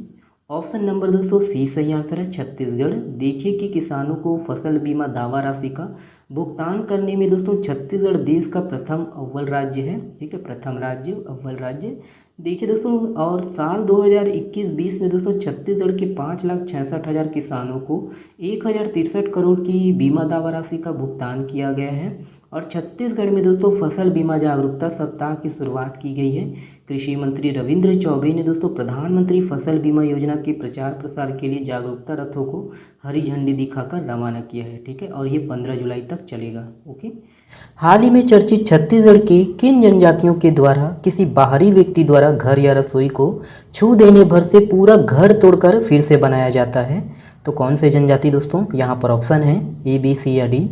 ऑप्शन नंबर दोस्तों सी सही आंसर है, छत्तीसगढ़। देखिए कि किसानों को फसल बीमा दावा राशि का भुगतान करने में दोस्तों छत्तीसगढ़ देश का प्रथम अव्वल राज्य है, ठीक है, प्रथम राज्य अव्वल राज्य। देखिए दोस्तों और साल 2021-20 में दोस्तों छत्तीसगढ़ के 5,66,000 किसानों को 1,063 करोड़ की बीमा दावा राशि का भुगतान किया गया है। और छत्तीसगढ़ में दोस्तों फसल बीमा जागरूकता सप्ताह की शुरुआत की गई है। कृषि मंत्री रविंद्र चौबे ने दोस्तों प्रधानमंत्री फसल बीमा योजना के प्रचार प्रसार के लिए जागरूकता रथों को हरी झंडी दिखाकर रवाना किया है, ठीक है, और ये 15 जुलाई तक चलेगा, ओके। हाल ही में चर्चित छत्तीसगढ़ के किन जनजातियों के द्वारा किसी बाहरी व्यक्ति द्वारा घर या रसोई को छू देने भर से पूरा घर तोड़कर फिर से बनाया जाता है? तो कौन से जनजाति दोस्तों? यहाँ पर ऑप्शन है ए, बी, सी या डी।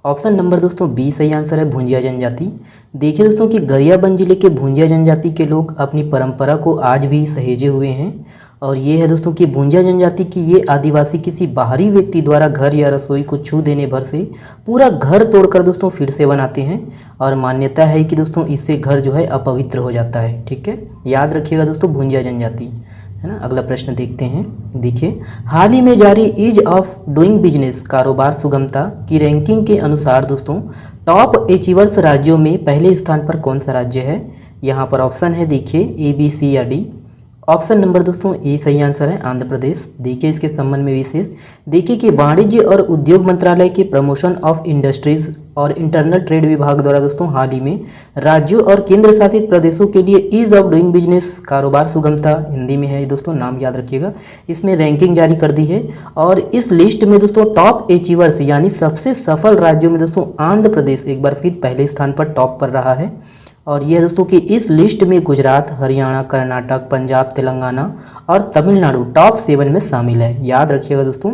ऑप्शन नंबर दोस्तों बी सही आंसर है, भुंजिया जनजाति। देखिए दोस्तों कि गरियाबंद जिले के भुंजिया जनजाति के लोग अपनी परंपरा को आज भी सहेजे हुए हैं। और ये है दोस्तों कि भुंजिया जनजाति की ये आदिवासी किसी बाहरी व्यक्ति द्वारा घर या रसोई को छू देने भर से पूरा घर तोड़कर दोस्तों फिर से बनाते हैं। और मान्यता है कि दोस्तों इससे घर जो है अपवित्र हो जाता है, ठीक है, याद रखिएगा दोस्तों भुंजिया जनजाति, है ना। अगला प्रश्न देखते हैं, देखिए हाल ही में जारी ईज ऑफ डूइंग बिजनेस कारोबार सुगमता की रैंकिंग के अनुसार दोस्तों टॉप अचीवर्स राज्यों में पहले स्थान पर कौन सा राज्य है? यहाँ पर ऑप्शन है देखिए ए, बी, सी या डी। ऑप्शन नंबर दोस्तों ए सही आंसर है, आंध्र प्रदेश। देखिए इसके संबंध में विशेष देखिए कि वाणिज्य और उद्योग मंत्रालय के प्रमोशन ऑफ इंडस्ट्रीज और इंटरनल ट्रेड विभाग द्वारा दोस्तों हाल ही में राज्यों और केंद्र शासित प्रदेशों के लिए ईज ऑफ डूइंग बिजनेस कारोबार सुगमता हिंदी में है दोस्तों, नाम याद रखिएगा, इसमें रैंकिंग जारी कर दी है। और इस लिस्ट में दोस्तों टॉप अचीवर्स यानी सबसे सफल राज्यों में दोस्तों आंध्र प्रदेश एक बार फिर पहले स्थान पर टॉप पर रहा है। और यह दोस्तों कि इस लिस्ट में गुजरात, हरियाणा, कर्नाटक, पंजाब, तेलंगाना और तमिलनाडु टॉप 7 में शामिल है, याद रखिएगा दोस्तों।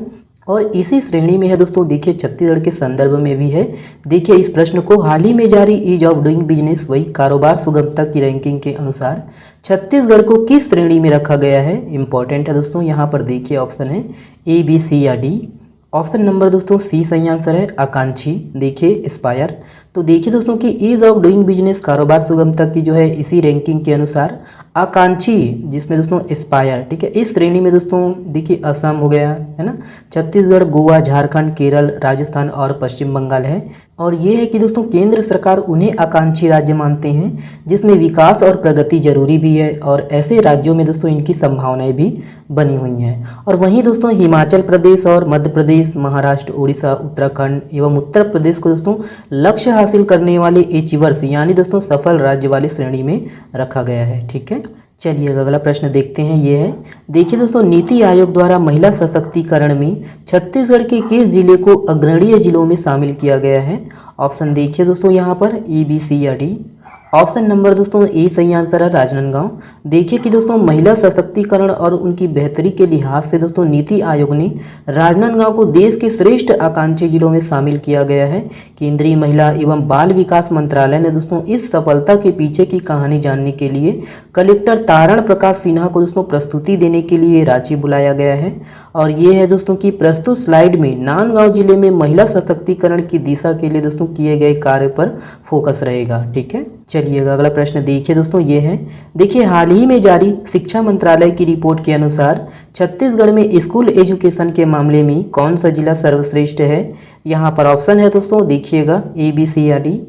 और इसी श्रेणी में है दोस्तों देखिए छत्तीसगढ़ के संदर्भ में भी है। देखिए इस प्रश्न को हाल ही में जारी ईज ऑफ डूइंग बिजनेस वही कारोबार सुगमता की रैंकिंग के अनुसार छत्तीसगढ़ को किस श्रेणी में रखा गया है, इंपॉर्टेंट है दोस्तों। यहाँ पर देखिए ऑप्शन है ए, बी, सी या डी। ऑप्शन नंबर दोस्तों सी सही आंसर है, आकांक्षी। देखिए एस्पायर। तो देखिए दोस्तों कि ईज ऑफ डूइंग बिजनेस कारोबार सुगमता की जो है इसी रैंकिंग के अनुसार आकांक्षी जिसमें दोस्तों एस्पायर, ठीक है, इस श्रेणी में दोस्तों देखिए असम हो गया है ना, छत्तीसगढ़, गोवा, झारखंड, केरल, राजस्थान और पश्चिम बंगाल है। और ये है कि दोस्तों केंद्र सरकार उन्हें आकांक्षी राज्य मानते हैं जिसमें विकास और प्रगति जरूरी भी है, और ऐसे राज्यों में दोस्तों इनकी संभावनाएं भी बनी हुई हैं। और वहीं दोस्तों हिमाचल प्रदेश और मध्य प्रदेश, महाराष्ट्र, उड़ीसा, उत्तराखंड एवं उत्तर प्रदेश को दोस्तों लक्ष्य हासिल करने वाले अचीवर्स यानी दोस्तों सफल राज्य वाली श्रेणी में रखा गया है। ठीक है, चलिए अगला प्रश्न देखते हैं। ये है, देखिए दोस्तों, नीति आयोग द्वारा महिला सशक्तिकरण में छत्तीसगढ़ के किस जिले को अग्रणीय जिलों में शामिल किया गया है? ऑप्शन देखिए दोस्तों यहाँ पर ए, बी, सी या डी। ऑप्शन नंबर दोस्तों ए सही आंसर है राजनांदगांव। देखिए कि दोस्तों महिला सशक्तिकरण और उनकी बेहतरी के लिहाज से दोस्तों नीति आयोग ने राजनांदगांव को देश के श्रेष्ठ आकांक्षी जिलों में शामिल किया गया है। केंद्रीय महिला एवं बाल विकास मंत्रालय ने दोस्तों इस सफलता के पीछे की कहानी जानने के लिए कलेक्टर तारण प्रकाश सिन्हा को दोस्तों प्रस्तुति देने के लिए रांची बुलाया गया है। और ये है दोस्तों कि प्रस्तुत स्लाइड में नांदगांव जिले में महिला सशक्तिकरण की दिशा के लिए दोस्तों किए गए कार्य पर फोकस रहेगा। ठीक है, चलिए अगला प्रश्न देखिए दोस्तों। ये है, देखिए हाल ही में जारी शिक्षा मंत्रालय की रिपोर्ट के अनुसार छत्तीसगढ़ में स्कूल एजुकेशन के मामले में कौन सा जिला सर्वश्रेष्ठ है? यहाँ पर ऑप्शन है दोस्तों, देखिएगा ए, बी, सी या डी।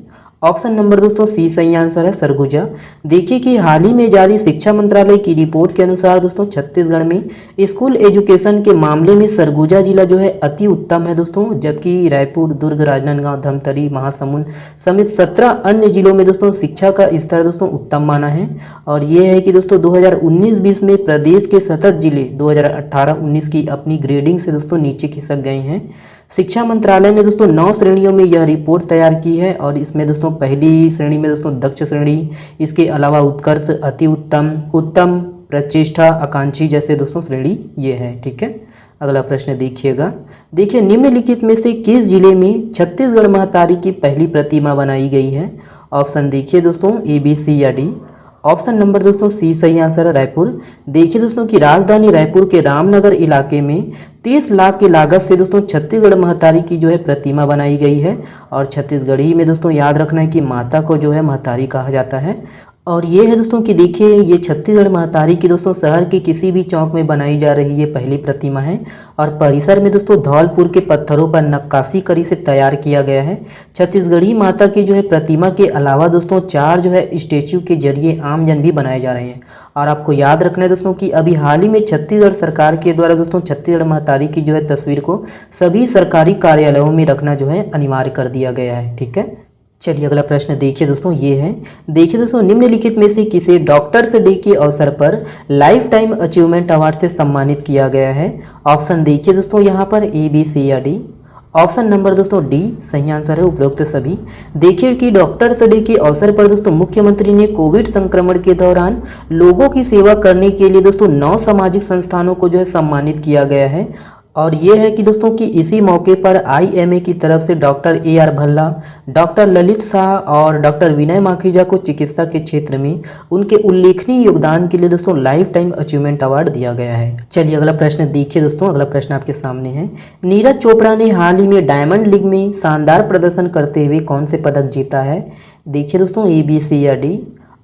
ऑप्शन नंबर दोस्तों सी सही आंसर है सरगुजा। देखिए कि हाल ही में जारी शिक्षा मंत्रालय की रिपोर्ट के अनुसार दोस्तों छत्तीसगढ़ में स्कूल एजुकेशन के मामले में सरगुजा जिला जो है अति उत्तम है दोस्तों, जबकि रायपुर, दुर्ग, राजनांदगांव, धमतरी, महासमुंद समेत 17 अन्य जिलों में दोस्तों शिक्षा का स्तर दोस्तों उत्तम माना है। और ये है कि दोस्तों 2019-20 में प्रदेश के 7 जिले 2018-19 की अपनी ग्रेडिंग से दोस्तों नीचे खिसक गए हैं। शिक्षा मंत्रालय ने दोस्तों 9 श्रेणियों में यह रिपोर्ट तैयार की है, और इसमें दोस्तों पहली श्रेणी में दोस्तों दक्ष श्रेणी, इसके अलावा उत्कर्ष, अति उत्तम, उत्तम, प्रतिष्ठा, आकांक्षी जैसे दोस्तों श्रेणी ये है। ठीक है, अगला प्रश्न देखिएगा। देखिए निम्नलिखित में से किस जिले में छत्तीसगढ़ महतारी की पहली प्रतिमा बनाई गई है? ऑप्शन देखिए दोस्तों ए, बी, सी या डी। ऑप्शन नंबर दोस्तों सी सही आंसर है रायपुर। देखिए दोस्तों कि राजधानी रायपुर के रामनगर इलाके में 30 लाख की लागत से दोस्तों छत्तीसगढ़ महतारी की जो है प्रतिमा बनाई गई है। और छत्तीसगढ़ी में दोस्तों याद रखना है कि माता को जो है महतारी कहा जाता है। और ये है दोस्तों कि देखिए ये छत्तीसगढ़ महतारी की दोस्तों शहर के किसी भी चौक में बनाई जा रही ये पहली प्रतिमा है, और परिसर में दोस्तों धौलपुर के पत्थरों पर नक्काशी करी से तैयार किया गया है। छत्तीसगढ़ी माता की जो है प्रतिमा के अलावा दोस्तों 4 जो है स्टेच्यू के जरिए आमजन भी बनाए जा रहे हैं। और आपको याद रखना है दोस्तों कि अभी हाल ही में छत्तीसगढ़ सरकार के द्वारा दोस्तों छत्तीसगढ़ महतारी की जो है तस्वीर को सभी सरकारी कार्यालयों में रखना जो है अनिवार्य कर दिया गया है। ठीक है, चलिए अगला प्रश्न देखिए दोस्तों। ये है, देखिए दोस्तों निम्नलिखित में से किसे डॉक्टर्स डे के अवसर पर लाइफ टाइम अचीवमेंट अवार्ड से सम्मानित किया गया है? ऑप्शन देखिए दोस्तों यहाँ पर ए, बी, सी या डी। ऑप्शन नंबर दोस्तों डी सही आंसर है उपरोक्त सभी। देखिए कि डॉक्टर्स डे के अवसर पर दोस्तों मुख्यमंत्री ने कोविड संक्रमण के दौरान लोगों की सेवा करने के लिए दोस्तों 9 सामाजिक संस्थानों को जो है सम्मानित किया गया है। और ये है कि दोस्तों कि इसी मौके पर IMA की तरफ से doctor AR Bhalla, doctor Lalit Shah और डॉक्टर विनय माखीजा को चिकित्सा के क्षेत्र में उनके उल्लेखनीय योगदान के लिए दोस्तों लाइफ टाइम अचीवमेंट अवार्ड दिया गया है। चलिए अगला प्रश्न देखिए दोस्तों। अगला प्रश्न आपके सामने है, नीरज चोपड़ा ने हाल ही में डायमंड लीग में शानदार प्रदर्शन करते हुए कौन से पदक जीता है? देखिए दोस्तों ए, बी, सी या डी।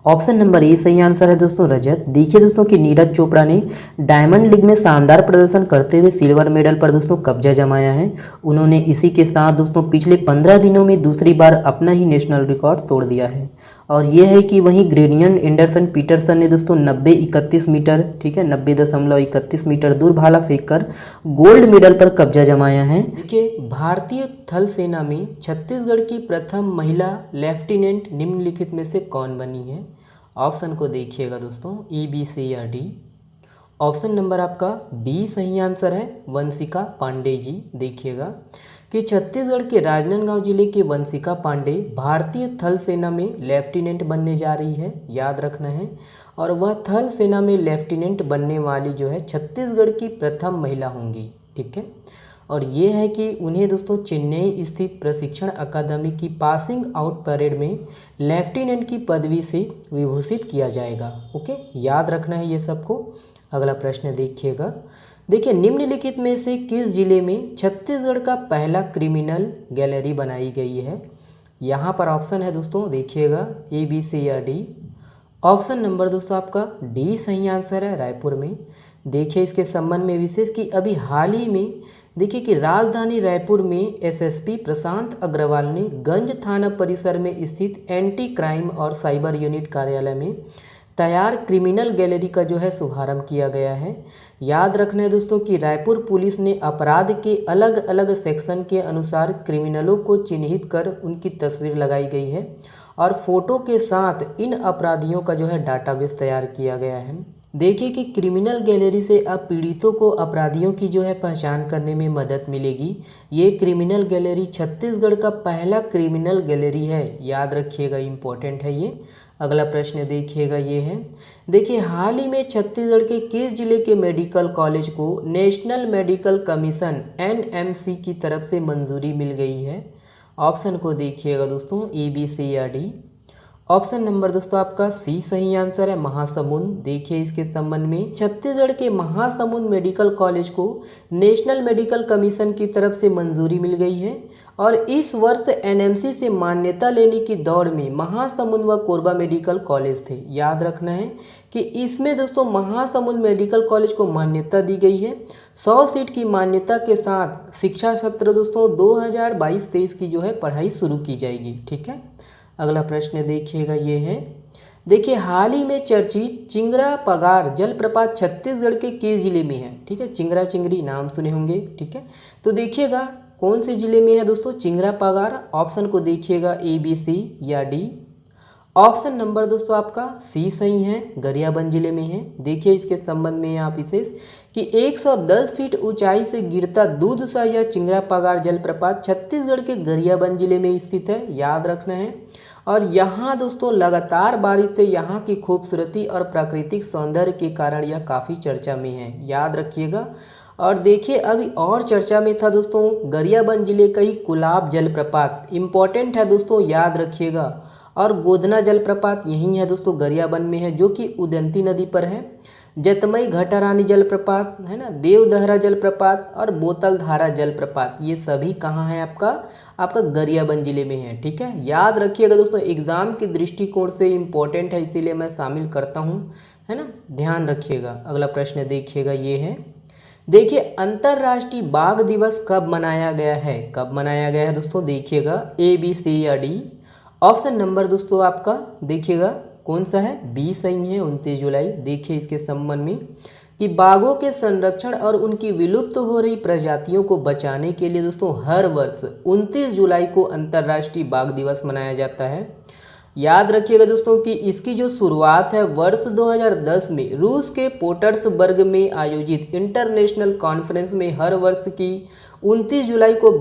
ऑप्शन नंबर ए सही आंसर है दोस्तों रजत। देखिए दोस्तों कि नीरज चोपड़ा ने डायमंड लीग में शानदार प्रदर्शन करते हुए सिल्वर मेडल पर दोस्तों कब्जा जमाया है। उन्होंने इसी के साथ दोस्तों पिछले 15 दिनों में दूसरी बार अपना ही नेशनल रिकॉर्ड तोड़ दिया है। और ये है कि वहीं ग्रेडियन एंडरसन पीटरसन ने दोस्तों 90-31 मीटर, ठीक है 90.31 मीटर दूर भाला फेंककर गोल्ड मेडल पर कब्जा जमाया है। देखिए भारतीय थल सेना में छत्तीसगढ़ की प्रथम महिला लेफ्टिनेंट निम्नलिखित में से कौन बनी है? ऑप्शन को देखिएगा दोस्तों ए, बी, सी या डी। ऑप्शन नंबर आपका बी सही आंसर है वंशिका पांडे जी। देखिएगा कि छत्तीसगढ़ के राजनांदगांव जिले के वंशिका पांडे भारतीय थल सेना में लेफ्टिनेंट बनने जा रही है, याद रखना है। और वह थल सेना में लेफ्टिनेंट बनने वाली जो है छत्तीसगढ़ की प्रथम महिला होंगी। ठीक है, और ये है कि उन्हें दोस्तों चेन्नई स्थित प्रशिक्षण अकादमी की पासिंग आउट परेड में लेफ्टिनेंट की पदवी से विभूषित किया जाएगा। ओके, याद रखना है ये सबको। अगला प्रश्न देखिएगा। देखिए निम्नलिखित में से किस जिले में छत्तीसगढ़ का पहला क्रिमिनल गैलरी बनाई गई है? यहाँ पर ऑप्शन है दोस्तों देखिएगा ए, बी, सी या डी। ऑप्शन नंबर दोस्तों आपका डी सही आंसर है रायपुर में। देखिए इसके संबंध में विशेष कि अभी हाल ही में देखिए कि राजधानी रायपुर में एसएसपी प्रशांत अग्रवाल ने गंज थाना परिसर में स्थित एंटी क्राइम और साइबर यूनिट कार्यालय में तैयार क्रिमिनल गैलरी का जो है शुभारंभ किया गया है। याद रखना है दोस्तों कि रायपुर पुलिस ने अपराध के अलग अलग सेक्शन के अनुसार क्रिमिनलों को चिन्हित कर उनकी तस्वीर लगाई गई है और फोटो के साथ इन अपराधियों का जो है डाटाबेस तैयार किया गया है। देखिए कि क्रिमिनल गैलरी से अब पीड़ितों को अपराधियों की जो है पहचान करने में मदद मिलेगी। ये क्रिमिनल गैलरी छत्तीसगढ़ का पहला क्रिमिनल गैलरी है, याद रखिएगा, इम्पोर्टेंट है ये। अगला प्रश्न देखिएगा, ये है, देखिए हाल ही में छत्तीसगढ़ के किस जिले के मेडिकल कॉलेज को नेशनल मेडिकल कमीशन एनएमसी की तरफ से मंजूरी मिल गई है? ऑप्शन को देखिएगा दोस्तों, ए बी सी या डी। ऑप्शन नंबर दोस्तों आपका सी सही आंसर है, महासमुंद। देखिए इसके संबंध में छत्तीसगढ़ के महासमुंद मेडिकल कॉलेज को नेशनल मेडिकल कमीशन की तरफ से मंजूरी मिल गई है और इस वर्ष एनएमसी से मान्यता लेने की दौड़ में महासमुंद व कोरबा मेडिकल कॉलेज थे। याद रखना है कि इसमें दोस्तों महासमुंद मेडिकल कॉलेज को मान्यता दी गई है। 100 सीट की मान्यता के साथ शिक्षा सत्र दोस्तों 2022-23 की जो है पढ़ाई शुरू की जाएगी। ठीक है, अगला प्रश्न देखिएगा, ये है, देखिए हाल ही में चर्चित चिंगरा पगार जलप्रपात छत्तीसगढ़ के किस जिले में है? ठीक है, चिंगरा चिंगरी नाम सुने होंगे। ठीक है, तो देखिएगा कौन से जिले में है दोस्तों चिंगरा पगार? ऑप्शन को देखिएगा, ए बी सी या डी। ऑप्शन नंबर दोस्तों आपका सी सही है, गरियाबंद जिले में है। देखिए इसके संबंध में आप विशेष कि 110 फीट ऊंचाई से गिरता दूधसा या चिंगरा पगार जलप्रपात छत्तीसगढ़ के गरियाबंद जिले में स्थित है, याद रखना है। और यहाँ दोस्तों लगातार बारिश से यहाँ की खूबसूरती और प्राकृतिक सौंदर्य के कारण यह काफ़ी चर्चा में है, याद रखिएगा। और देखिए अभी और चर्चा में था दोस्तों गरियाबंद जिले का ही कुलाब जलप्रपात, इम्पॉर्टेंट है दोस्तों, याद रखिएगा। और गोधना जलप्रपात यही है दोस्तों, गरियाबंद में है, जो कि उदंती नदी पर है। जतमई घटारानी जलप्रपात है ना, देवदहरा जलप्रपात और बोतलधारा जलप्रपात, ये सभी कहाँ है? आपका गरियाबंद जिले में है। ठीक है, याद रखिएगा दोस्तों, एग्जाम के दृष्टिकोण से इम्पोर्टेंट है, इसीलिए मैं शामिल करता हूँ, है ना, ध्यान रखिएगा। अगला प्रश्न देखिएगा, ये है, देखिए अंतर्राष्ट्रीय बाघ दिवस कब मनाया गया है? कब मनाया गया है दोस्तों? देखिएगा ए बी सी या डी। ऑप्शन नंबर दोस्तों आपका देखिएगा कौन सा है? बी सही है, 29 जुलाई। देखिए इसके संबंध में कि बाघों के संरक्षण और उनकी विलुप्त हो रही प्रजातियों को बचाने के लिए दोस्तों हर वर्ष 29 जुलाई को अंतर्राष्ट्रीय बाघ दिवस मनाया जाता है। याद रखिएगा दोस्तों कि इसकी जो शुरुआत है वर्ष 2010 में रूस के पोटर्सबर्ग में आयोजित इंटरनेशनल कॉन्फ्रेंस में हर वर्ष की 29 जुलाई को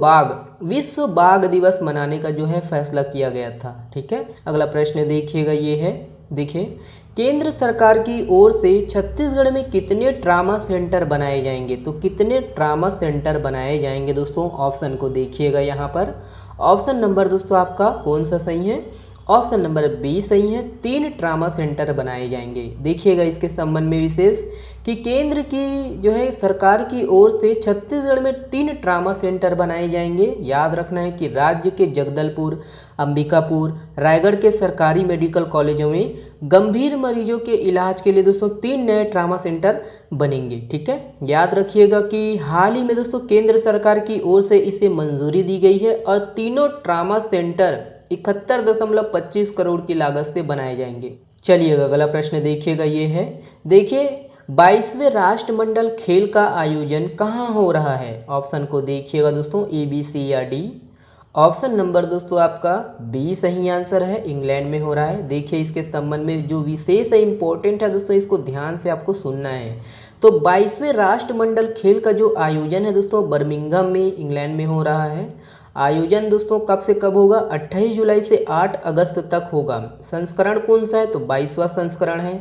विश्व बाघ दिवस मनाने का जो है फैसला किया गया था। ठीक है, अगला प्रश्न देखिएगा, ये है, देखिए केंद्र सरकार की ओर से छत्तीसगढ़ में कितने ट्रामा सेंटर बनाए जाएंगे? तो कितने ट्रामा सेंटर बनाए जाएंगे दोस्तों? ऑप्शन को देखिएगा यहाँ पर। ऑप्शन नंबर दोस्तों आपका कौन सा सही है? ऑप्शन नंबर बी सही है, 3 ट्रामा सेंटर बनाए जाएंगे। देखिएगा इसके संबंध में विशेष कि केंद्र की जो है सरकार की ओर से छत्तीसगढ़ में 3 ट्रामा सेंटर बनाए जाएंगे। याद रखना है कि राज्य के जगदलपुर, अंबिकापुर, रायगढ़ के सरकारी मेडिकल कॉलेजों में गंभीर मरीजों के इलाज के लिए दोस्तों 3 नए ट्रामा सेंटर बनेंगे। ठीक है, याद रखिएगा कि हाल ही में दोस्तों केंद्र सरकार की ओर से इसे मंजूरी दी गई है और तीनों ट्रामा सेंटर 71.25 करोड़ की लागत से बनाए जाएंगे। चलिएगा अगला प्रश्न देखिएगा, ये है, देखिए 22वें राष्ट्रमंडल खेल का आयोजन कहाँ हो रहा है? ऑप्शन को देखिएगा दोस्तों, ए बी सी या डी। ऑप्शन नंबर दोस्तों आपका बी सही आंसर है, इंग्लैंड में हो रहा है। देखिए इसके संबंध में जो विशेष है इंपॉर्टेंट है दोस्तों, इसको ध्यान से आपको सुनना है। तो 22वें राष्ट्रमंडल खेल का जो आयोजन है दोस्तों बर्मिंघम में इंग्लैंड में हो रहा है। आयोजन दोस्तों कब से कब होगा? 28 जुलाई से 8 अगस्त तक होगा। संस्करण कौन सा है? तो 22वां संस्करण है।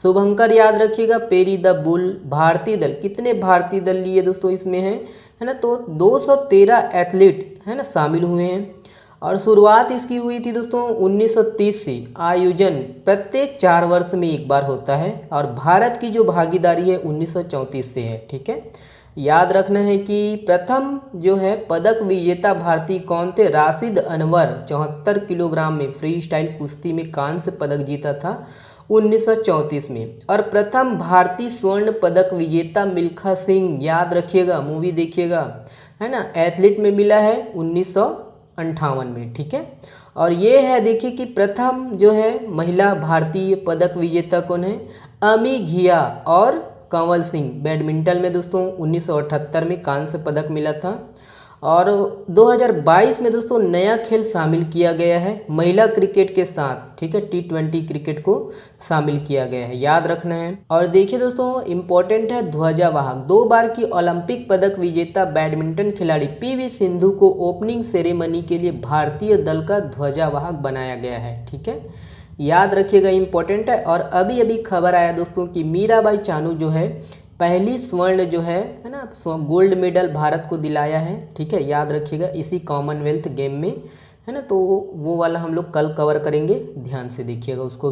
शुभंकर याद रखिएगा, पेरी द बुल। भारतीय दल, कितने भारतीय दल लिए दोस्तों इसमें है ना? तो 213 एथलीट है ना शामिल हुए हैं। और शुरुआत इसकी हुई थी दोस्तों 1930 से। आयोजन प्रत्येक 4 वर्ष में एक बार होता है और भारत की जो भागीदारी है 1934 से है। ठीक है, याद रखना है कि प्रथम जो है पदक विजेता भारतीय कौन थे? राशिद अनवर 74 किलोग्राम में फ्री स्टाइल कुश्ती में कांस्य पदक जीता था 1934 में। और प्रथम भारतीय स्वर्ण पदक विजेता मिल्खा सिंह, याद रखिएगा, मूवी देखिएगा, है ना, एथलीट में मिला है 1958 में, ठीक है। और ये है देखिए कि प्रथम जो है महिला भारतीय पदक विजेता कौन है, अमी घिया और कंवल सिंह, बैडमिंटन में दोस्तों 1978 में कांस्य पदक मिला था। और 2022 में दोस्तों नया खेल शामिल किया गया है महिला क्रिकेट के साथ, ठीक है, T20 क्रिकेट को शामिल किया गया है, याद रखना है। और देखिए दोस्तों इम्पोर्टेंट है ध्वजावाहक, 2 बार की ओलंपिक पदक विजेता बैडमिंटन खिलाड़ी PV सिंधु को ओपनिंग सेरेमनी के लिए भारतीय दल का ध्वजावाहक बनाया गया है, ठीक है, याद रखिएगा, इंपॉर्टेंट है। और अभी अभी खबर आया दोस्तों कि मीराबाई चानू जो है पहली स्वर्ण जो है ना, गोल्ड मेडल भारत को दिलाया है, ठीक है, याद रखिएगा, इसी कॉमनवेल्थ गेम में, है ना। तो वो वाला हम लोग कल कवर करेंगे, ध्यान से देखिएगा उसको।